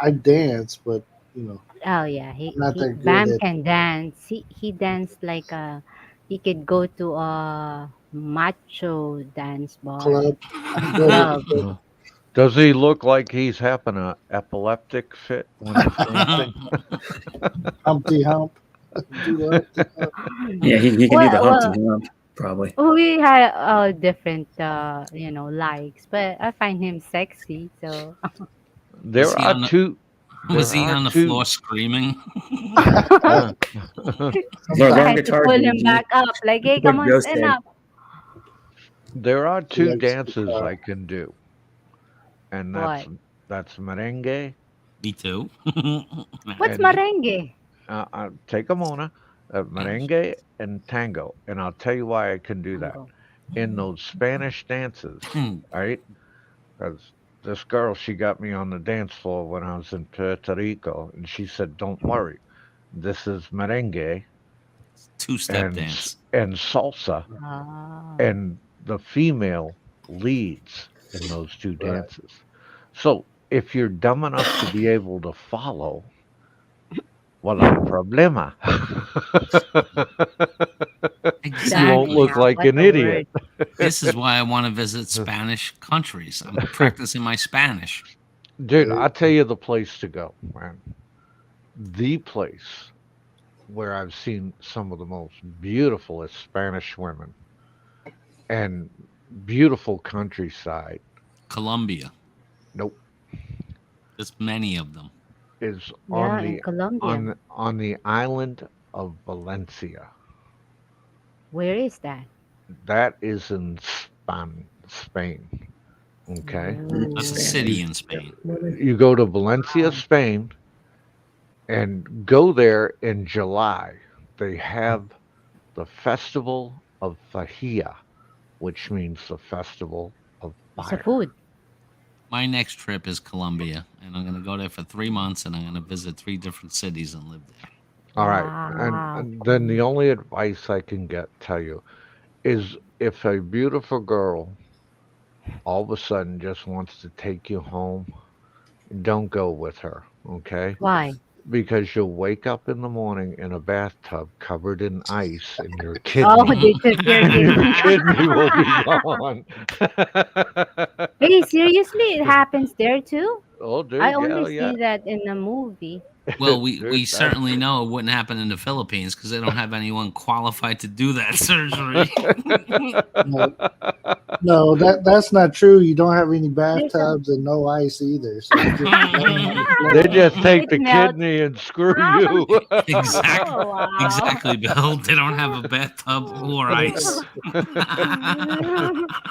[SPEAKER 3] I dance, but
[SPEAKER 2] Oh yeah,
[SPEAKER 3] I'm not
[SPEAKER 2] he
[SPEAKER 3] that good
[SPEAKER 2] Bam
[SPEAKER 3] at.
[SPEAKER 2] can dance. He danced like he could go to a macho dance bar
[SPEAKER 3] Club.
[SPEAKER 2] club.
[SPEAKER 5] Does he look like he's having an epileptic fit when he's dancing?
[SPEAKER 3] Humpty Hump. Do the Humpty Hump.
[SPEAKER 4] Yeah, he can do the
[SPEAKER 2] Well,
[SPEAKER 4] Humpty
[SPEAKER 2] well,
[SPEAKER 4] Hump probably.
[SPEAKER 2] we had different, likes, but I find him sexy. So
[SPEAKER 6] Was
[SPEAKER 5] There
[SPEAKER 6] he
[SPEAKER 5] are
[SPEAKER 6] on the
[SPEAKER 5] two.
[SPEAKER 6] was
[SPEAKER 5] There
[SPEAKER 6] he
[SPEAKER 5] are
[SPEAKER 6] on the
[SPEAKER 5] two.
[SPEAKER 6] floor screaming?
[SPEAKER 5] uh,
[SPEAKER 4] Learn,
[SPEAKER 2] I
[SPEAKER 4] learn
[SPEAKER 2] had to
[SPEAKER 4] guitar,
[SPEAKER 2] pull him
[SPEAKER 4] BG.
[SPEAKER 2] back up. Like, hey,
[SPEAKER 4] What
[SPEAKER 2] come on,
[SPEAKER 4] Joe
[SPEAKER 2] stand
[SPEAKER 4] said.
[SPEAKER 2] up.
[SPEAKER 5] there are
[SPEAKER 3] He
[SPEAKER 5] two
[SPEAKER 3] likes
[SPEAKER 5] dances
[SPEAKER 3] guitar.
[SPEAKER 5] I can do, and
[SPEAKER 2] What?
[SPEAKER 5] that's merengue
[SPEAKER 6] Me too.
[SPEAKER 2] What's
[SPEAKER 5] and
[SPEAKER 2] merengue?
[SPEAKER 5] take a mona, merengue and tango, and I'll tell you why I can do that.
[SPEAKER 2] Tango.
[SPEAKER 5] In those Spanish dances, right? Because this girl, she got me on the dance floor when I was in Puerto Rico, and she said, "Don't worry, this is merengue
[SPEAKER 6] Two-step dance.
[SPEAKER 5] and salsa,
[SPEAKER 2] Ah.
[SPEAKER 5] and the female leads in those two
[SPEAKER 3] Right.
[SPEAKER 5] dances. So if you're dumb enough to be able to follow, wala problema. You won't
[SPEAKER 2] Danny,
[SPEAKER 6] Exactly.
[SPEAKER 5] look
[SPEAKER 2] now
[SPEAKER 5] like
[SPEAKER 2] what
[SPEAKER 5] an
[SPEAKER 2] a word.
[SPEAKER 5] idiot.
[SPEAKER 6] This is why I want to visit Spanish countries. I'm practicing my Spanish.
[SPEAKER 5] Dude, I'll tell you the place to go, man. The place where I've seen some of the most beautiful Spanish women and beautiful countryside.
[SPEAKER 6] Colombia.
[SPEAKER 5] Nope,
[SPEAKER 6] There's many of them.
[SPEAKER 5] is
[SPEAKER 2] Yeah, in Colombia.
[SPEAKER 5] on the island of Valencia.
[SPEAKER 2] Where is that?
[SPEAKER 5] That is in Spain. Okay,
[SPEAKER 6] That's a
[SPEAKER 2] Ooh.
[SPEAKER 6] city in Spain.
[SPEAKER 5] you go to Valencia, Spain, and go there in July. They have the Festival of Fajia, which means the Festival of
[SPEAKER 2] It's a
[SPEAKER 5] Fire.
[SPEAKER 2] food.
[SPEAKER 6] My next trip is Colombia, and I'm going to go there for 3 months, and I'm going to visit 3 different cities and live there.
[SPEAKER 5] All right,
[SPEAKER 2] Wow.
[SPEAKER 5] and then the only advice I can tell you is if a beautiful girl all of a sudden just wants to take you home, don't go with her, okay?
[SPEAKER 2] Why?
[SPEAKER 5] Because you'll wake up in the morning in a bathtub covered in ice, and your
[SPEAKER 2] Oh,
[SPEAKER 5] kidney,
[SPEAKER 2] they took your
[SPEAKER 5] your
[SPEAKER 2] kidney.
[SPEAKER 5] kidney will be gone.
[SPEAKER 2] Hey, seriously, it happens there too?
[SPEAKER 5] Oh,
[SPEAKER 2] I
[SPEAKER 5] dude,
[SPEAKER 2] only
[SPEAKER 5] yeah,
[SPEAKER 2] see that in a movie.
[SPEAKER 6] Well, we
[SPEAKER 5] dude,
[SPEAKER 6] certainly know it wouldn't happen in the Philippines because they don't have anyone qualified to do that surgery.
[SPEAKER 3] No, no, that's not true. You don't have any
[SPEAKER 2] There's a
[SPEAKER 3] bathtubs and no ice either. So you just laying on the
[SPEAKER 5] they
[SPEAKER 3] floor.
[SPEAKER 5] just take
[SPEAKER 2] it
[SPEAKER 5] the
[SPEAKER 2] melts.
[SPEAKER 5] kidney and screw
[SPEAKER 2] Ah,
[SPEAKER 5] you.
[SPEAKER 6] Exactly.
[SPEAKER 2] oh wow.
[SPEAKER 6] Exactly, Bill. They don't have a bathtub or ice.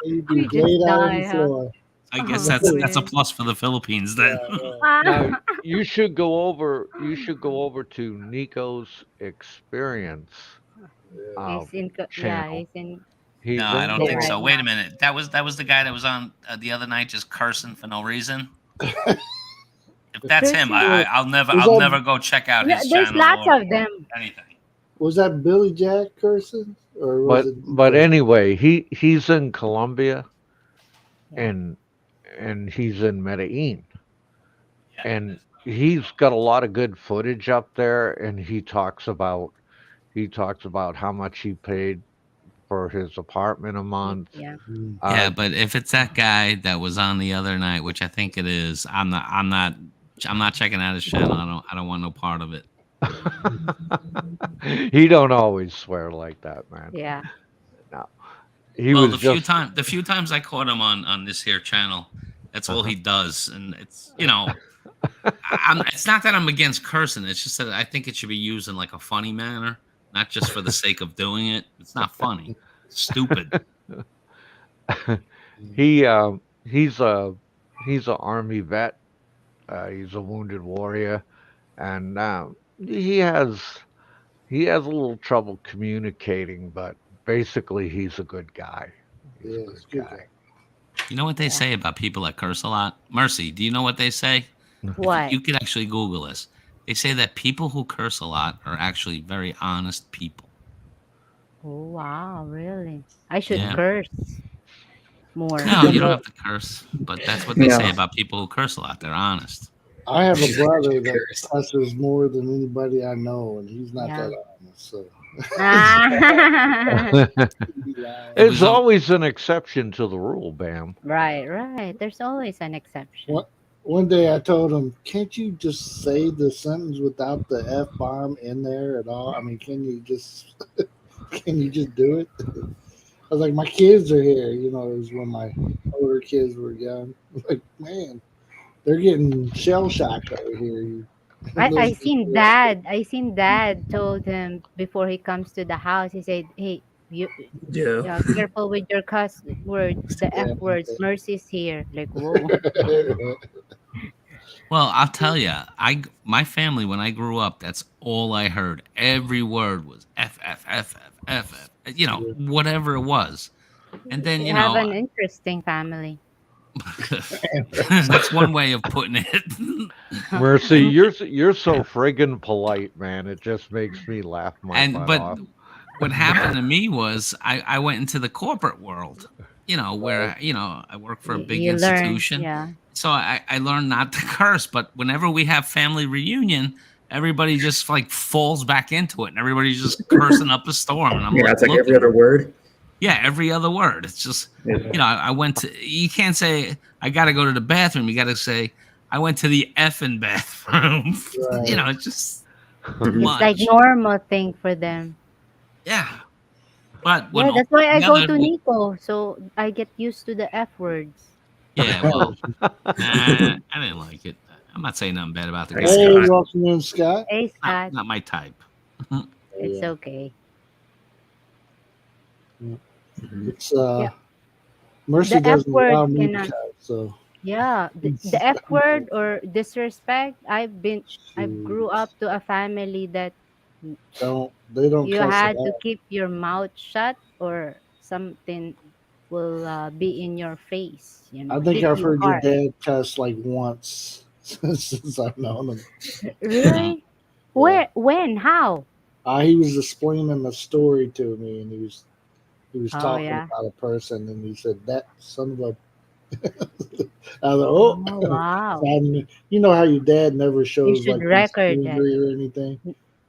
[SPEAKER 3] You'd be
[SPEAKER 2] We just
[SPEAKER 3] laid out on the
[SPEAKER 2] die, huh?
[SPEAKER 3] floor.
[SPEAKER 6] I guess
[SPEAKER 2] Oh
[SPEAKER 6] that's a
[SPEAKER 2] man.
[SPEAKER 6] plus for the Philippines then.
[SPEAKER 3] Yeah,
[SPEAKER 5] Now
[SPEAKER 2] Ah.
[SPEAKER 5] you should go over. You should go over to Nico's Experience
[SPEAKER 3] yeah.
[SPEAKER 5] uh,
[SPEAKER 2] Yeah,
[SPEAKER 5] channel.
[SPEAKER 2] he's in
[SPEAKER 6] No,
[SPEAKER 5] He's
[SPEAKER 6] I
[SPEAKER 5] in
[SPEAKER 6] don't
[SPEAKER 2] Colombia
[SPEAKER 6] think
[SPEAKER 2] right
[SPEAKER 6] so.
[SPEAKER 5] Colombia.
[SPEAKER 6] Wait
[SPEAKER 2] now.
[SPEAKER 6] a minute. That was the guy that was on the other night just cursing for no reason. If that's him,
[SPEAKER 2] Cursing?
[SPEAKER 3] Yeah.
[SPEAKER 6] I'll never
[SPEAKER 3] Was
[SPEAKER 6] I'll
[SPEAKER 3] that
[SPEAKER 6] never go check out
[SPEAKER 2] No,
[SPEAKER 6] his
[SPEAKER 2] there's
[SPEAKER 6] channel
[SPEAKER 2] lots
[SPEAKER 6] or
[SPEAKER 2] of them.
[SPEAKER 6] anything.
[SPEAKER 3] Was that Billy Jack cursing, or was it
[SPEAKER 5] But
[SPEAKER 3] Nico?
[SPEAKER 5] anyway, he's in Colombia
[SPEAKER 2] Yeah.
[SPEAKER 5] and he's in Medellin,
[SPEAKER 6] Yeah.
[SPEAKER 5] and he's got a lot of good footage up there, and he talks about how much he paid for his apartment a month.
[SPEAKER 2] Yeah.
[SPEAKER 3] Mm.
[SPEAKER 6] Yeah,
[SPEAKER 5] Uh,
[SPEAKER 6] but if it's that guy that was on the other night, which I think it is, I'm not checking out his channel. I don't want no part of it.
[SPEAKER 5] he don't always swear like that, man.
[SPEAKER 2] Yeah.
[SPEAKER 5] No, he
[SPEAKER 6] Well,
[SPEAKER 5] was just
[SPEAKER 6] the few times I caught him on this here channel, that's all
[SPEAKER 5] uh-huh.
[SPEAKER 6] he does, and it's it's not that I'm against cursing. It's just that I think it should be used in like a funny manner, not just for the sake of doing it. It's not funny. It's stupid.
[SPEAKER 5] he he's a army vet. He's a wounded warrior, and he has a little trouble communicating, but basically he's a good guy. He's a
[SPEAKER 3] Yeah,
[SPEAKER 5] good
[SPEAKER 3] it's good
[SPEAKER 5] guy.
[SPEAKER 6] You know what they
[SPEAKER 2] Yeah.
[SPEAKER 6] say about people that curse a lot? Mercy, do you know what they say?
[SPEAKER 2] What?
[SPEAKER 6] You could actually Google this. They say that people who curse a lot are actually very honest people.
[SPEAKER 2] Oh wow, really? I should
[SPEAKER 6] Yeah.
[SPEAKER 2] curse more.
[SPEAKER 6] No,
[SPEAKER 3] You
[SPEAKER 6] you don't
[SPEAKER 3] know,
[SPEAKER 6] have to curse, but that's what they say
[SPEAKER 4] No.
[SPEAKER 6] about people who curse a lot. They're honest.
[SPEAKER 3] I have a brother that
[SPEAKER 4] Curse.
[SPEAKER 3] cusses more than anybody I know, and he's not
[SPEAKER 2] Yeah.
[SPEAKER 3] that honest. So
[SPEAKER 2] Ah.
[SPEAKER 3] Be lying.
[SPEAKER 6] It was
[SPEAKER 5] It's always an exception to the rule, Bam.
[SPEAKER 2] Right, right. There's always an exception.
[SPEAKER 3] One day I told him, "Can't you just say the sentence without the f bomb in there at all? I mean, can you just do it?" I was like, "My kids are here." You know, it was when my older kids were young. Like, man, they're getting shell shocked over here.
[SPEAKER 2] I seen dad told him before he comes to the house. He said, "Hey, you,
[SPEAKER 4] Yeah.
[SPEAKER 2] yeah, careful with your cuss words, the F words. Mercy's here." Like, whoa.
[SPEAKER 6] Well, I'll tell you, my family when I grew up, that's all I heard. Every word was F F F F F F. You know, whatever it was, and then
[SPEAKER 2] You have an interesting family.
[SPEAKER 6] that's one way of putting it.
[SPEAKER 5] Mercy, you're so friggin' polite, man. It just makes me laugh my
[SPEAKER 6] And
[SPEAKER 5] butt
[SPEAKER 6] but
[SPEAKER 5] off.
[SPEAKER 6] what happened to me was I went into the corporate world, you know, where I work for a big
[SPEAKER 2] You learn,
[SPEAKER 6] institution.
[SPEAKER 2] yeah.
[SPEAKER 6] So I learned not to curse, but whenever we have family reunion, everybody just like falls back into it and everybody's just cursing up a storm. And I'm
[SPEAKER 4] Yeah,
[SPEAKER 6] like,
[SPEAKER 4] it's like
[SPEAKER 6] look,
[SPEAKER 4] every other word.
[SPEAKER 6] yeah, every other word. It's just, I went to, you can't say, I got to go to the bathroom. You got to say, I went to the effing bathroom.
[SPEAKER 3] Right.
[SPEAKER 6] It's just
[SPEAKER 2] It's like
[SPEAKER 6] much.
[SPEAKER 2] normal thing for them.
[SPEAKER 6] Yeah. But when
[SPEAKER 2] Yeah,
[SPEAKER 6] all
[SPEAKER 2] that's why I go
[SPEAKER 6] together,
[SPEAKER 2] to Nico, so I get used to the F words.
[SPEAKER 6] yeah, well, I didn't like it. I'm not saying nothing bad about the
[SPEAKER 4] Hey,
[SPEAKER 6] guy.
[SPEAKER 3] Hey,
[SPEAKER 4] Scott.
[SPEAKER 3] welcome in, Scott.
[SPEAKER 2] Hey,
[SPEAKER 6] Not,
[SPEAKER 2] Scott,
[SPEAKER 6] not my type.
[SPEAKER 2] it's
[SPEAKER 3] Yeah.
[SPEAKER 2] okay.
[SPEAKER 3] It's
[SPEAKER 2] Yeah,
[SPEAKER 3] Mercy
[SPEAKER 2] the F
[SPEAKER 3] doesn't
[SPEAKER 2] word
[SPEAKER 3] allow me to
[SPEAKER 2] cannot.
[SPEAKER 3] cut, so
[SPEAKER 2] Yeah, the F word or disrespect. I've grew
[SPEAKER 3] shoot.
[SPEAKER 2] up to a family that
[SPEAKER 3] They don't
[SPEAKER 2] you
[SPEAKER 3] cuss at
[SPEAKER 2] had to
[SPEAKER 3] all.
[SPEAKER 2] keep your mouth shut or something will be in your face.
[SPEAKER 3] I think
[SPEAKER 2] Hit
[SPEAKER 3] I've
[SPEAKER 2] you
[SPEAKER 3] heard your
[SPEAKER 2] hard.
[SPEAKER 3] dad cuss like once since I've known him.
[SPEAKER 6] Mhm.
[SPEAKER 2] Really?
[SPEAKER 3] Yeah.
[SPEAKER 2] Where? When? How?
[SPEAKER 3] He was explaining a story to me, and he was
[SPEAKER 2] Oh
[SPEAKER 3] talking
[SPEAKER 2] yeah.
[SPEAKER 3] about a person, and he said that son of a. I was like, oh,
[SPEAKER 2] Oh
[SPEAKER 3] so
[SPEAKER 2] wow.
[SPEAKER 3] you know how your dad never
[SPEAKER 2] You
[SPEAKER 3] shows
[SPEAKER 2] should
[SPEAKER 3] like he's
[SPEAKER 2] record that.
[SPEAKER 3] angry or anything.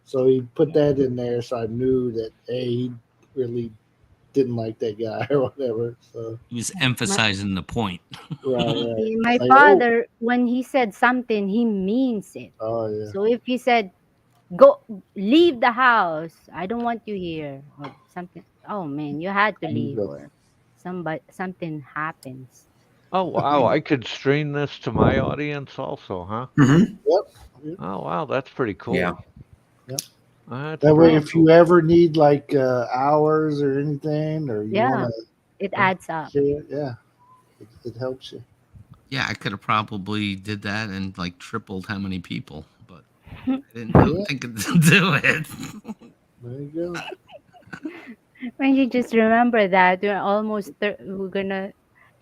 [SPEAKER 3] So he put that in there, so I knew that he really didn't like that guy or whatever. So
[SPEAKER 6] He was
[SPEAKER 2] My
[SPEAKER 6] emphasizing the point.
[SPEAKER 3] right, right.
[SPEAKER 2] my
[SPEAKER 3] Like, oh,
[SPEAKER 2] father, when he said something, he means it.
[SPEAKER 3] oh yeah.
[SPEAKER 2] So if he said, "Go, leave the house. I don't want you here," or something. Oh man, you had to leave, or something happens.
[SPEAKER 5] Oh wow, I could stream this to my audience also, huh?
[SPEAKER 4] Mm-hmm.
[SPEAKER 3] Yep.
[SPEAKER 5] Oh wow, that's pretty
[SPEAKER 4] Yeah.
[SPEAKER 5] cool.
[SPEAKER 3] Yep.
[SPEAKER 5] That's
[SPEAKER 3] That way,
[SPEAKER 5] pretty
[SPEAKER 2] Oh
[SPEAKER 3] if
[SPEAKER 5] cool.
[SPEAKER 3] you ever need like hours or anything, or you want
[SPEAKER 2] yeah,
[SPEAKER 3] to
[SPEAKER 2] it adds up.
[SPEAKER 3] share, yeah, it helps you.
[SPEAKER 6] Yeah, I could have probably did that and like tripled how many people, but I didn't
[SPEAKER 3] Yeah,
[SPEAKER 6] think to do it.
[SPEAKER 3] there you go.
[SPEAKER 2] When you just remember that we're gonna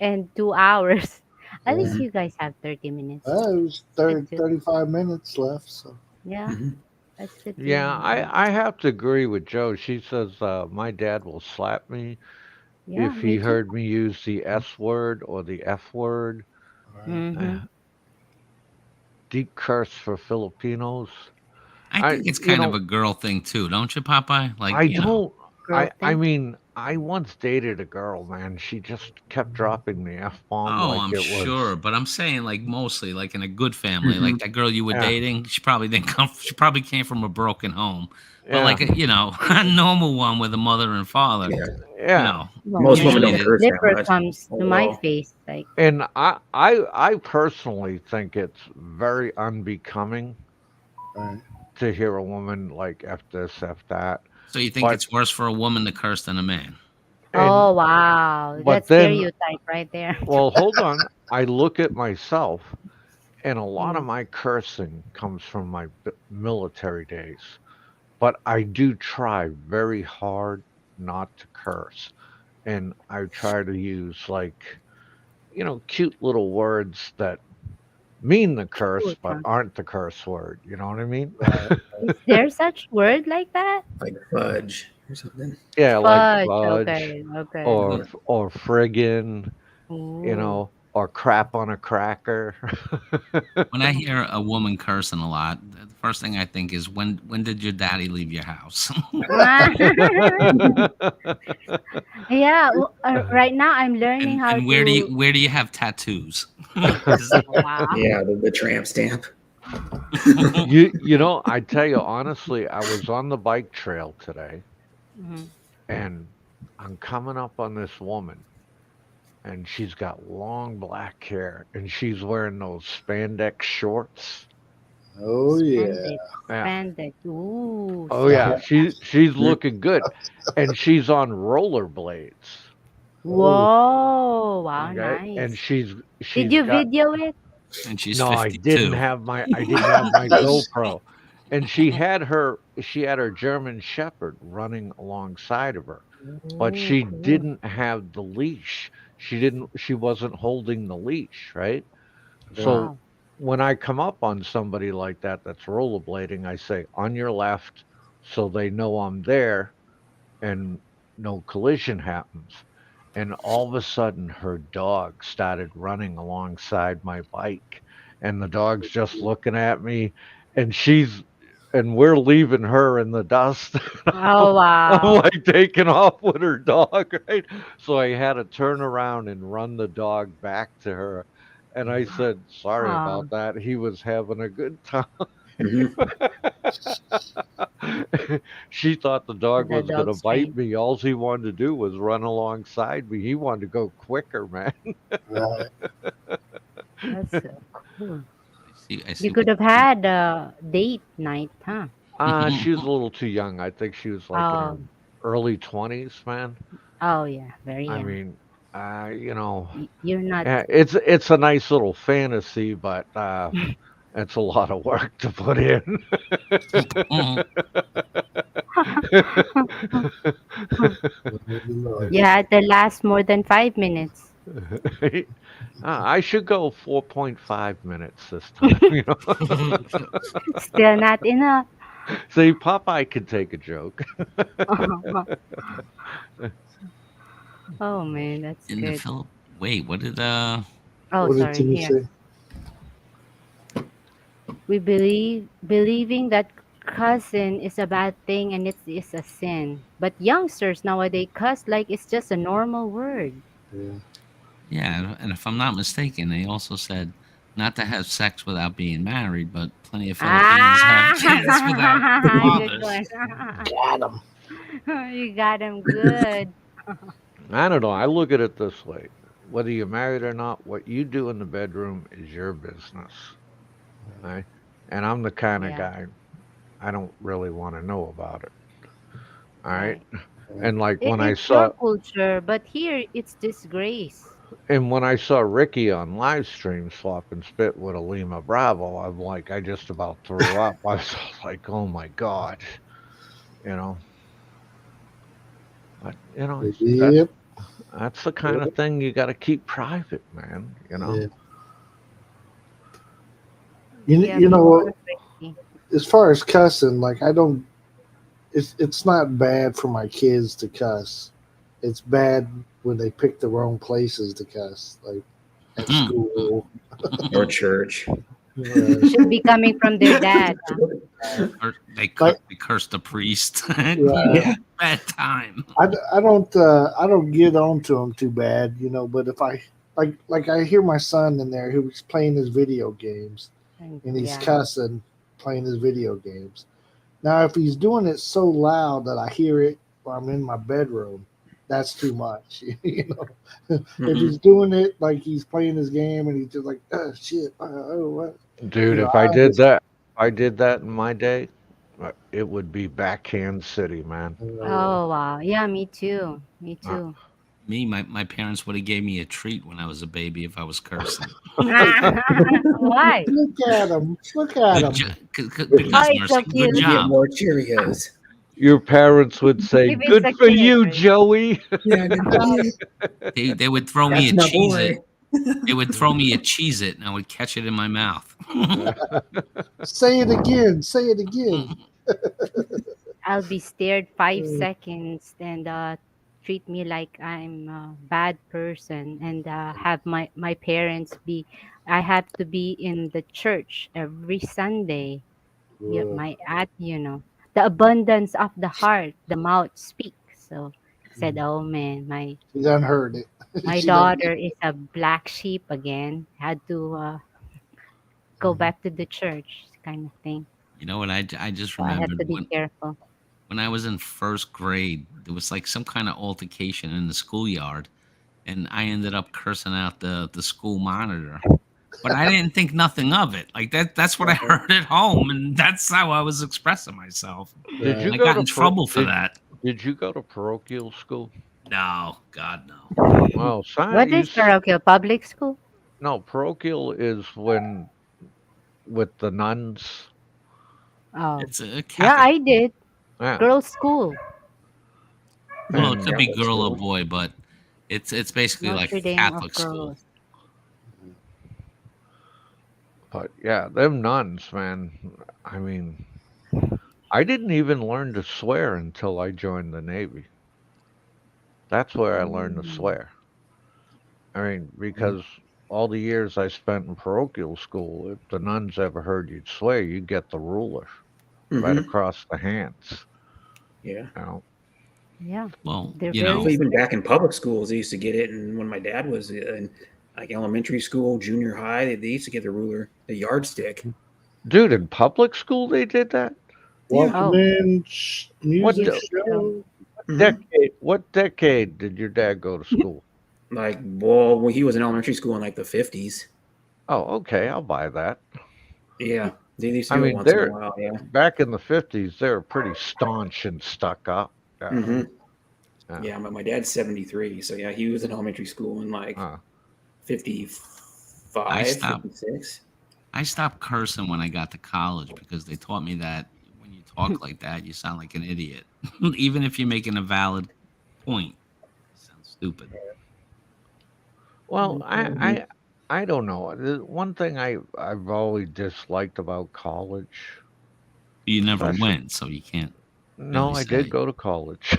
[SPEAKER 2] end 2 hours. At
[SPEAKER 3] Yeah.
[SPEAKER 2] least you guys have 30 minutes.
[SPEAKER 3] It was
[SPEAKER 2] It's good too.
[SPEAKER 3] 35 minutes left. So
[SPEAKER 2] Yeah,
[SPEAKER 4] Mm-hmm.
[SPEAKER 2] that's good
[SPEAKER 5] Yeah,
[SPEAKER 2] too.
[SPEAKER 5] I have to agree with Joe. She says my dad will slap me
[SPEAKER 2] Yeah,
[SPEAKER 5] if he
[SPEAKER 2] me too.
[SPEAKER 5] heard me use the S word or the F word.
[SPEAKER 3] right.
[SPEAKER 2] Mm-hmm.
[SPEAKER 5] Uh, deep curse for Filipinos.
[SPEAKER 6] I think it's
[SPEAKER 5] You
[SPEAKER 6] kind of
[SPEAKER 5] know,
[SPEAKER 6] a girl thing too, don't you, Popeye? Like,
[SPEAKER 5] I don't.
[SPEAKER 2] Girl
[SPEAKER 5] I
[SPEAKER 2] thing.
[SPEAKER 5] mean, I once dated a girl, man. She just kept dropping the F bomb
[SPEAKER 6] oh,
[SPEAKER 5] like
[SPEAKER 6] I'm
[SPEAKER 5] it was.
[SPEAKER 6] sure, but I'm saying like mostly like in a good family,
[SPEAKER 4] Mm-hmm.
[SPEAKER 6] like that girl you were
[SPEAKER 5] Yeah,
[SPEAKER 6] dating, she probably didn't come, she probably came from a broken home, but
[SPEAKER 5] yeah,
[SPEAKER 6] like a normal one with a mother and father,
[SPEAKER 4] Yeah.
[SPEAKER 6] you
[SPEAKER 5] yeah.
[SPEAKER 6] know,
[SPEAKER 2] Well,
[SPEAKER 4] Most women
[SPEAKER 2] maybe
[SPEAKER 6] usually
[SPEAKER 4] don't
[SPEAKER 2] the
[SPEAKER 6] the
[SPEAKER 4] curse that
[SPEAKER 2] slipper
[SPEAKER 4] much
[SPEAKER 2] comes to my
[SPEAKER 4] overall.
[SPEAKER 2] face. Like,
[SPEAKER 5] And I personally think it's very unbecoming
[SPEAKER 3] Right.
[SPEAKER 5] to hear a woman like F this, F that.
[SPEAKER 6] so you think
[SPEAKER 5] But
[SPEAKER 6] it's worse for a woman to curse than a man?
[SPEAKER 5] and
[SPEAKER 2] oh wow,
[SPEAKER 5] but
[SPEAKER 2] that's
[SPEAKER 5] then,
[SPEAKER 2] stereotype right there.
[SPEAKER 5] well, hold on. I look at myself, and a lot of
[SPEAKER 2] Mm.
[SPEAKER 5] my cursing comes from my military days. But I do try very hard not to curse, and I try to use like cute little words that mean the curse
[SPEAKER 2] Cute,
[SPEAKER 5] but
[SPEAKER 2] huh?
[SPEAKER 5] aren't the curse word. You know what I mean?
[SPEAKER 3] Right.
[SPEAKER 2] Is there such word like that?
[SPEAKER 4] Like fudge or something.
[SPEAKER 5] Yeah, like
[SPEAKER 2] Fudge.
[SPEAKER 5] fudge
[SPEAKER 2] Okay, okay.
[SPEAKER 5] or
[SPEAKER 6] Mhm.
[SPEAKER 5] or friggin'. You
[SPEAKER 2] Ooh.
[SPEAKER 5] know. or crap on a cracker.
[SPEAKER 6] When I hear a woman cursing a lot, the first thing I think is when did your daddy leave your house?
[SPEAKER 2] Yeah, right now I'm learning
[SPEAKER 6] and
[SPEAKER 2] how
[SPEAKER 6] and
[SPEAKER 2] to.
[SPEAKER 6] where do you have tattoos? 'Cause-
[SPEAKER 2] Wow.
[SPEAKER 4] Yeah, the tramp stamp.
[SPEAKER 5] you know, I tell you honestly, I was on the bike trail today,
[SPEAKER 2] Mhm.
[SPEAKER 5] and I'm coming up on this woman, and she's got long black hair, and she's wearing those spandex shorts.
[SPEAKER 3] Oh yeah.
[SPEAKER 2] Spandex,
[SPEAKER 5] Yeah.
[SPEAKER 2] spandex. Ooh,
[SPEAKER 5] Oh yeah,
[SPEAKER 2] sexy.
[SPEAKER 5] she's looking good, and she's on rollerblades.
[SPEAKER 3] Oh,
[SPEAKER 2] Whoa, wow,
[SPEAKER 5] Okay, and
[SPEAKER 2] nice.
[SPEAKER 5] she's
[SPEAKER 2] Did
[SPEAKER 5] she's
[SPEAKER 2] you
[SPEAKER 5] got
[SPEAKER 2] video it?
[SPEAKER 6] and she's
[SPEAKER 5] no,
[SPEAKER 6] $52.
[SPEAKER 5] I didn't have my GoPro, and she had her German Shepherd running alongside of her, but
[SPEAKER 2] Oh,
[SPEAKER 5] she
[SPEAKER 2] cool.
[SPEAKER 5] didn't have the leash. She wasn't holding the leash, right?
[SPEAKER 3] yeah.
[SPEAKER 5] So
[SPEAKER 2] Wow.
[SPEAKER 5] when I come up on somebody like that that's rollerblading, I say on your left, so they know I'm there and no collision happens. And all of a sudden, her dog started running alongside my bike, and the dog's just looking at me, and we're leaving her in the dust.
[SPEAKER 2] Oh,
[SPEAKER 5] I'm
[SPEAKER 2] wow.
[SPEAKER 5] like taking off with her dog, right? So I had to turn around and run the dog back to her. And I said, sorry
[SPEAKER 2] Oh,
[SPEAKER 5] about that. He was having a good time.
[SPEAKER 4] Mhm.
[SPEAKER 5] She thought the dog
[SPEAKER 2] the
[SPEAKER 5] was going to
[SPEAKER 2] dog's
[SPEAKER 5] bite
[SPEAKER 2] trained.
[SPEAKER 5] me. All he wanted to do was run alongside me. He wanted to go quicker, man.
[SPEAKER 3] Right.
[SPEAKER 2] That's so cool.
[SPEAKER 6] I
[SPEAKER 2] You
[SPEAKER 6] see
[SPEAKER 2] could
[SPEAKER 6] what
[SPEAKER 2] have had a date night, huh?
[SPEAKER 5] She was a little too young. I think she was like in her
[SPEAKER 2] Oh,
[SPEAKER 5] early 20s, man.
[SPEAKER 2] oh yeah, very
[SPEAKER 5] I
[SPEAKER 2] young.
[SPEAKER 5] mean, you know,
[SPEAKER 2] You're not.
[SPEAKER 5] it's a nice little fantasy, but it's a lot of work to put in.
[SPEAKER 3] Lord.
[SPEAKER 2] You had to last more than 5 minutes.
[SPEAKER 5] I should go 4.5 minutes this time, you know.
[SPEAKER 2] Still not enough.
[SPEAKER 5] See, Popeye could take a joke.
[SPEAKER 2] Oh man, that's
[SPEAKER 6] in the
[SPEAKER 2] good.
[SPEAKER 6] Philip. Wait, what did
[SPEAKER 2] Oh,
[SPEAKER 3] What did
[SPEAKER 2] sorry.
[SPEAKER 3] Timmy
[SPEAKER 2] Here,
[SPEAKER 3] say?
[SPEAKER 2] we believing that cussing is a bad thing and it is a sin. But youngsters nowadays cuss like it's just a normal word.
[SPEAKER 3] Yeah.
[SPEAKER 6] Yeah, and if I'm not mistaken, they also said not to have sex without being married, but plenty of Filipinos have kids without
[SPEAKER 2] Ah, good
[SPEAKER 6] fathers.
[SPEAKER 2] one.
[SPEAKER 3] Got him.
[SPEAKER 2] You got him good.
[SPEAKER 5] I don't know. I look at it this way. Whether you're married or not, what you do in the bedroom is your business. Right? And I'm the kind of
[SPEAKER 2] Yeah,
[SPEAKER 5] guy I don't really want to know about it. All right.
[SPEAKER 2] right.
[SPEAKER 5] And like
[SPEAKER 2] It's your culture, but here it's disgrace.
[SPEAKER 5] when I saw Ricky on live stream swapping spit with a Lima Bravo, I'm like, I just about threw up. I was like, oh my god, you know. But
[SPEAKER 3] Yep.
[SPEAKER 5] that's the kind of thing you got to keep private, man. You know.
[SPEAKER 3] Yeah.
[SPEAKER 2] Yeah,
[SPEAKER 3] You know
[SPEAKER 2] people
[SPEAKER 3] what?
[SPEAKER 2] are crazy.
[SPEAKER 3] As far as cussing, like I don't. It's not bad for my kids to cuss. It's bad when they pick the wrong places to cuss, like at school.
[SPEAKER 4] Or church.
[SPEAKER 2] It should be coming from their dad. Huh?
[SPEAKER 6] Or
[SPEAKER 3] Like,
[SPEAKER 6] they cursed the priest.
[SPEAKER 3] yeah.
[SPEAKER 6] Bad time.
[SPEAKER 3] I don't get on to them too bad, you know. But if I like I hear my son in there who's playing his video games and he's
[SPEAKER 2] Yeah.
[SPEAKER 3] cussing playing his video games. Now, if he's doing it so loud that I hear it while I'm in my bedroom, that's too much, you know. If he's doing it like he's playing his game and he's just like, oh shit, oh what,
[SPEAKER 5] Dude,
[SPEAKER 3] you know,
[SPEAKER 5] if I
[SPEAKER 3] I
[SPEAKER 5] did
[SPEAKER 3] understand.
[SPEAKER 5] that, if I did that in my day, it would be backhand city, man.
[SPEAKER 2] Oh wow. Yeah, me too. Me
[SPEAKER 5] Uh,
[SPEAKER 2] too.
[SPEAKER 6] Me, my parents would have gave me a treat when I was a baby if I was cursing.
[SPEAKER 2] Why?
[SPEAKER 3] Look at him, look at
[SPEAKER 6] Good
[SPEAKER 3] him.
[SPEAKER 6] job,
[SPEAKER 2] Oh,
[SPEAKER 6] because
[SPEAKER 2] it's so
[SPEAKER 6] Mercy, good
[SPEAKER 2] cute.
[SPEAKER 4] You get
[SPEAKER 6] job.
[SPEAKER 4] more Cheerios.
[SPEAKER 5] Your parents would say,
[SPEAKER 2] If it's
[SPEAKER 5] "Good
[SPEAKER 2] a
[SPEAKER 5] for
[SPEAKER 2] kid,
[SPEAKER 5] you,
[SPEAKER 2] right?
[SPEAKER 5] Joey."
[SPEAKER 4] Yeah, good for you.
[SPEAKER 6] They would throw me
[SPEAKER 4] That's
[SPEAKER 6] a
[SPEAKER 4] my
[SPEAKER 6] cheese
[SPEAKER 4] boy.
[SPEAKER 6] it. They would throw me a cheese it, and I would catch it in my mouth.
[SPEAKER 3] Say it again, say it again.
[SPEAKER 2] I'll be stared 5 seconds and treat me like I'm a bad person, and have my parents be. I have to be in the church every Sunday. Yeah,
[SPEAKER 3] Ugh.
[SPEAKER 2] my the abundance of the heart, the mouth speaks. So I said, oh man,
[SPEAKER 3] She done heard it.
[SPEAKER 2] my
[SPEAKER 3] She done.
[SPEAKER 2] daughter is a black sheep again. Had to go back to the church, kind of thing.
[SPEAKER 6] You know what? I just
[SPEAKER 2] So I had
[SPEAKER 6] remembered
[SPEAKER 2] to be careful.
[SPEAKER 6] when I was in first grade, there was like some kind of altercation in the schoolyard, and I ended up cursing out the school monitor. But I didn't think nothing of it. Like that's what I heard at home, and that's how I was expressing myself.
[SPEAKER 5] Did you
[SPEAKER 6] I
[SPEAKER 5] go
[SPEAKER 6] got
[SPEAKER 5] to
[SPEAKER 6] in trouble for that.
[SPEAKER 5] Did you go to parochial school?
[SPEAKER 6] No, God no.
[SPEAKER 5] Well,
[SPEAKER 2] What is parochial public school?
[SPEAKER 5] no, parochial is when with the nuns.
[SPEAKER 2] Oh,
[SPEAKER 6] It's a
[SPEAKER 2] yeah,
[SPEAKER 6] Catholic.
[SPEAKER 2] I did
[SPEAKER 5] Yeah,
[SPEAKER 2] girls' school,
[SPEAKER 6] Well, it
[SPEAKER 5] and
[SPEAKER 6] could be
[SPEAKER 4] Catholic
[SPEAKER 6] girl or
[SPEAKER 4] school.
[SPEAKER 6] boy, but it's basically like
[SPEAKER 2] Notre Dame of
[SPEAKER 6] Catholic school.
[SPEAKER 2] girls.
[SPEAKER 5] but yeah, them nuns, man. I mean, I didn't even learn to swear until I joined the Navy. That's where I learned to
[SPEAKER 2] Mm.
[SPEAKER 5] swear. I mean, because all the years I spent in parochial school, if the nuns ever heard you'd swear, you'd get the ruler right
[SPEAKER 4] Hmm.
[SPEAKER 5] across the hands.
[SPEAKER 4] Yeah.
[SPEAKER 5] You know,
[SPEAKER 2] Yeah,
[SPEAKER 6] Well,
[SPEAKER 2] they're
[SPEAKER 6] you
[SPEAKER 2] very
[SPEAKER 6] know,
[SPEAKER 4] So even
[SPEAKER 2] strict.
[SPEAKER 4] back in public schools, they used to get it. And when my dad was in like elementary school, junior high, they used to get the ruler, the yardstick.
[SPEAKER 5] dude, in public school they did that.
[SPEAKER 4] Yeah.
[SPEAKER 3] Welcome
[SPEAKER 2] Oh,
[SPEAKER 3] in
[SPEAKER 5] What
[SPEAKER 3] music
[SPEAKER 5] the,
[SPEAKER 2] so
[SPEAKER 3] show.
[SPEAKER 4] Hmm.
[SPEAKER 5] decade did your dad go to school?
[SPEAKER 4] Like, well, when he was in elementary school in like the 50s.
[SPEAKER 5] Oh, okay, I'll buy that.
[SPEAKER 4] Yeah. They used to
[SPEAKER 5] I
[SPEAKER 4] do it
[SPEAKER 5] mean,
[SPEAKER 4] once in a
[SPEAKER 5] they're
[SPEAKER 4] while. Yeah.
[SPEAKER 5] back in the 50s, they were pretty staunch and stuck up. Yeah,
[SPEAKER 4] Hmm.
[SPEAKER 5] yeah.
[SPEAKER 4] Yeah. My dad's 73. So yeah, he was in elementary school in like
[SPEAKER 5] Uh,
[SPEAKER 6] I
[SPEAKER 4] 55,
[SPEAKER 6] stopped
[SPEAKER 4] 56.
[SPEAKER 6] I stopped cursing when I got to college because they taught me that when you talk like that, you sound like an idiot, even if you're making a valid point. You sound stupid.
[SPEAKER 5] well,
[SPEAKER 2] mhm.
[SPEAKER 5] I don't know. One thing I've always disliked about college,
[SPEAKER 6] You never
[SPEAKER 5] especially
[SPEAKER 6] went, so you can't
[SPEAKER 5] no,
[SPEAKER 6] really
[SPEAKER 5] I did
[SPEAKER 6] say.
[SPEAKER 5] go to college.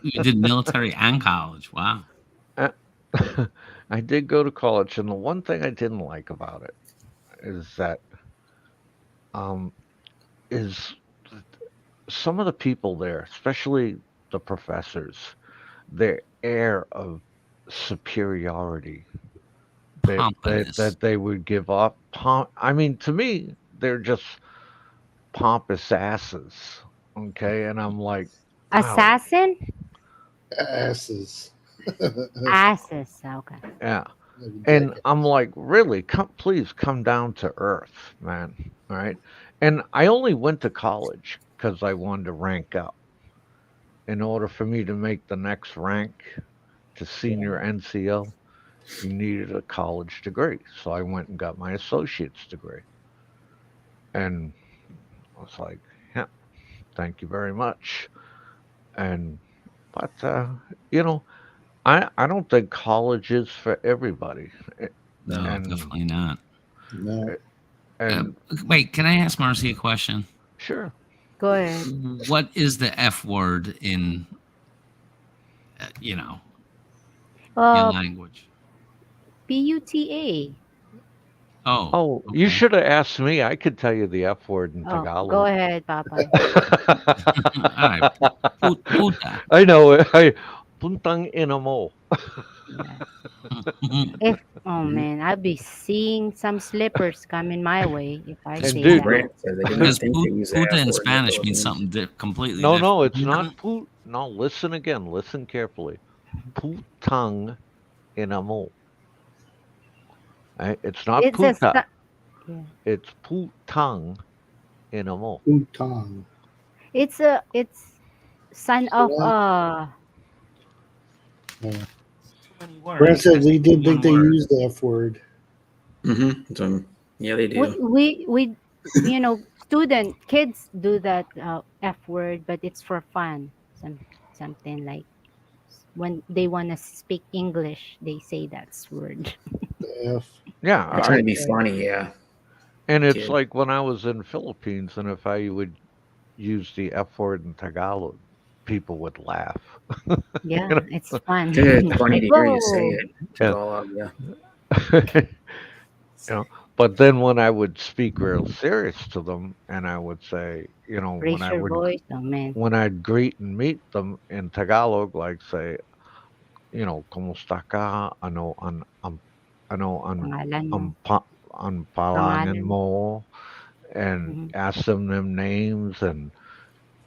[SPEAKER 6] You did military and college. Wow.
[SPEAKER 5] Uh, I did go to college, and the one thing I didn't like about it is that um is some of the people there, especially the professors, their air of superiority
[SPEAKER 6] Pompous.
[SPEAKER 5] that they would give up. I mean, to me, they're just pompous asses. Okay, and I'm like, wow,
[SPEAKER 2] Assassin,
[SPEAKER 3] Asses.
[SPEAKER 2] asses. Okay.
[SPEAKER 5] yeah. And
[SPEAKER 3] Jackass.
[SPEAKER 5] I'm like, really, please come down to earth, man. All right. And I only went to college because I wanted to rank up. In order for me to make the next rank to senior NCO, you needed a college degree. So I went and got my associate's degree. And I was like, yeah, thank you very much. And, but, you know, I don't think college is for everybody. Eh,
[SPEAKER 6] No,
[SPEAKER 5] And,
[SPEAKER 6] definitely not.
[SPEAKER 3] No.
[SPEAKER 6] Uh,
[SPEAKER 5] and
[SPEAKER 6] Wait, can I ask Marcy a question?
[SPEAKER 5] sure.
[SPEAKER 2] Go ahead.
[SPEAKER 6] What is the F word in, you know, your
[SPEAKER 2] Uh,
[SPEAKER 6] language?
[SPEAKER 2] PUTA.
[SPEAKER 6] Oh,
[SPEAKER 5] Oh, you
[SPEAKER 6] okay.
[SPEAKER 5] should have asked me. I could tell you the F word in
[SPEAKER 2] Oh, go
[SPEAKER 5] Tagalog.
[SPEAKER 2] ahead, Papa.
[SPEAKER 6] All right. Puta.
[SPEAKER 5] I know it. Puntang ina mo.
[SPEAKER 2] Yeah. If oh
[SPEAKER 4] Mhm.
[SPEAKER 2] man, I'd be seeing some slippers coming my way if I
[SPEAKER 6] Because
[SPEAKER 5] And
[SPEAKER 2] say
[SPEAKER 4] My
[SPEAKER 5] dude,
[SPEAKER 2] that.
[SPEAKER 4] grandma said they did not
[SPEAKER 6] because
[SPEAKER 4] think to use the
[SPEAKER 6] puta
[SPEAKER 4] F
[SPEAKER 6] in
[SPEAKER 4] word in the
[SPEAKER 6] Spanish means
[SPEAKER 4] Philippines.
[SPEAKER 6] something completely
[SPEAKER 5] no, no,
[SPEAKER 6] different.
[SPEAKER 5] it's not put. No, listen again. Listen carefully. Putang ina mo. It's not
[SPEAKER 2] It's a
[SPEAKER 5] puta.
[SPEAKER 2] yeah.
[SPEAKER 5] It's putang ina mo.
[SPEAKER 3] Utang.
[SPEAKER 2] It's son
[SPEAKER 3] See
[SPEAKER 2] of
[SPEAKER 3] that?
[SPEAKER 6] One word.
[SPEAKER 3] Brent says he didn't
[SPEAKER 6] One
[SPEAKER 3] think they
[SPEAKER 6] word.
[SPEAKER 3] used the F word.
[SPEAKER 4] Mm-hmm. So, yeah, they
[SPEAKER 2] we
[SPEAKER 4] do.
[SPEAKER 2] we student kids do that F word, but it's for fun. Something like when they want to speak English, they say that's word.
[SPEAKER 3] The F.
[SPEAKER 5] Yeah,
[SPEAKER 4] They're trying to be funny, yeah.
[SPEAKER 5] and it's
[SPEAKER 4] Kid.
[SPEAKER 5] like when I was in Philippines, and if I would use the F word in Tagalog, people would laugh.
[SPEAKER 2] Yeah,
[SPEAKER 5] You
[SPEAKER 2] it's fun.
[SPEAKER 4] It's funny to hear you say
[SPEAKER 2] Whoa.
[SPEAKER 4] it.
[SPEAKER 5] know?
[SPEAKER 4] Tagalog, yeah.
[SPEAKER 5] Yeah. You know, but then when I would speak real serious to them, and I would say,
[SPEAKER 2] Raise your voice. Oh, man.
[SPEAKER 5] when I'd greet and meet them in Tagalog, like say, kumusta ka?
[SPEAKER 2] Pangalan mo.
[SPEAKER 5] Ang palangan
[SPEAKER 2] Pangalan.
[SPEAKER 5] mo, and
[SPEAKER 2] Mhm.
[SPEAKER 5] ask them names, and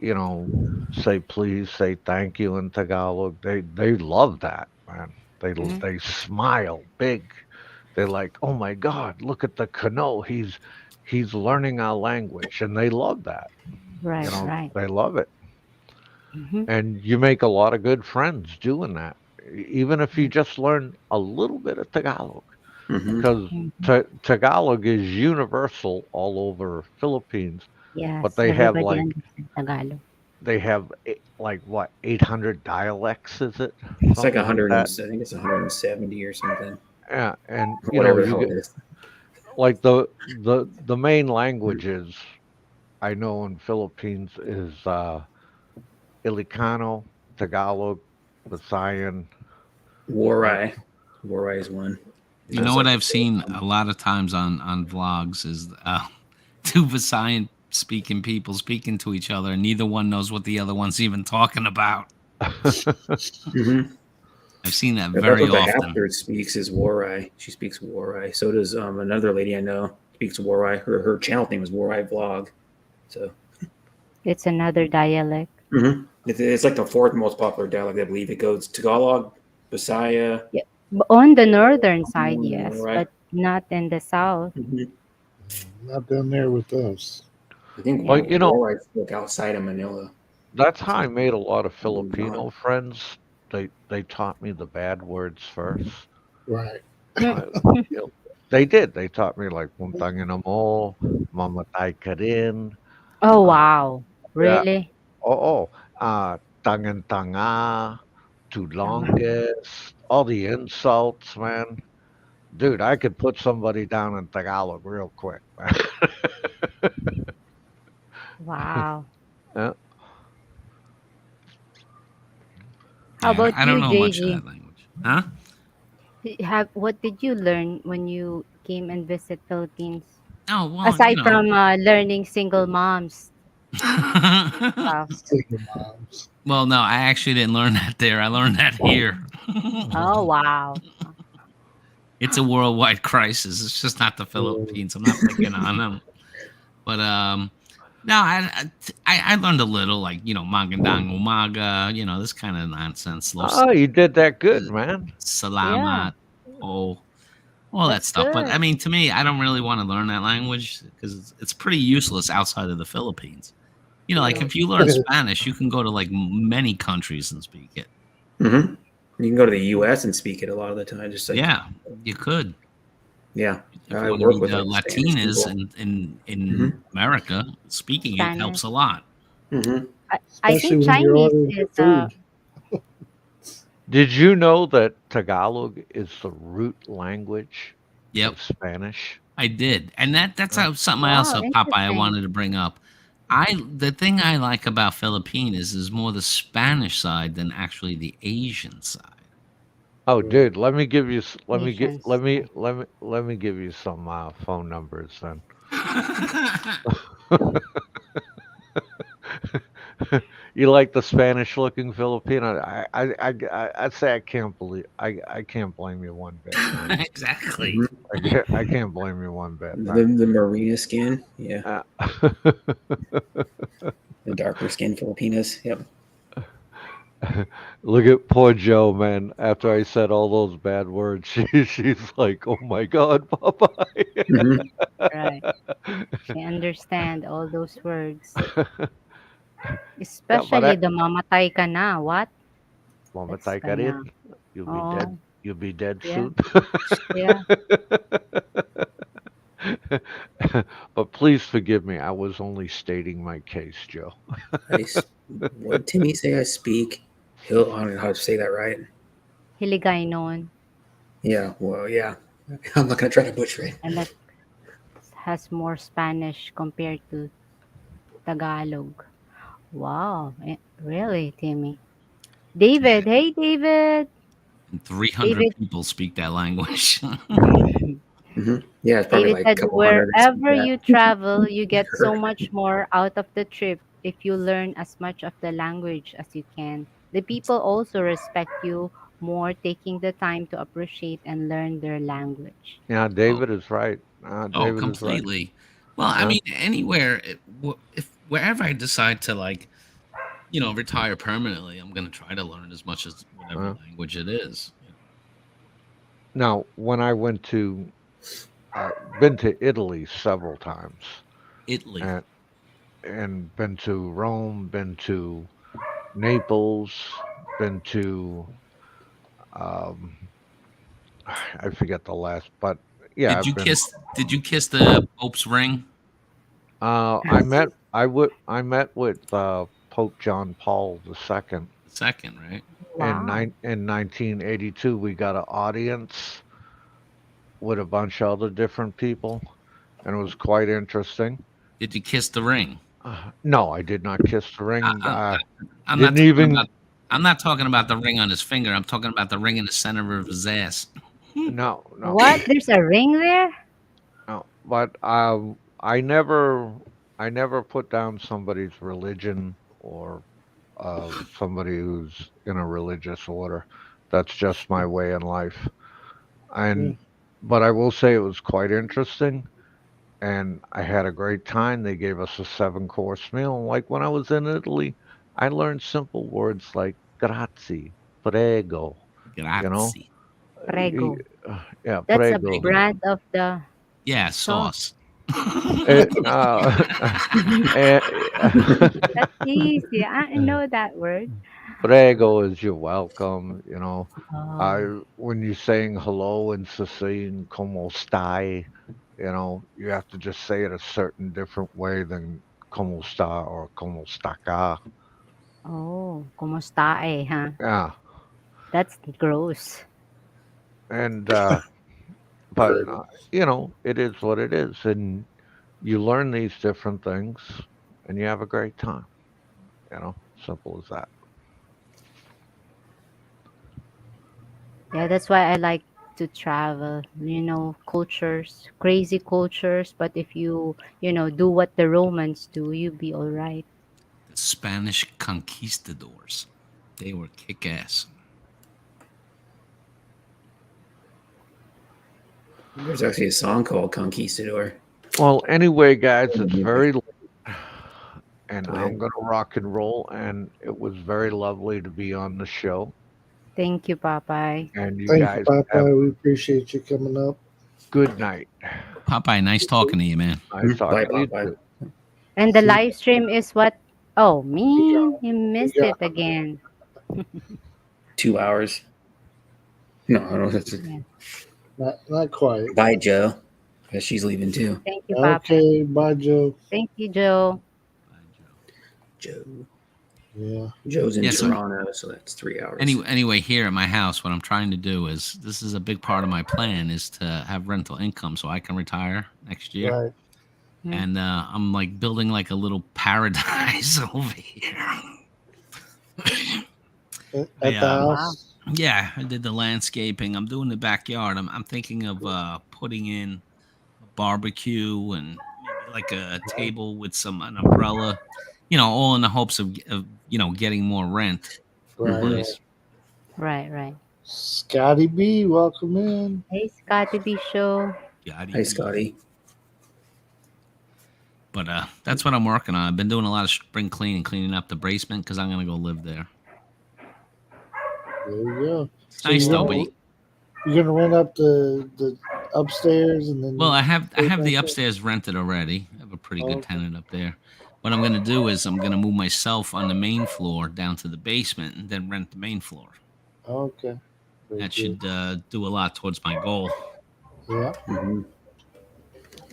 [SPEAKER 5] you know, say please, say thank you in Tagalog. They love that, man.
[SPEAKER 2] Mhm.
[SPEAKER 5] They smile big. They're like, oh my God, look at the Kano. He's learning our language, and they love that.
[SPEAKER 2] Right, right.
[SPEAKER 5] They love it,
[SPEAKER 2] Mhm.
[SPEAKER 5] and you make a lot of good friends doing that. Even if you
[SPEAKER 2] Yes.
[SPEAKER 5] just learn a little bit of Tagalog,
[SPEAKER 4] Hmm.
[SPEAKER 5] because
[SPEAKER 2] Mhm.
[SPEAKER 5] Tagalog is universal all over Philippines, but
[SPEAKER 2] Yes, everybody understands Tagalog.
[SPEAKER 5] they have like what 800 dialects, is it
[SPEAKER 4] It's like
[SPEAKER 5] something like that?
[SPEAKER 4] I think it's 170 or something,
[SPEAKER 5] Yeah, and
[SPEAKER 4] or whatever the
[SPEAKER 5] you
[SPEAKER 4] hell
[SPEAKER 5] get
[SPEAKER 4] it is.
[SPEAKER 5] like the main languages I know in Philippines is Ilocano, Tagalog, Visayan. Uh,
[SPEAKER 4] Warai. Warai is one. It's
[SPEAKER 6] You know
[SPEAKER 4] just
[SPEAKER 6] what
[SPEAKER 4] like
[SPEAKER 6] I've seen a lot of times on vlogs is two Visayan speaking people speaking to each other, and neither one knows what the other one's even talking about.
[SPEAKER 4] Mhm.
[SPEAKER 6] I've seen that
[SPEAKER 4] That's
[SPEAKER 6] very
[SPEAKER 4] what the
[SPEAKER 6] often.
[SPEAKER 4] half-breed speaks is Warai. She speaks Warai. So does another lady I know speaks Warai. Her channel name is Warai Vlog. So
[SPEAKER 2] It's another dialect.
[SPEAKER 4] it's like the fourth most popular dialect, I believe. It goes Tagalog, Bisaya,
[SPEAKER 2] Yeah. On the northern side, yes,
[SPEAKER 4] Warai.
[SPEAKER 2] but not in the south.
[SPEAKER 4] Mhm.
[SPEAKER 3] Not down there with us.
[SPEAKER 4] I think
[SPEAKER 2] Yeah.
[SPEAKER 5] like
[SPEAKER 4] Warai spoke outside of Manila.
[SPEAKER 5] that's how I made a lot of
[SPEAKER 4] Not.
[SPEAKER 5] Filipino friends. They taught me the bad words first.
[SPEAKER 3] Right.
[SPEAKER 5] I, they did. They taught me like puntang ina mo, mamatay ka rin.
[SPEAKER 2] Oh,
[SPEAKER 5] Uh,
[SPEAKER 2] wow.
[SPEAKER 5] yeah,
[SPEAKER 2] Really?
[SPEAKER 5] oo. Tangan-tanga, too
[SPEAKER 2] Tanga.
[SPEAKER 5] longest, all the insults, man. Dude, I could put somebody down in Tagalog real quick, man.
[SPEAKER 2] Wow.
[SPEAKER 5] Yeah.
[SPEAKER 2] How
[SPEAKER 6] Yeah,
[SPEAKER 2] about
[SPEAKER 6] I don't
[SPEAKER 2] you,
[SPEAKER 6] know much of
[SPEAKER 2] JG?
[SPEAKER 6] that language. Huh?
[SPEAKER 2] Have what did you learn when you came and visit Philippines?
[SPEAKER 6] Oh, well,
[SPEAKER 2] Aside from learning single moms stuff.
[SPEAKER 3] Single moms.
[SPEAKER 6] well, no, I actually didn't learn that there. I learned that here.
[SPEAKER 2] Oh, wow.
[SPEAKER 6] It's a worldwide crisis. It's just not the Philippines. I'm not picking on them. But no, I learned a little, like magandang umaga, this kind of nonsense.
[SPEAKER 5] Oh, you did that good, man.
[SPEAKER 2] Yeah,
[SPEAKER 6] Salamat, oh, all that
[SPEAKER 2] that's
[SPEAKER 6] stuff. But I
[SPEAKER 2] good.
[SPEAKER 6] mean, to me, I don't really want to learn that language because it's pretty useless outside of the Philippines. Like
[SPEAKER 3] Yeah.
[SPEAKER 6] if you learn Spanish, you can go to like many countries and speak it.
[SPEAKER 4] Hmm. You can go to the U.S. and speak it a lot of the time. Just like,
[SPEAKER 6] Yeah, you could.
[SPEAKER 4] yeah,
[SPEAKER 6] If you
[SPEAKER 4] I
[SPEAKER 6] want to
[SPEAKER 4] work
[SPEAKER 6] meet
[SPEAKER 4] with like Spanish
[SPEAKER 6] Latinas
[SPEAKER 4] people.
[SPEAKER 6] in
[SPEAKER 4] Hmm.
[SPEAKER 6] America, speaking it helps
[SPEAKER 2] Spanish.
[SPEAKER 6] a lot.
[SPEAKER 4] Hmm.
[SPEAKER 2] I
[SPEAKER 3] Especially
[SPEAKER 2] think
[SPEAKER 3] when you're
[SPEAKER 2] Chinese
[SPEAKER 3] ordering
[SPEAKER 2] is
[SPEAKER 3] for food.
[SPEAKER 5] Did you know that Tagalog is the root language
[SPEAKER 6] Yep.
[SPEAKER 5] of Spanish?
[SPEAKER 6] I did, and that's something else
[SPEAKER 2] wow,
[SPEAKER 6] up Popeye I
[SPEAKER 2] interesting.
[SPEAKER 6] wanted to bring up. The thing I like about Philippines is more the Spanish side than actually the Asian side.
[SPEAKER 5] Oh, dude, let me give you
[SPEAKER 2] Asians.
[SPEAKER 5] let me give you some phone numbers then. You like the Spanish looking Filipino? I'd say I can't blame you one bit, man.
[SPEAKER 6] Exactly.
[SPEAKER 4] Hmm.
[SPEAKER 5] I can't blame you one bit, man.
[SPEAKER 4] The marina skin, yeah,
[SPEAKER 5] Uh,
[SPEAKER 4] the darker skin Filipinas. Yep.
[SPEAKER 5] Look at poor Joe, man. After I said all those bad words, she's like, "Oh my God, Popeye."
[SPEAKER 4] Hmm.
[SPEAKER 2] Right. She understand all those words.
[SPEAKER 5] Yeah, but
[SPEAKER 2] Especially the mamatay ka na. What? That's
[SPEAKER 5] mamatay ka rin.
[SPEAKER 2] kinda.
[SPEAKER 5] You'll be dead.
[SPEAKER 2] Oh,
[SPEAKER 5] You'll be dead
[SPEAKER 2] yeah,
[SPEAKER 5] soon.
[SPEAKER 2] yeah.
[SPEAKER 5] But please forgive me. I was only stating my case, Joe.
[SPEAKER 4] What Timmy say? I speak. He'll. I don't know how to say that right.
[SPEAKER 2] Hiligay noon.
[SPEAKER 4] Yeah. Well, yeah. I'm not gonna try to butcher it.
[SPEAKER 2] And that has more Spanish compared to Tagalog. Wow. Really, Timmy? David. Hey, David.
[SPEAKER 6] And 300
[SPEAKER 2] David.
[SPEAKER 6] people speak that language.
[SPEAKER 4] Yeah, it's probably
[SPEAKER 2] David
[SPEAKER 4] like a
[SPEAKER 2] said,
[SPEAKER 4] couple hundred or something
[SPEAKER 2] wherever
[SPEAKER 4] like
[SPEAKER 2] you travel, you
[SPEAKER 4] that.
[SPEAKER 2] get so much more out of the trip if you learn as much of the language as you can. The people also respect you more taking the time to appreciate and learn their language.
[SPEAKER 5] Yeah,
[SPEAKER 6] Oh,
[SPEAKER 5] David is right.
[SPEAKER 6] oh,
[SPEAKER 5] David is right.
[SPEAKER 6] completely. Well, I
[SPEAKER 5] Yeah.
[SPEAKER 6] mean, anywhere, if wherever I decide to like, retire permanently, I'm gonna try to learn as much as whatever
[SPEAKER 5] Uh,
[SPEAKER 6] language it is.
[SPEAKER 5] Now, when I went to, been to Italy several times,
[SPEAKER 6] Italy.
[SPEAKER 5] and been to Rome, been to Naples, been to, um, I forget the last, but yeah,
[SPEAKER 6] Did
[SPEAKER 5] I've
[SPEAKER 6] you
[SPEAKER 5] been.
[SPEAKER 6] kiss? Did you kiss the Pope's ring?
[SPEAKER 5] I met with Pope John Paul II
[SPEAKER 6] The second, right?
[SPEAKER 2] Wow.
[SPEAKER 5] in 1982. We got an audience with a bunch of other different people, and it was quite interesting.
[SPEAKER 6] Did you kiss the ring?
[SPEAKER 5] No, I did not kiss the
[SPEAKER 6] I,
[SPEAKER 5] ring.
[SPEAKER 6] I, I'm not
[SPEAKER 5] Didn't
[SPEAKER 6] talking
[SPEAKER 5] even.
[SPEAKER 6] about. I'm not talking about the ring on his finger. I'm talking about the ring in the center of his ass.
[SPEAKER 5] No, no,
[SPEAKER 2] What? There's a ring there?
[SPEAKER 5] no. But I never put down somebody's religion or somebody who's in a religious order. That's just my way in life.
[SPEAKER 3] Yeah.
[SPEAKER 5] And but I will say it was quite interesting, and I had a great time. They gave us a 7-course meal. Like when I was in Italy, I learned simple words like grazie, prego. You know,
[SPEAKER 6] Grazie.
[SPEAKER 5] Y-
[SPEAKER 2] Prego.
[SPEAKER 5] yeah,
[SPEAKER 2] That's a
[SPEAKER 5] prego.
[SPEAKER 2] brand of the
[SPEAKER 6] Yeah,
[SPEAKER 2] sauce.
[SPEAKER 6] sauce.
[SPEAKER 5] No, eh,
[SPEAKER 2] That's easy. I know that word.
[SPEAKER 5] prego is you're welcome.
[SPEAKER 2] Oh.
[SPEAKER 5] When you're saying hello in Sicilian, como stai, you have to just say it a certain different way than como sta or como sta ca.
[SPEAKER 2] Oh. Kumusta huh?
[SPEAKER 5] Yeah,
[SPEAKER 2] That's gross.
[SPEAKER 5] and but it is what it is, and you learn these different things, and you have a great time. Simple as that.
[SPEAKER 2] Yeah, that's why I like to travel. Cultures, crazy cultures. But if you do what the Romans do, you'll be all right.
[SPEAKER 6] The Spanish conquistadors. They were kick ass.
[SPEAKER 4] There's actually a song called Conquistador.
[SPEAKER 5] Well, anyway, guys, it's very late, and
[SPEAKER 4] Go
[SPEAKER 5] I'm
[SPEAKER 4] ahead.
[SPEAKER 5] gonna rock and roll, and it was very lovely to be on the show.
[SPEAKER 2] Thank you, Popeye.
[SPEAKER 5] And you
[SPEAKER 3] Thank you,
[SPEAKER 5] guys have
[SPEAKER 3] Papa. We appreciate you coming up.
[SPEAKER 5] good night.
[SPEAKER 6] Popeye, nice talking to you, man.
[SPEAKER 5] Nice
[SPEAKER 4] Bye,
[SPEAKER 5] talking to you
[SPEAKER 4] Popeye.
[SPEAKER 5] too.
[SPEAKER 2] And the
[SPEAKER 3] See,
[SPEAKER 2] live stream is what? Oh, man, you
[SPEAKER 3] we
[SPEAKER 2] missed
[SPEAKER 3] got
[SPEAKER 2] it again.
[SPEAKER 4] 2 hours. No, I don't know.
[SPEAKER 2] Yeah.
[SPEAKER 3] not quite.
[SPEAKER 4] Bye, Joe. Because she's leaving too.
[SPEAKER 2] Thank you, Papa.
[SPEAKER 3] Okay, bye, Joe.
[SPEAKER 2] Thank you, Joe.
[SPEAKER 4] Joe.
[SPEAKER 3] Yeah.
[SPEAKER 4] Joe's in
[SPEAKER 6] Yeah, so
[SPEAKER 4] Toronto, so that's 3 hours.
[SPEAKER 6] anyway, here at my house, what I'm trying to do is this is a big part of my plan is to have rental income so I can retire next year.
[SPEAKER 3] Right.
[SPEAKER 6] And I'm like building like a little paradise over here.
[SPEAKER 3] At
[SPEAKER 6] I,
[SPEAKER 3] the house.
[SPEAKER 6] Yeah, I did the landscaping. I'm doing the backyard. I'm thinking of putting in a barbecue and maybe like a table with an umbrella, all in the hopes of getting more rent for the
[SPEAKER 3] Right.
[SPEAKER 6] place.
[SPEAKER 2] Right.
[SPEAKER 3] Scotty B, welcome in.
[SPEAKER 2] Hey, Scotty B Show.
[SPEAKER 4] Hey, Scotty.
[SPEAKER 6] But that's what I'm working on. I've been doing a lot of spring cleaning up the basement because I'm gonna go live there.
[SPEAKER 3] There you go. So
[SPEAKER 6] Nice
[SPEAKER 3] you're
[SPEAKER 6] though,
[SPEAKER 3] gonna,
[SPEAKER 6] but
[SPEAKER 3] you're gonna rent up the upstairs and then.
[SPEAKER 6] well, I have the
[SPEAKER 3] back up?
[SPEAKER 6] upstairs rented already. I have a pretty good
[SPEAKER 3] Okay.
[SPEAKER 6] tenant up there. What I'm gonna do is I'm gonna move myself on the main floor down to the basement and then rent the main floor.
[SPEAKER 3] Okay. Very
[SPEAKER 6] That
[SPEAKER 3] good.
[SPEAKER 6] should do a lot towards my goal.
[SPEAKER 3] Yeah.
[SPEAKER 4] Mm-hmm.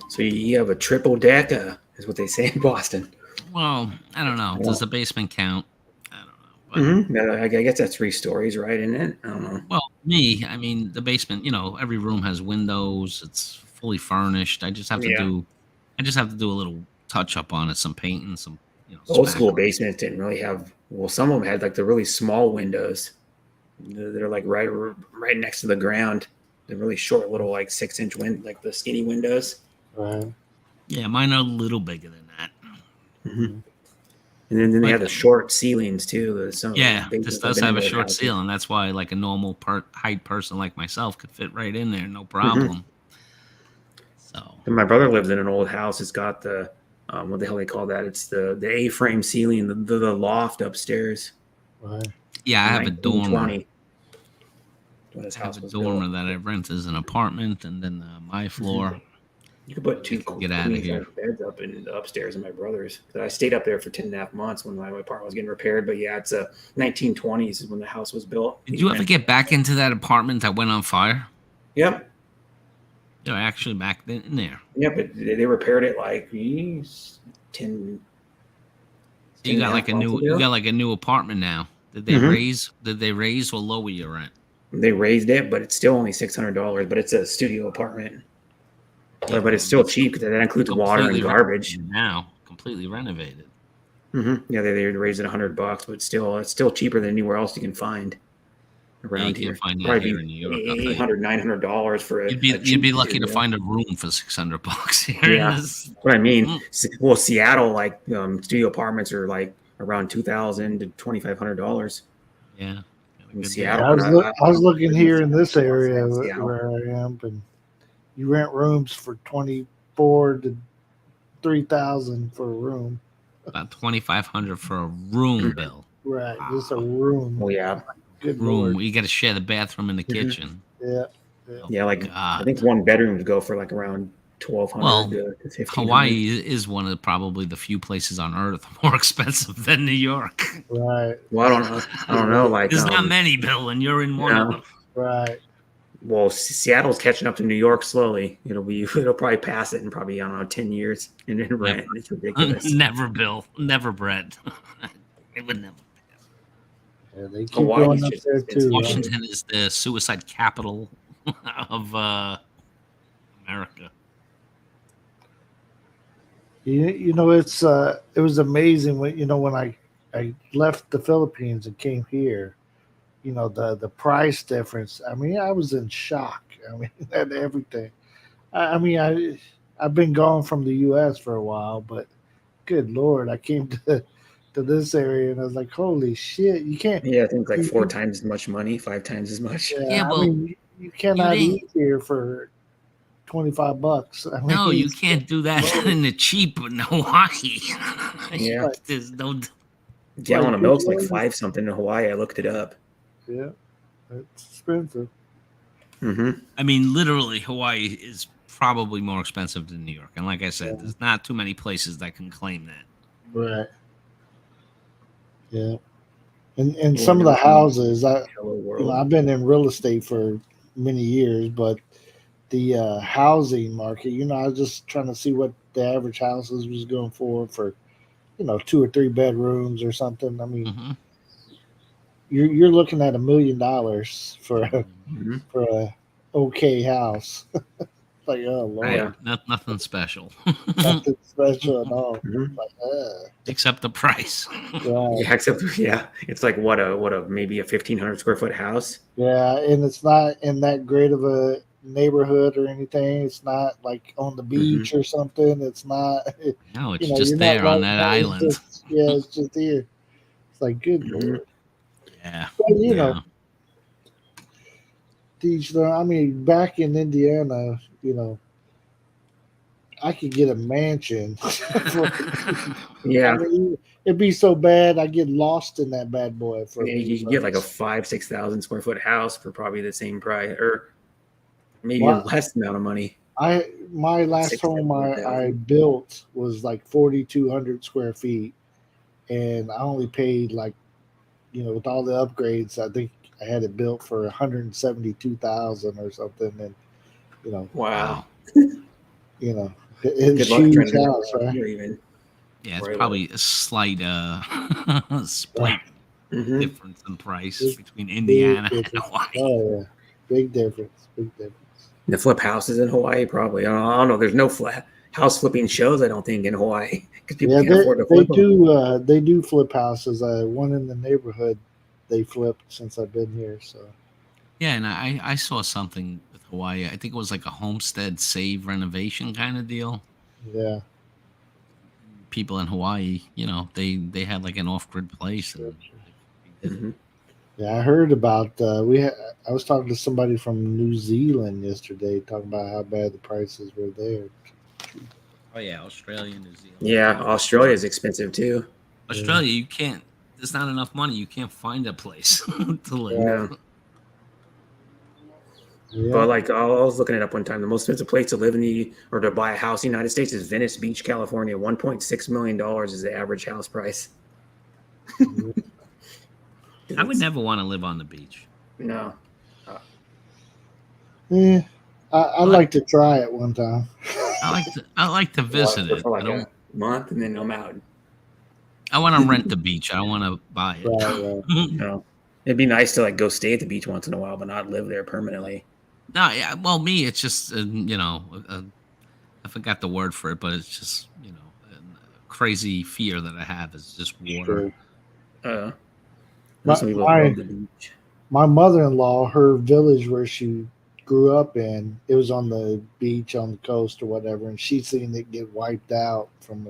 [SPEAKER 4] So you have a triple deck, is what they say in Boston.
[SPEAKER 6] Well, I don't know. Does the basement count? I don't know. But,
[SPEAKER 4] Mm-hmm. I guess that's 3 stories, right? Isn't it? I don't know.
[SPEAKER 6] well, I mean, the basement. Every room has windows. It's fully furnished. I just have to do a little touch up on it, some painting, some
[SPEAKER 4] Old school
[SPEAKER 6] spackle.
[SPEAKER 4] basements didn't really have. Well, some of them had like the really small windows. They're like right next to the ground. They're really short, little like 6-inch like the skinny windows.
[SPEAKER 3] Right.
[SPEAKER 6] Yeah, mine are a little bigger than that.
[SPEAKER 4] Mm-hmm. And then they have the short ceilings too.
[SPEAKER 6] Yeah, this does have a short ceiling. That's why like a normal height person like myself could fit right in there, no problem.
[SPEAKER 4] Mm-hmm.
[SPEAKER 6] So.
[SPEAKER 4] And my brother lives in an old house. It's got the what the hell they call that? It's the A-frame ceiling, the loft upstairs.
[SPEAKER 3] Right.
[SPEAKER 6] Yeah, I have a dormer.
[SPEAKER 4] When his
[SPEAKER 6] I
[SPEAKER 4] house
[SPEAKER 6] have a
[SPEAKER 4] was
[SPEAKER 6] dormer
[SPEAKER 4] built.
[SPEAKER 6] that I rent as an apartment, and then my floor.
[SPEAKER 4] You could put two
[SPEAKER 6] Get out of here.
[SPEAKER 4] beds up in the upstairs in my brother's. I stayed up there for 10.5 months when my apartment was getting repaired. But yeah, it's 1920s is when the house was built.
[SPEAKER 6] Did you ever get back into that apartment that went on fire?
[SPEAKER 4] Yep.
[SPEAKER 6] They're actually back in there.
[SPEAKER 4] Yeah, but they repaired it like 10.
[SPEAKER 6] You got like a new apartment now. Did they raise? Did they raise or lower your rent?
[SPEAKER 4] They raised it, but it's still only $600. But it's a studio apartment.
[SPEAKER 6] Yeah,
[SPEAKER 4] but it's still cheap because that includes water and garbage.
[SPEAKER 6] Now, completely renovated.
[SPEAKER 4] Mm-hmm. Yeah, they raised it $100, but it's still cheaper than anywhere else you can find around here.
[SPEAKER 6] Find that here in New York.
[SPEAKER 4] $800, $900 for a.
[SPEAKER 6] You'd be lucky to find a room for $600 here.
[SPEAKER 4] Yeah, what I mean. Well, Seattle, like studio apartments are like around $2,000 to $2,500.
[SPEAKER 6] Yeah.
[SPEAKER 4] In Seattle,
[SPEAKER 3] I was looking here in this area where I am, and you rent rooms for $24,000 to $3,000 for a room.
[SPEAKER 6] About $2,500 for a room, Bill.
[SPEAKER 3] Right, just a room.
[SPEAKER 4] Oh yeah,
[SPEAKER 3] good
[SPEAKER 6] room.
[SPEAKER 3] Lord.
[SPEAKER 6] You got to share the bathroom and the kitchen.
[SPEAKER 3] Yeah.
[SPEAKER 4] Yeah, like I think one bedroom would go for like around $1,200 to $1,500.
[SPEAKER 6] Hawaii is one of probably the few places on earth more expensive than New York.
[SPEAKER 3] Right.
[SPEAKER 4] Well, I don't know. Like
[SPEAKER 6] there's not many, Bill, and you're in one of them.
[SPEAKER 3] Right.
[SPEAKER 4] Well, Seattle's catching up to New York slowly. It'll probably pass it in probably, I don't know, 10 years. And then rent. It's ridiculous.
[SPEAKER 6] Never, Bill. Never, Brett. It would never.
[SPEAKER 3] Yeah, they keep going up there too.
[SPEAKER 6] Washington is the suicide capital of America.
[SPEAKER 3] You know, it was amazing when I left the Philippines and came here. You know, the price difference. I mean, I was in shock. I mean, at everything. I've been gone from the U.S. for a while, but good Lord, I came to this area and I was like, holy shit, you can't.
[SPEAKER 4] Yeah, I think like 4 times as much money, 5 times as much.
[SPEAKER 3] Yeah, well, I mean, you cannot eat here for $25. I mean,
[SPEAKER 6] no, you can't do that in the cheap in Hawaii.
[SPEAKER 4] Yeah,
[SPEAKER 6] there's no
[SPEAKER 4] gallon of milk's like $5 something in Hawaii. I looked it up.
[SPEAKER 3] Yeah, it's expensive.
[SPEAKER 4] Mm-hmm.
[SPEAKER 6] I mean, literally, Hawaii is probably more expensive than New York, and like I said, there's not too many places that can claim that.
[SPEAKER 3] Right. Yeah, and some of the houses, I've been in real estate for many years, but the housing market, I was just trying to see what the average houses was going for 2 or 3 bedrooms or something. I mean, you're looking at $1 million for a okay house. Like, oh Lord,
[SPEAKER 6] right. Nothing special.
[SPEAKER 3] Nothing special at all. Like,
[SPEAKER 6] except the price.
[SPEAKER 3] Right.
[SPEAKER 4] It's like what a maybe a 1,500 square foot house.
[SPEAKER 3] Yeah, and it's not in that great of a neighborhood or anything. It's not like on the beach or something. It's not.
[SPEAKER 6] No, it's just there on that island.
[SPEAKER 3] It's just here. It's like, good Lord.
[SPEAKER 6] Yeah.
[SPEAKER 3] But, back in Indiana, I could get a mansion. It'd be so bad I get lost in that bad boy.
[SPEAKER 4] You can get like a 5,000-6,000 square foot house for probably the same price, or maybe a less amount of money.
[SPEAKER 3] My last home I built was like 4,200 square feet, and I only paid with all the upgrades, I think I had it built for $172,000 or something, and
[SPEAKER 4] wow.
[SPEAKER 3] It's a huge house, right?
[SPEAKER 6] Yeah, it's probably a slight difference in price between Indiana and Hawaii.
[SPEAKER 3] Oh yeah, big difference.
[SPEAKER 4] The flip houses in Hawaii, probably. I don't know. There's no flat house flipping shows. I don't think in Hawaii because people
[SPEAKER 3] Yeah,
[SPEAKER 4] can't afford to flip them.
[SPEAKER 3] they do flip houses. One in the neighborhood they flipped since I've been here. So
[SPEAKER 6] Yeah, and I saw something with Hawaii. I think it was like a homestead save renovation kind of deal.
[SPEAKER 3] yeah,
[SPEAKER 6] People in Hawaii, they had like an off grid place,
[SPEAKER 3] sure,
[SPEAKER 6] and
[SPEAKER 3] sure.
[SPEAKER 6] they did it.
[SPEAKER 4] hmm
[SPEAKER 3] Yeah, I heard about I was talking to somebody from New Zealand yesterday, talking about how bad the prices were there.
[SPEAKER 6] Oh yeah, Australia, New Zealand.
[SPEAKER 4] Yeah, Australia is expensive too.
[SPEAKER 3] Yeah,
[SPEAKER 6] Australia, you can't. There's not enough money. You can't find a place to live.
[SPEAKER 3] right.
[SPEAKER 4] No,
[SPEAKER 3] Yeah,
[SPEAKER 4] but like I was looking it up one time. The most expensive place to live in the or to buy a house in the United States is Venice Beach, California. $1.6 million is the average house price.
[SPEAKER 6] I would
[SPEAKER 4] It's,
[SPEAKER 6] never want to live on the beach.
[SPEAKER 4] no,
[SPEAKER 3] yeah. I'd
[SPEAKER 6] But
[SPEAKER 3] like to try it one time.
[SPEAKER 6] I like to visit it.
[SPEAKER 4] for
[SPEAKER 6] I
[SPEAKER 4] like
[SPEAKER 6] don't.
[SPEAKER 4] a month and then I'm out.
[SPEAKER 6] I want to rent the beach. I don't want to buy it.
[SPEAKER 3] Right,
[SPEAKER 4] No, it'd be nice to like go stay at the beach once in a while, but not live there permanently.
[SPEAKER 6] No, yeah. Well, me, it's just I forgot the word for it, but it's just a crazy fear that I have is just water.
[SPEAKER 3] sure.
[SPEAKER 4] Most people
[SPEAKER 3] My
[SPEAKER 4] love the beach.
[SPEAKER 3] my mother-in-law, her village where she grew up in, it was on the beach on the coast or whatever, and she seen it get wiped out from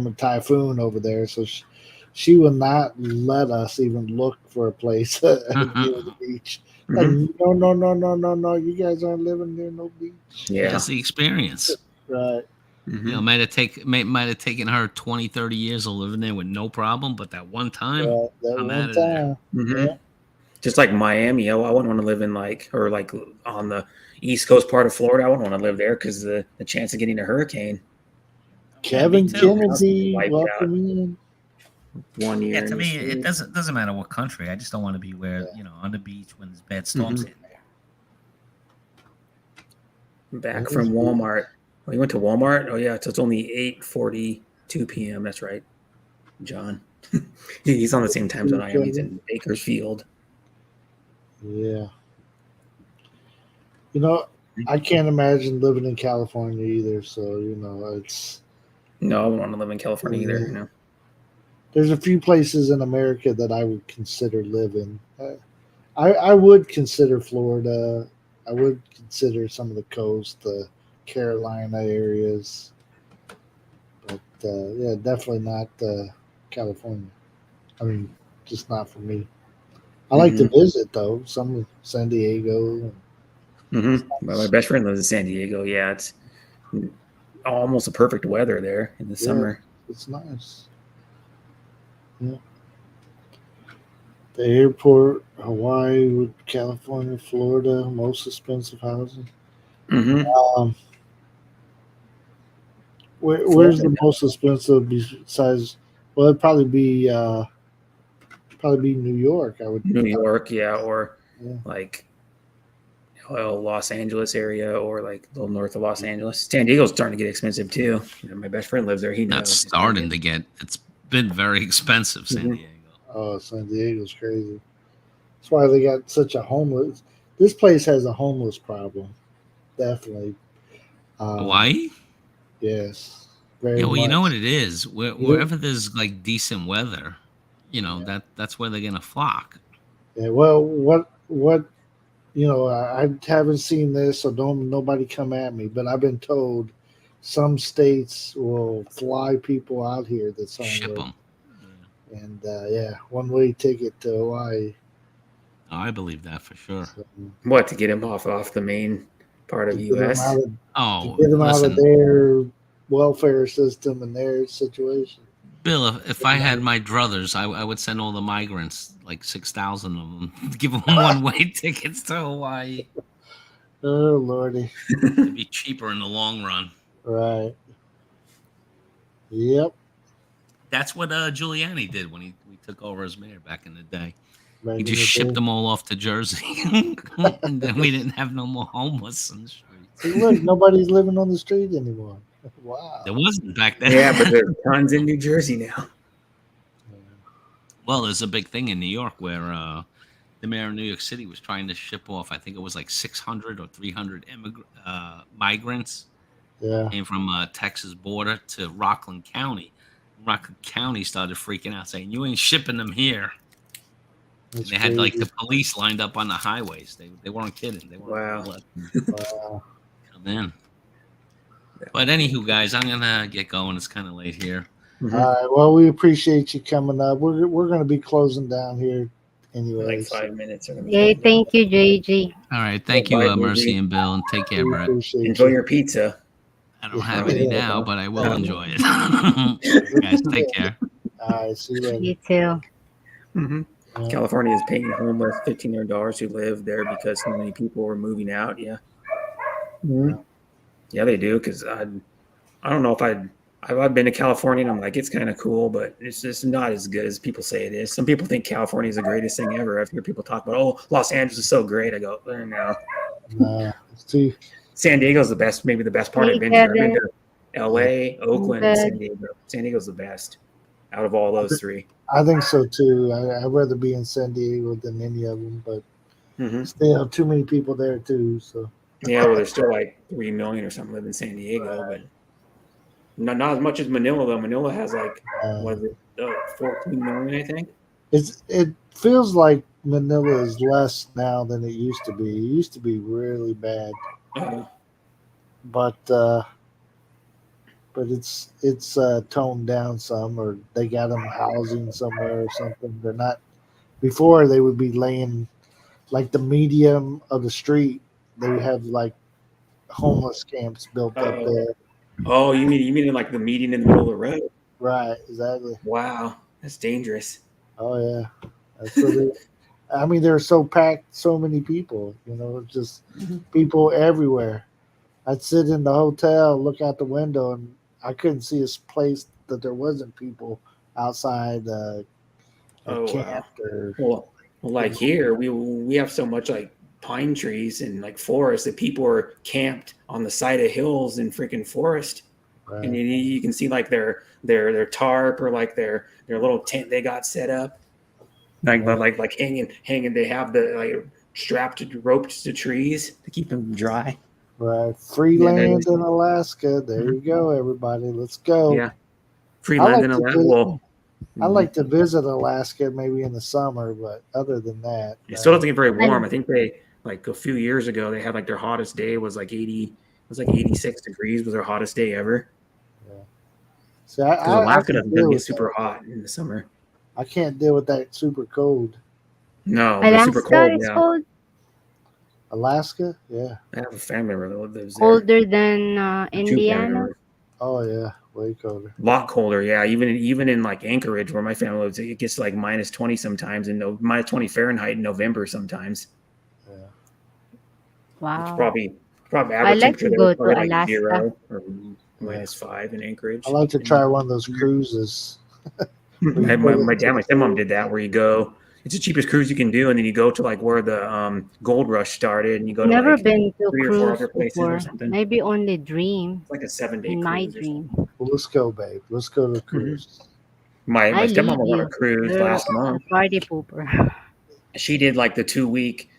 [SPEAKER 3] a typhoon over there. So she will not let us even look for a place near the beach. Like,
[SPEAKER 4] hmm
[SPEAKER 3] no, no, no, no, no, no. You guys aren't living near no beach.
[SPEAKER 4] Yeah.
[SPEAKER 6] That's the experience.
[SPEAKER 3] Right.
[SPEAKER 4] hmm
[SPEAKER 6] Might have taken her 20, 30 years of living there with no problem, but that one time,
[SPEAKER 3] Right. That
[SPEAKER 6] I'm
[SPEAKER 3] one
[SPEAKER 6] out of there.
[SPEAKER 3] time.
[SPEAKER 4] hmm
[SPEAKER 3] Yeah.
[SPEAKER 4] Just like Miami, I wouldn't want to live in like on the East Coast part of Florida. I wouldn't want to live there because the chance of getting a hurricane
[SPEAKER 6] Yeah, me
[SPEAKER 3] Kevin
[SPEAKER 6] too.
[SPEAKER 3] Kennedy,
[SPEAKER 4] wiped out
[SPEAKER 3] welcome in.
[SPEAKER 4] 1 year.
[SPEAKER 6] Yeah,
[SPEAKER 4] in
[SPEAKER 6] to me,
[SPEAKER 4] history.
[SPEAKER 6] it doesn't matter what country. I just don't want to be where
[SPEAKER 3] Yeah.
[SPEAKER 6] on the beach when there's bad storms
[SPEAKER 4] Mhm.
[SPEAKER 6] hitting there.
[SPEAKER 4] Back
[SPEAKER 3] That
[SPEAKER 4] from
[SPEAKER 3] is
[SPEAKER 4] Walmart. Oh, you went to Walmart? Oh yeah, so it's only 8:42 p.m. That's right, John. He's on the same time zone I am. He's
[SPEAKER 3] Kevin.
[SPEAKER 4] in Bakersfield.
[SPEAKER 3] Yeah. You know, I can't imagine living in California either. So, it's
[SPEAKER 4] No, I wouldn't want to live in California either. You know.
[SPEAKER 3] there's a few places in America that I would consider living. I would consider Florida. I would consider some of the coast, the Carolina areas. But yeah, definitely not California. I mean, just not for me. I like to visit though, some San Diego.
[SPEAKER 4] Well, my best friend lives in San Diego. Yeah, it's almost a perfect weather there in the
[SPEAKER 3] Yeah,
[SPEAKER 4] summer.
[SPEAKER 3] it's nice. Yeah. The airport, Hawaii, California, Florida, most expensive housing.
[SPEAKER 4] hmm
[SPEAKER 3] Um, where's
[SPEAKER 4] Florida,
[SPEAKER 3] the most expensive besides? Well, it'd probably be New York. I would.
[SPEAKER 4] New York, yeah, or
[SPEAKER 3] Yeah.
[SPEAKER 4] like Los Angeles area, or like a little north of Los Angeles. San Diego's starting to get expensive too. My best friend lives there. He
[SPEAKER 6] Not
[SPEAKER 4] knows.
[SPEAKER 6] starting to get. It's been very expensive, San
[SPEAKER 4] Mhm.
[SPEAKER 6] Diego.
[SPEAKER 3] Oh, San Diego's crazy. That's why they got such a homeless. This place has a homeless problem. Definitely.
[SPEAKER 6] Hawaii?
[SPEAKER 3] Yes. Very
[SPEAKER 6] Yeah, well, you know
[SPEAKER 3] much.
[SPEAKER 6] what it is. Wherever there's like decent weather, that's where they're gonna flock.
[SPEAKER 3] Yeah. Well, what I haven't seen this, so don't nobody come at me. But I've been told some states will fly people out here that's
[SPEAKER 6] Ship
[SPEAKER 3] homeless,
[SPEAKER 6] them.
[SPEAKER 3] and yeah, one-way ticket to Hawaii.
[SPEAKER 6] I believe that for sure.
[SPEAKER 3] So,
[SPEAKER 4] What to get him off the main part of
[SPEAKER 3] to get them
[SPEAKER 4] U.S.
[SPEAKER 3] out of
[SPEAKER 6] Oh,
[SPEAKER 3] out of
[SPEAKER 6] listen,
[SPEAKER 3] their welfare system and their situation.
[SPEAKER 6] Bill. If I had my druthers, I would send all the migrants, like 6,000 of them, give them one-way tickets to Hawaii.
[SPEAKER 3] Oh lordy!
[SPEAKER 6] It'd be cheaper in the long run.
[SPEAKER 3] Right. Yep.
[SPEAKER 6] That's what Giuliani did when we took over as mayor back in the day.
[SPEAKER 3] Back
[SPEAKER 6] He
[SPEAKER 3] in
[SPEAKER 6] just
[SPEAKER 3] the
[SPEAKER 6] shipped
[SPEAKER 3] day.
[SPEAKER 6] them all off to Jersey, and then we didn't have no more homeless on the streets.
[SPEAKER 3] See, look, nobody's living on the street anymore. Wow.
[SPEAKER 6] There wasn't back then.
[SPEAKER 4] Yeah, but there's tons in New Jersey now.
[SPEAKER 6] Well, there's a big thing in New York where the mayor of New York City was trying to ship off. I think it was like 600 or 300 migrants
[SPEAKER 3] Yeah.
[SPEAKER 6] Came from Texas border to Rockland County. Rockland County started freaking out, saying, "You ain't shipping them here." And
[SPEAKER 3] That's
[SPEAKER 6] they had like
[SPEAKER 3] crazy.
[SPEAKER 6] the police lined up on the highways. They weren't kidding. They weren't
[SPEAKER 4] Wow.
[SPEAKER 6] gonna let them
[SPEAKER 3] Wow.
[SPEAKER 6] come in. But anywho, guys, I'm gonna get going. It's kind of late here.
[SPEAKER 4] Mhm.
[SPEAKER 3] All right. Well, we appreciate you coming up. We're going to be closing down here anyway.
[SPEAKER 4] Like 5 minutes.
[SPEAKER 2] Yay, thank you, JG.
[SPEAKER 6] All right, thank
[SPEAKER 4] Bye,
[SPEAKER 6] you,
[SPEAKER 4] Gigi.
[SPEAKER 6] Mercy and Bill, and take care,
[SPEAKER 3] We
[SPEAKER 6] Brett.
[SPEAKER 3] appreciate
[SPEAKER 4] Enjoy
[SPEAKER 3] you.
[SPEAKER 4] your pizza.
[SPEAKER 6] I don't have
[SPEAKER 3] Yeah.
[SPEAKER 6] any now, but I will
[SPEAKER 4] Yeah.
[SPEAKER 6] enjoy it. Guys, take care.
[SPEAKER 3] All right. See you later.
[SPEAKER 2] You too.
[SPEAKER 4] Mm-hmm.
[SPEAKER 3] Yeah.
[SPEAKER 4] California is paying homeless $1,500 who live there because so many people are moving out. Yeah.
[SPEAKER 3] Mhm.
[SPEAKER 4] Yeah, they do. Because I don't know if I've been to California and I'm like, it's kind of cool, but it's just not as good as people say it is. Some people think California is the greatest thing ever. I've heard people talk about, oh, Los Angeles is so great. I go, no.
[SPEAKER 3] Nah, it's too.
[SPEAKER 4] San Diego's the best, maybe the best part
[SPEAKER 2] Hey,
[SPEAKER 4] I've been to. I've been
[SPEAKER 2] Kevin.
[SPEAKER 4] to LA, Oakland, and San
[SPEAKER 2] Good.
[SPEAKER 4] Diego. San Diego's the best out of all those three.
[SPEAKER 3] I think so too. I'd rather be in San Diego than any of them, but
[SPEAKER 4] Mm-hmm.
[SPEAKER 3] still too many people there too. So
[SPEAKER 4] Yeah, well, there's still like 3 million or something live in San Diego, but not as much as Manila though. Manila has like what is it, 14 million, I think.
[SPEAKER 3] it feels like Manila is less now than it used to be. It used to be really bad, but it's toned down some, or they got them housing somewhere or something. They're not. Before they would be laying like the medium of the street. They would have like homeless camps built up there.
[SPEAKER 4] Oh, you mean like the median in the middle of the road?
[SPEAKER 3] Right, exactly.
[SPEAKER 4] Wow, that's dangerous.
[SPEAKER 3] Oh yeah, that's what it. I mean, they're so packed, so many people. Just people everywhere. I'd sit in the hotel, look out the window, and I couldn't see a place that there wasn't people outside camped or.
[SPEAKER 4] Well, like here, we have so much like pine trees and like forests that people are camped on the side of hills in freaking forest,
[SPEAKER 3] Right.
[SPEAKER 4] and you can see like their tarp or like their little tent they got set up, like hanging. They have the like strapped roped to trees to keep them dry.
[SPEAKER 3] Right, free
[SPEAKER 4] Yeah,
[SPEAKER 3] land in Alaska. There you go, everybody. Let's go.
[SPEAKER 4] Yeah, free
[SPEAKER 3] I
[SPEAKER 4] land
[SPEAKER 3] like
[SPEAKER 4] in
[SPEAKER 3] to
[SPEAKER 4] Alaska.
[SPEAKER 3] visit-
[SPEAKER 4] Well,
[SPEAKER 3] I like to visit Alaska maybe in the summer, but other than that,
[SPEAKER 4] it still doesn't get very warm. I think they like a few years ago they had like their hottest day was like 80. It was like 86 degrees was their hottest day ever.
[SPEAKER 3] See,
[SPEAKER 4] Because
[SPEAKER 3] I
[SPEAKER 4] Alaska
[SPEAKER 3] can
[SPEAKER 4] doesn't
[SPEAKER 3] deal
[SPEAKER 4] get
[SPEAKER 3] with
[SPEAKER 4] super
[SPEAKER 3] that.
[SPEAKER 4] hot in the summer.
[SPEAKER 3] I can't deal with that super cold.
[SPEAKER 4] No, but super
[SPEAKER 2] Alaska
[SPEAKER 4] cold.
[SPEAKER 2] is
[SPEAKER 4] Yeah,
[SPEAKER 2] cold,
[SPEAKER 3] Alaska, yeah.
[SPEAKER 4] I have a family member that lives there.
[SPEAKER 2] colder than
[SPEAKER 4] Two family
[SPEAKER 2] Indiana.
[SPEAKER 4] members.
[SPEAKER 3] Oh yeah, way colder.
[SPEAKER 4] A lot colder. Yeah, even in like Anchorage where my family lives, it gets like minus 20 sometimes and minus 20 Fahrenheit in November sometimes.
[SPEAKER 3] Yeah.
[SPEAKER 4] It's
[SPEAKER 2] Wow.
[SPEAKER 4] probably
[SPEAKER 2] I
[SPEAKER 4] average
[SPEAKER 2] like
[SPEAKER 4] temperature
[SPEAKER 2] to
[SPEAKER 4] there
[SPEAKER 2] go
[SPEAKER 4] is
[SPEAKER 2] to
[SPEAKER 4] probably like
[SPEAKER 2] Alaska.
[SPEAKER 4] 0 or minus 5 in Anchorage.
[SPEAKER 3] I like to try one of those cruises.
[SPEAKER 4] My dad, my stepmom did that where you go. It's the cheapest cruise you can do, and then you go to like where the gold rush started, and you go to
[SPEAKER 2] Never
[SPEAKER 4] like
[SPEAKER 2] been to
[SPEAKER 4] 3 or 4
[SPEAKER 2] cruise
[SPEAKER 4] other places or
[SPEAKER 2] before.
[SPEAKER 4] something.
[SPEAKER 2] Maybe only dream
[SPEAKER 4] It's like a 7-day
[SPEAKER 2] in my
[SPEAKER 4] cruise or
[SPEAKER 2] dream.
[SPEAKER 4] something.
[SPEAKER 3] Well, let's go, babe. Let's go to the cruise.
[SPEAKER 4] My
[SPEAKER 2] I
[SPEAKER 4] stepmom
[SPEAKER 2] leave
[SPEAKER 4] was on a
[SPEAKER 2] you.
[SPEAKER 4] cruise
[SPEAKER 2] You're
[SPEAKER 4] last
[SPEAKER 2] a
[SPEAKER 4] month.
[SPEAKER 2] party pooper.
[SPEAKER 4] She did like the 2-week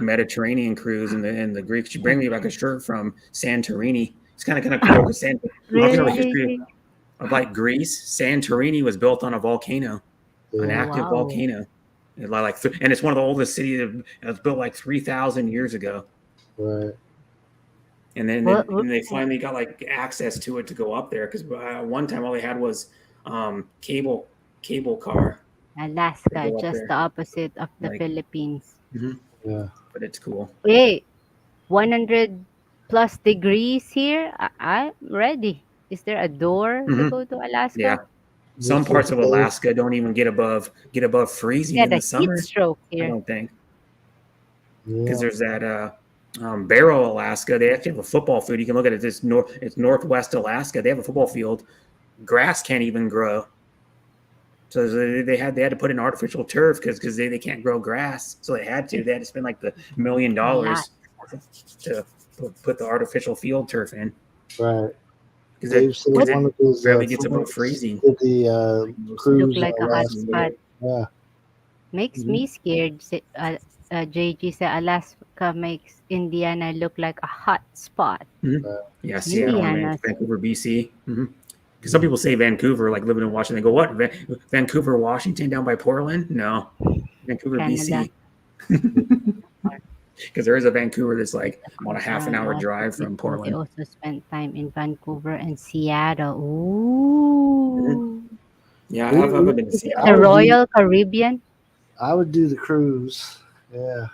[SPEAKER 4] Mediterranean cruise in the Greek. She bring me like a shirt from Santorini. It's kind of cool because I'll tell you the
[SPEAKER 2] Really,
[SPEAKER 4] history
[SPEAKER 2] JG?
[SPEAKER 4] of like Greece. Santorini was built on a volcano, an
[SPEAKER 3] Yeah.
[SPEAKER 4] active
[SPEAKER 2] Wow.
[SPEAKER 4] volcano. And it's one of the oldest cities. It was built like 3,000 years ago.
[SPEAKER 3] Right.
[SPEAKER 4] And then
[SPEAKER 2] What-
[SPEAKER 4] they finally got like access to it to go up there because one time all they had was cable car.
[SPEAKER 2] Alaska,
[SPEAKER 4] Go up
[SPEAKER 2] just
[SPEAKER 4] there.
[SPEAKER 2] the opposite of the
[SPEAKER 4] Like-
[SPEAKER 2] Philippines.
[SPEAKER 3] Yeah.
[SPEAKER 4] But it's cool.
[SPEAKER 2] Hey, 100 plus degrees here. I'm ready. Is there a door to
[SPEAKER 4] Mhm.
[SPEAKER 2] go to Alaska?
[SPEAKER 4] Yeah. Some
[SPEAKER 3] This
[SPEAKER 4] parts
[SPEAKER 3] is
[SPEAKER 4] of Alaska don't even get above freezing
[SPEAKER 2] Yeah,
[SPEAKER 4] in
[SPEAKER 2] the
[SPEAKER 4] the summer.
[SPEAKER 2] heat stroke
[SPEAKER 4] I
[SPEAKER 2] here.
[SPEAKER 4] don't think
[SPEAKER 3] Yeah.
[SPEAKER 4] because there's that Barrow, Alaska. They actually have a football field. You can look at it. It's northwest Alaska. They have a football field. Grass can't even grow. So they had to put in artificial turf because they can't grow grass. So they had to spend like the $1 million to put the artificial field turf in
[SPEAKER 3] Right.
[SPEAKER 4] because
[SPEAKER 3] Dave said
[SPEAKER 2] What-
[SPEAKER 3] one of his
[SPEAKER 4] barely gets above
[SPEAKER 3] friends
[SPEAKER 4] freezing.
[SPEAKER 3] did the
[SPEAKER 2] Look
[SPEAKER 3] cruise
[SPEAKER 2] like
[SPEAKER 3] in
[SPEAKER 2] a hot
[SPEAKER 3] Alaska.
[SPEAKER 2] spot.
[SPEAKER 3] Yeah.
[SPEAKER 2] Makes
[SPEAKER 4] Mhm.
[SPEAKER 2] me scared. JG said Alaska makes Indiana look like a hot spot.
[SPEAKER 4] Yeah, Seattle and
[SPEAKER 2] Indiana's
[SPEAKER 4] Vancouver, BC. Because some people say Vancouver, like living in Washington. They go, what? Vancouver, Washington, down by Portland? No, Vancouver,
[SPEAKER 2] Canada.
[SPEAKER 4] BC. Because there is a Vancouver that's like about a half an hour
[SPEAKER 2] Cultural
[SPEAKER 4] drive from
[SPEAKER 2] They
[SPEAKER 4] Portland.
[SPEAKER 2] also spent time in Vancouver and Seattle. Ooh.
[SPEAKER 4] Yeah, I've been to Seattle.
[SPEAKER 2] The Royal Caribbean.
[SPEAKER 3] I would do the cruise. Yeah.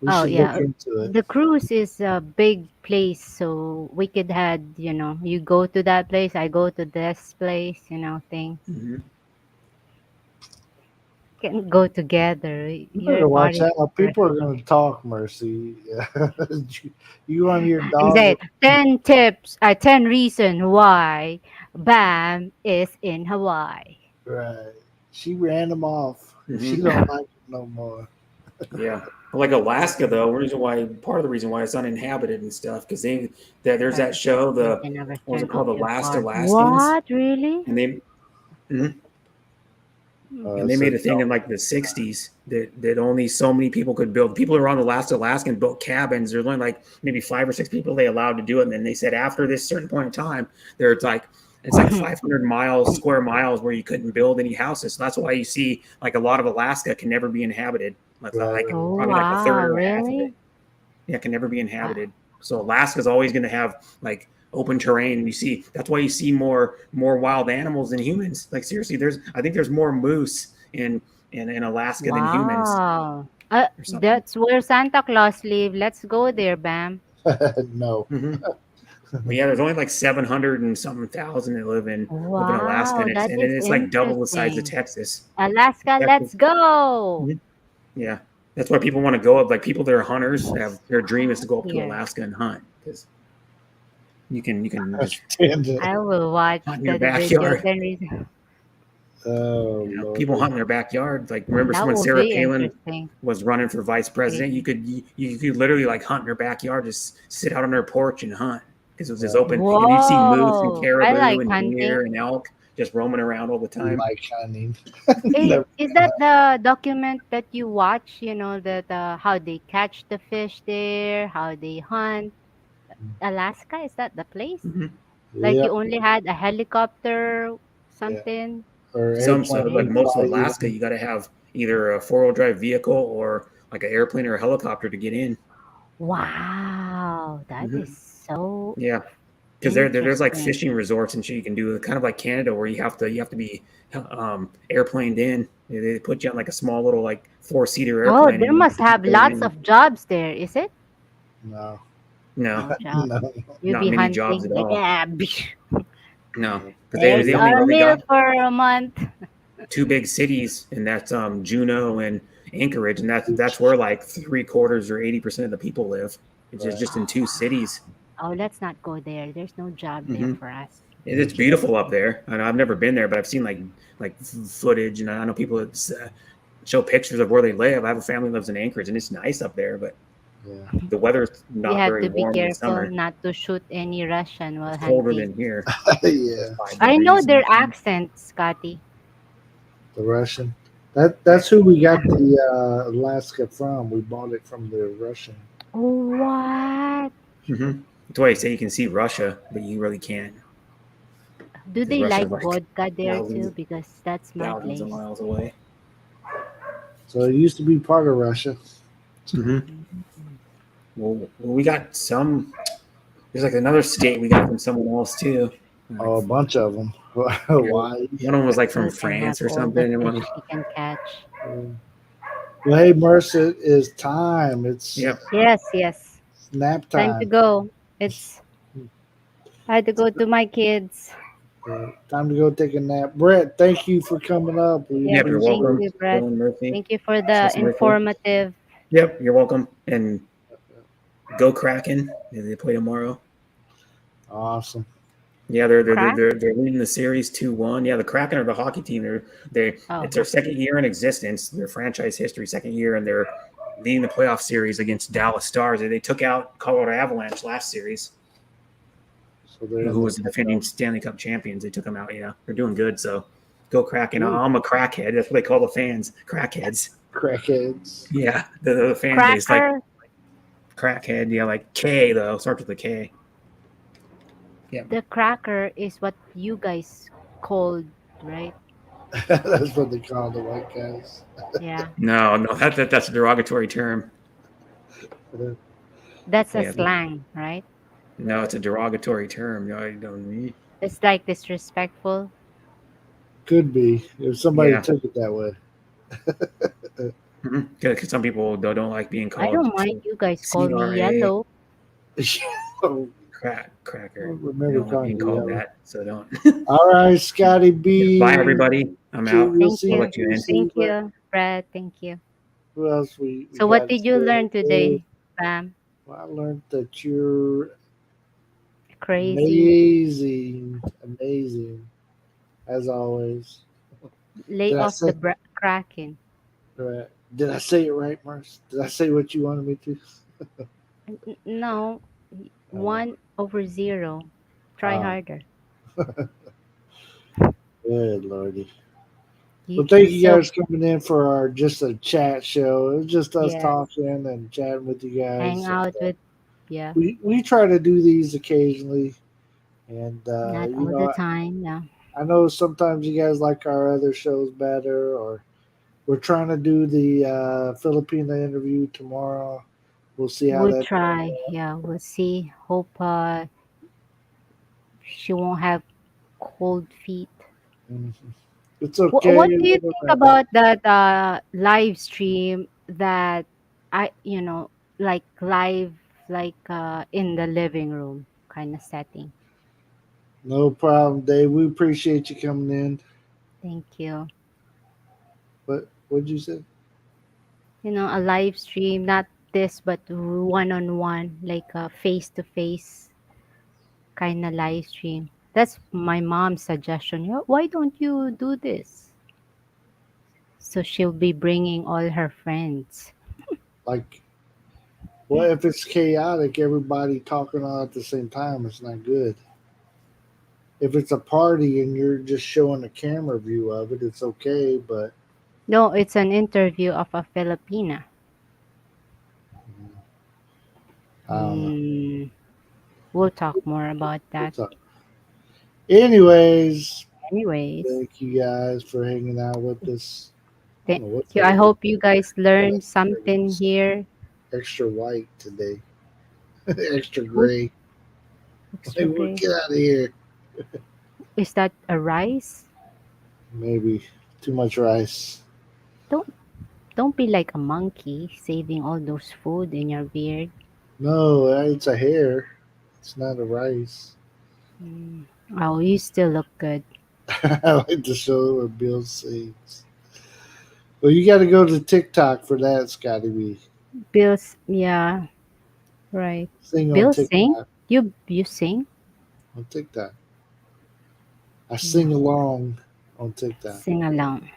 [SPEAKER 3] We
[SPEAKER 2] Oh
[SPEAKER 3] should
[SPEAKER 2] yeah,
[SPEAKER 3] look into it.
[SPEAKER 2] the cruise is a big place, so we could had you go to that place, I go to this place, things can go together.
[SPEAKER 3] You
[SPEAKER 2] Your
[SPEAKER 3] better watch
[SPEAKER 2] body.
[SPEAKER 3] out. People are going to talk, Mercy. You on your
[SPEAKER 2] He
[SPEAKER 3] dog.
[SPEAKER 2] said 10 tips, 10 reason why Bam is in Hawaii.
[SPEAKER 3] Right. She ran them off.
[SPEAKER 4] Mhm.
[SPEAKER 3] She don't like it no more.
[SPEAKER 4] Yeah, like Alaska though. Part of the reason why it's uninhabited and stuff because there's that show
[SPEAKER 2] They never
[SPEAKER 4] what was it
[SPEAKER 2] turn
[SPEAKER 4] called, The
[SPEAKER 2] off your
[SPEAKER 4] Last
[SPEAKER 2] car.
[SPEAKER 4] Alaskans,
[SPEAKER 2] What, really?
[SPEAKER 4] and they and they
[SPEAKER 3] So
[SPEAKER 4] made a thing in like the 60s that only so many people could build. People who were on The Last Alaskan built cabins. There's only like maybe 5 or 6 people they allowed to do it, and then they said after this certain point in time, it's like 500 square miles where you couldn't build any houses. So that's why you see like a lot of Alaska can never be inhabited. Like
[SPEAKER 2] Oh,
[SPEAKER 4] probably like a third
[SPEAKER 2] wow,
[SPEAKER 4] or half of
[SPEAKER 2] really?
[SPEAKER 4] it. Yeah, can never be inhabited. So Alaska's always going to have like open terrain. And you see that's why you see more wild animals than humans. Like seriously, I think there's more moose in Alaska than humans.
[SPEAKER 2] Wow.
[SPEAKER 4] Or something.
[SPEAKER 2] That's where Santa Claus live. Let's go there, Bam.
[SPEAKER 3] no.
[SPEAKER 4] Well, yeah, there's only like 700 and something thousand that live in Alaska,
[SPEAKER 2] Wow,
[SPEAKER 4] and
[SPEAKER 2] that is
[SPEAKER 4] it's like double the size of
[SPEAKER 2] interesting.
[SPEAKER 4] Texas.
[SPEAKER 2] Alaska, let's go.
[SPEAKER 4] Yeah, that's why people want to go up. Like people that are hunters their dream is to go up to
[SPEAKER 2] Here.
[SPEAKER 4] Alaska and hunt because you can just
[SPEAKER 2] I will watch
[SPEAKER 4] hunt in your
[SPEAKER 2] the video.
[SPEAKER 4] backyard.
[SPEAKER 3] Oh,
[SPEAKER 4] People hunt in their backyard. Like remember
[SPEAKER 2] That
[SPEAKER 4] when
[SPEAKER 2] will
[SPEAKER 4] Sarah
[SPEAKER 2] be
[SPEAKER 4] Palin
[SPEAKER 2] interesting.
[SPEAKER 4] was running for vice president? You could literally like hunt in her backyard, just sit out on her porch and hunt because it was just open. And you'd see moose
[SPEAKER 2] Whoa,
[SPEAKER 4] and
[SPEAKER 2] I
[SPEAKER 4] caribou
[SPEAKER 2] like
[SPEAKER 4] and
[SPEAKER 2] hunting.
[SPEAKER 4] deer and elk just roaming around all the time.
[SPEAKER 3] like hunting.
[SPEAKER 2] Is that the document that you watch? That how they catch the fish there, how they hunt. Alaska, is that the place? Like
[SPEAKER 3] Yep.
[SPEAKER 2] you only had a helicopter, something.
[SPEAKER 3] Or
[SPEAKER 4] Some
[SPEAKER 3] airplane
[SPEAKER 4] like most of
[SPEAKER 3] fly
[SPEAKER 4] Alaska,
[SPEAKER 3] in.
[SPEAKER 4] you got to have either a 4-wheel drive vehicle or like an airplane or a helicopter to get in.
[SPEAKER 2] Wow, that is so
[SPEAKER 4] Yeah, because there's like
[SPEAKER 2] interesting.
[SPEAKER 4] fishing resorts and shit you can do, kind of like Canada, where you have to be airplaned in. They put you on like a small little like 4-seater
[SPEAKER 2] Oh,
[SPEAKER 4] airplane.
[SPEAKER 2] there
[SPEAKER 4] and
[SPEAKER 2] must have
[SPEAKER 4] go
[SPEAKER 2] lots
[SPEAKER 4] in.
[SPEAKER 2] of jobs there, is it?
[SPEAKER 3] No.
[SPEAKER 4] No,
[SPEAKER 2] Job.
[SPEAKER 3] No.
[SPEAKER 2] You'll
[SPEAKER 4] not
[SPEAKER 2] be
[SPEAKER 4] many
[SPEAKER 2] hunting.
[SPEAKER 4] jobs at
[SPEAKER 2] Like,
[SPEAKER 4] all.
[SPEAKER 2] yeah,
[SPEAKER 4] No, but
[SPEAKER 2] there's
[SPEAKER 4] they
[SPEAKER 2] a
[SPEAKER 4] only really
[SPEAKER 2] meal
[SPEAKER 4] got
[SPEAKER 2] for a month.
[SPEAKER 4] 2 big cities, and that's Juneau and Anchorage, and that's where like 3/4 or 80% of the people live. It's just in 2 cities.
[SPEAKER 2] Oh, let's not go there. There's no job there for us.
[SPEAKER 4] It's beautiful up there. I know I've never been there, but I've seen like footage, and I know people that show pictures of where they live. I have a family that lives in Anchorage, and it's nice up there, but
[SPEAKER 3] Yeah.
[SPEAKER 4] the weather's
[SPEAKER 2] We
[SPEAKER 4] not
[SPEAKER 2] have
[SPEAKER 4] very
[SPEAKER 2] to be
[SPEAKER 4] warm in the
[SPEAKER 2] careful
[SPEAKER 4] summer.
[SPEAKER 2] not to shoot any Russian while
[SPEAKER 4] It's colder
[SPEAKER 2] hunting.
[SPEAKER 4] than here.
[SPEAKER 3] Yeah.
[SPEAKER 4] 5
[SPEAKER 2] I know
[SPEAKER 4] degrees.
[SPEAKER 2] their accents, Scotty.
[SPEAKER 3] The Russian. That's who we got the Alaska from. We bought it from the Russian.
[SPEAKER 2] What?
[SPEAKER 4] That's why I say you can see Russia, but you really can't.
[SPEAKER 2] Do they
[SPEAKER 4] Russia's
[SPEAKER 2] like
[SPEAKER 4] like
[SPEAKER 2] vodka there
[SPEAKER 4] thousands-
[SPEAKER 2] too? Because that's my
[SPEAKER 4] Thousands of
[SPEAKER 2] place.
[SPEAKER 4] miles away.
[SPEAKER 3] So it used to be part of Russia.
[SPEAKER 4] Well, we got some. There's like another state we got from someone else too.
[SPEAKER 3] Oh, a bunch of them. Why?
[SPEAKER 4] One of them was like
[SPEAKER 2] So
[SPEAKER 4] from
[SPEAKER 2] they
[SPEAKER 4] France
[SPEAKER 2] have
[SPEAKER 4] or
[SPEAKER 2] all
[SPEAKER 4] something.
[SPEAKER 2] the
[SPEAKER 4] And one,
[SPEAKER 2] fish we can catch.
[SPEAKER 3] Well, hey, Mercy, it is time. It's
[SPEAKER 4] yep.
[SPEAKER 2] Yes.
[SPEAKER 3] nap
[SPEAKER 2] Time to
[SPEAKER 3] time.
[SPEAKER 2] go. I had to go to my kids.
[SPEAKER 3] Time to go take a nap. Brett, thank you for coming up. We
[SPEAKER 4] Yep, you're
[SPEAKER 3] appreciate
[SPEAKER 4] welcome.
[SPEAKER 2] Thank you, Brett.
[SPEAKER 4] Dylan Murphy.
[SPEAKER 2] Thank you for the
[SPEAKER 4] Sis Murphy.
[SPEAKER 2] informative.
[SPEAKER 4] Yep, you're welcome. And go Kraken. They play tomorrow.
[SPEAKER 3] it. Awesome.
[SPEAKER 4] Yeah, they're
[SPEAKER 2] Kraken?
[SPEAKER 4] leading the series 2-1. Yeah, the Kraken are the hockey team. It's their second year in existence, their franchise history, second year, and they're leading the playoff series against Dallas Stars. They took out Colorado Avalanche last series,
[SPEAKER 3] So they're
[SPEAKER 4] who was the defending Stanley Cup champions. They took them out. Yeah, they're doing good. So go Kraken. I'm a crackhead. That's what they call the fans, crackheads.
[SPEAKER 3] Crackheads.
[SPEAKER 4] Yeah, the fan base like
[SPEAKER 2] Cracker.
[SPEAKER 4] crackhead. Yeah, like K though, starts with a K. Yeah.
[SPEAKER 2] The cracker is what you guys called, right?
[SPEAKER 3] That's what they call the white guys.
[SPEAKER 2] Yeah.
[SPEAKER 4] No, that's a derogatory term.
[SPEAKER 2] That's a
[SPEAKER 4] Yeah.
[SPEAKER 2] slang, right?
[SPEAKER 4] No, it's a derogatory term. No, I don't need.
[SPEAKER 2] It's like disrespectful.
[SPEAKER 3] Could be if somebody
[SPEAKER 4] Yeah.
[SPEAKER 3] took it that way.
[SPEAKER 4] Because some people don't like being
[SPEAKER 2] I
[SPEAKER 4] called
[SPEAKER 2] don't mind you guys call me
[SPEAKER 4] CRA
[SPEAKER 2] yellow.
[SPEAKER 3] Oh,
[SPEAKER 4] cracker.
[SPEAKER 3] I
[SPEAKER 4] I
[SPEAKER 3] remember
[SPEAKER 4] don't like
[SPEAKER 3] calling
[SPEAKER 4] being
[SPEAKER 3] you
[SPEAKER 4] called
[SPEAKER 3] yellow.
[SPEAKER 4] that, so don't.
[SPEAKER 3] All right, Scotty B.
[SPEAKER 4] Bye, everybody. I'm out.
[SPEAKER 3] We'll
[SPEAKER 2] Thank
[SPEAKER 3] see.
[SPEAKER 4] I'll
[SPEAKER 2] you.
[SPEAKER 4] let you
[SPEAKER 3] We'll
[SPEAKER 4] in.
[SPEAKER 3] see
[SPEAKER 2] Thank
[SPEAKER 3] what,
[SPEAKER 2] you, Brad. Thank you.
[SPEAKER 3] who else we
[SPEAKER 2] So what
[SPEAKER 3] got.
[SPEAKER 2] did you learn today, Pam?
[SPEAKER 3] Well, I learned that you're
[SPEAKER 2] Crazy.
[SPEAKER 3] amazing, as always.
[SPEAKER 2] Lay
[SPEAKER 3] Did I
[SPEAKER 2] off the
[SPEAKER 3] say
[SPEAKER 2] Kraken.
[SPEAKER 3] right? Did I say it right, Mars? Did I say what you wanted me to?
[SPEAKER 2] No, 1/0. Try
[SPEAKER 3] Oh,
[SPEAKER 2] harder.
[SPEAKER 3] good lordy.
[SPEAKER 2] You
[SPEAKER 3] Well, thank
[SPEAKER 2] you're
[SPEAKER 3] you
[SPEAKER 2] so
[SPEAKER 3] guys coming in for our just a chat show. It was just us
[SPEAKER 2] yes.
[SPEAKER 3] talking and chatting with you
[SPEAKER 2] Hang
[SPEAKER 3] guys.
[SPEAKER 2] out with yeah.
[SPEAKER 3] We try to do these occasionally, and
[SPEAKER 2] Not
[SPEAKER 3] you
[SPEAKER 2] all the
[SPEAKER 3] know,
[SPEAKER 2] time. Yeah.
[SPEAKER 3] I know sometimes you guys like our other shows better, or we're trying to do the Filipina interview tomorrow. We'll see how
[SPEAKER 2] We'll
[SPEAKER 3] that.
[SPEAKER 2] try. Yeah, we'll see. Hope she won't have cold feet.
[SPEAKER 3] Mhm. It's okay.
[SPEAKER 2] What do you think about that live stream that like live like in the living room kind of setting?
[SPEAKER 3] No problem, Dave. We appreciate you coming in.
[SPEAKER 2] Thank you.
[SPEAKER 3] What'd you say?
[SPEAKER 2] A live stream, not this, but one on one, like a face to face kind of live stream. That's my mom's suggestion. Why don't you do this? So she'll be bringing all her friends.
[SPEAKER 3] Like, what if it's chaotic? Everybody talking all at the same time. It's not good. If it's a party and you're just showing a camera view of it, it's okay. But
[SPEAKER 2] No, it's an interview of a Filipina.
[SPEAKER 3] I don't know.
[SPEAKER 2] We'll talk more about that.
[SPEAKER 3] What's up? Anyways,
[SPEAKER 2] Anyways,
[SPEAKER 3] thank you guys for hanging out with us. I don't
[SPEAKER 2] thank
[SPEAKER 3] know what's
[SPEAKER 2] you.
[SPEAKER 3] up
[SPEAKER 2] I
[SPEAKER 3] with
[SPEAKER 2] hope you guys learned something
[SPEAKER 3] this
[SPEAKER 2] here.
[SPEAKER 3] extra white today, extra
[SPEAKER 2] Who's
[SPEAKER 3] gray.
[SPEAKER 2] extra
[SPEAKER 3] Hey, we'll
[SPEAKER 2] gray?
[SPEAKER 3] get out of here.
[SPEAKER 2] Is that a rice?
[SPEAKER 3] Maybe too much rice.
[SPEAKER 2] Don't don't be like a monkey saving all those food in your beard.
[SPEAKER 3] No, it's a hair. It's not a rice.
[SPEAKER 2] Mm. Oh, you still look good.
[SPEAKER 3] I like the show where Bill sings. Well, you got to go to TikTok for that, Scotty B.
[SPEAKER 2] Bill's yeah, right.
[SPEAKER 3] Sing on
[SPEAKER 2] Bill sing?
[SPEAKER 3] TikTok.
[SPEAKER 2] You sing?
[SPEAKER 3] On TikTok. I
[SPEAKER 2] Yeah.
[SPEAKER 3] sing along on TikTok.
[SPEAKER 2] Sing along.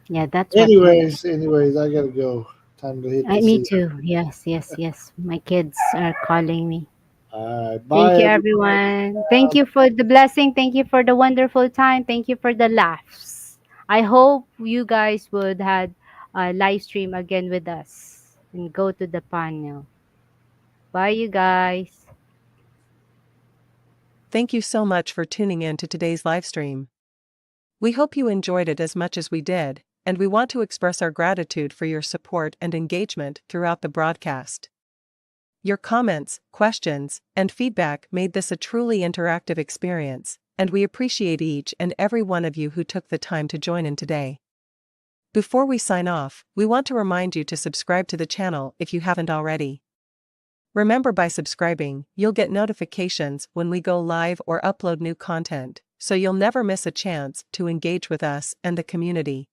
[SPEAKER 2] Yeah, that's what you
[SPEAKER 3] Anyways, I gotta go. Time to hit the
[SPEAKER 2] me
[SPEAKER 3] city.
[SPEAKER 2] too. Yes, yes, yes. My kids are calling me.
[SPEAKER 3] All right,
[SPEAKER 2] Thank
[SPEAKER 3] bye
[SPEAKER 2] you,
[SPEAKER 3] everybody.
[SPEAKER 2] everyone. Thank you for the blessing. Thank you for the wonderful time. Thank you for the laughs. I hope you guys would had a live stream again with us and go to the panel. Bye, you guys.
[SPEAKER 7] Thank you so much for tuning in to today's live stream. We hope you enjoyed it as much as we did, and we want to express our gratitude for your support and engagement throughout the broadcast. Your comments, questions, and feedback made this a truly interactive experience, and we appreciate each and every one of you who took the time to join in today. Before we sign off, we want to remind you to subscribe to the channel if you haven't already. Remember, by subscribing, you'll get notifications when we go live or upload new content, so you'll never miss a chance to engage with us and the community.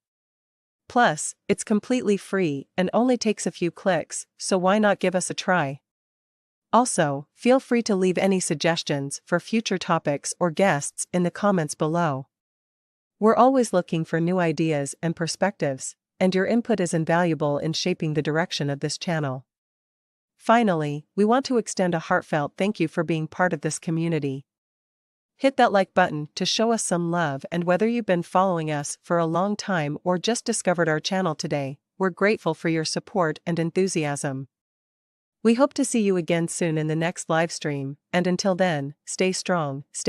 [SPEAKER 7] Plus, it's completely free and only takes a few clicks, so why not give us a try? Also, feel free to leave any suggestions for future topics or guests in the comments below. We're always looking for new ideas and perspectives, and your input is invaluable in shaping the direction of this channel. Finally, we want to extend a heartfelt thank you for being part of this community. Hit that like button to show us some love, and whether you've been following us for a long time or just discovered our channel today, we're grateful for your support and enthusiasm. We hope to see you again soon in the next live stream, and until then, stay strong, stay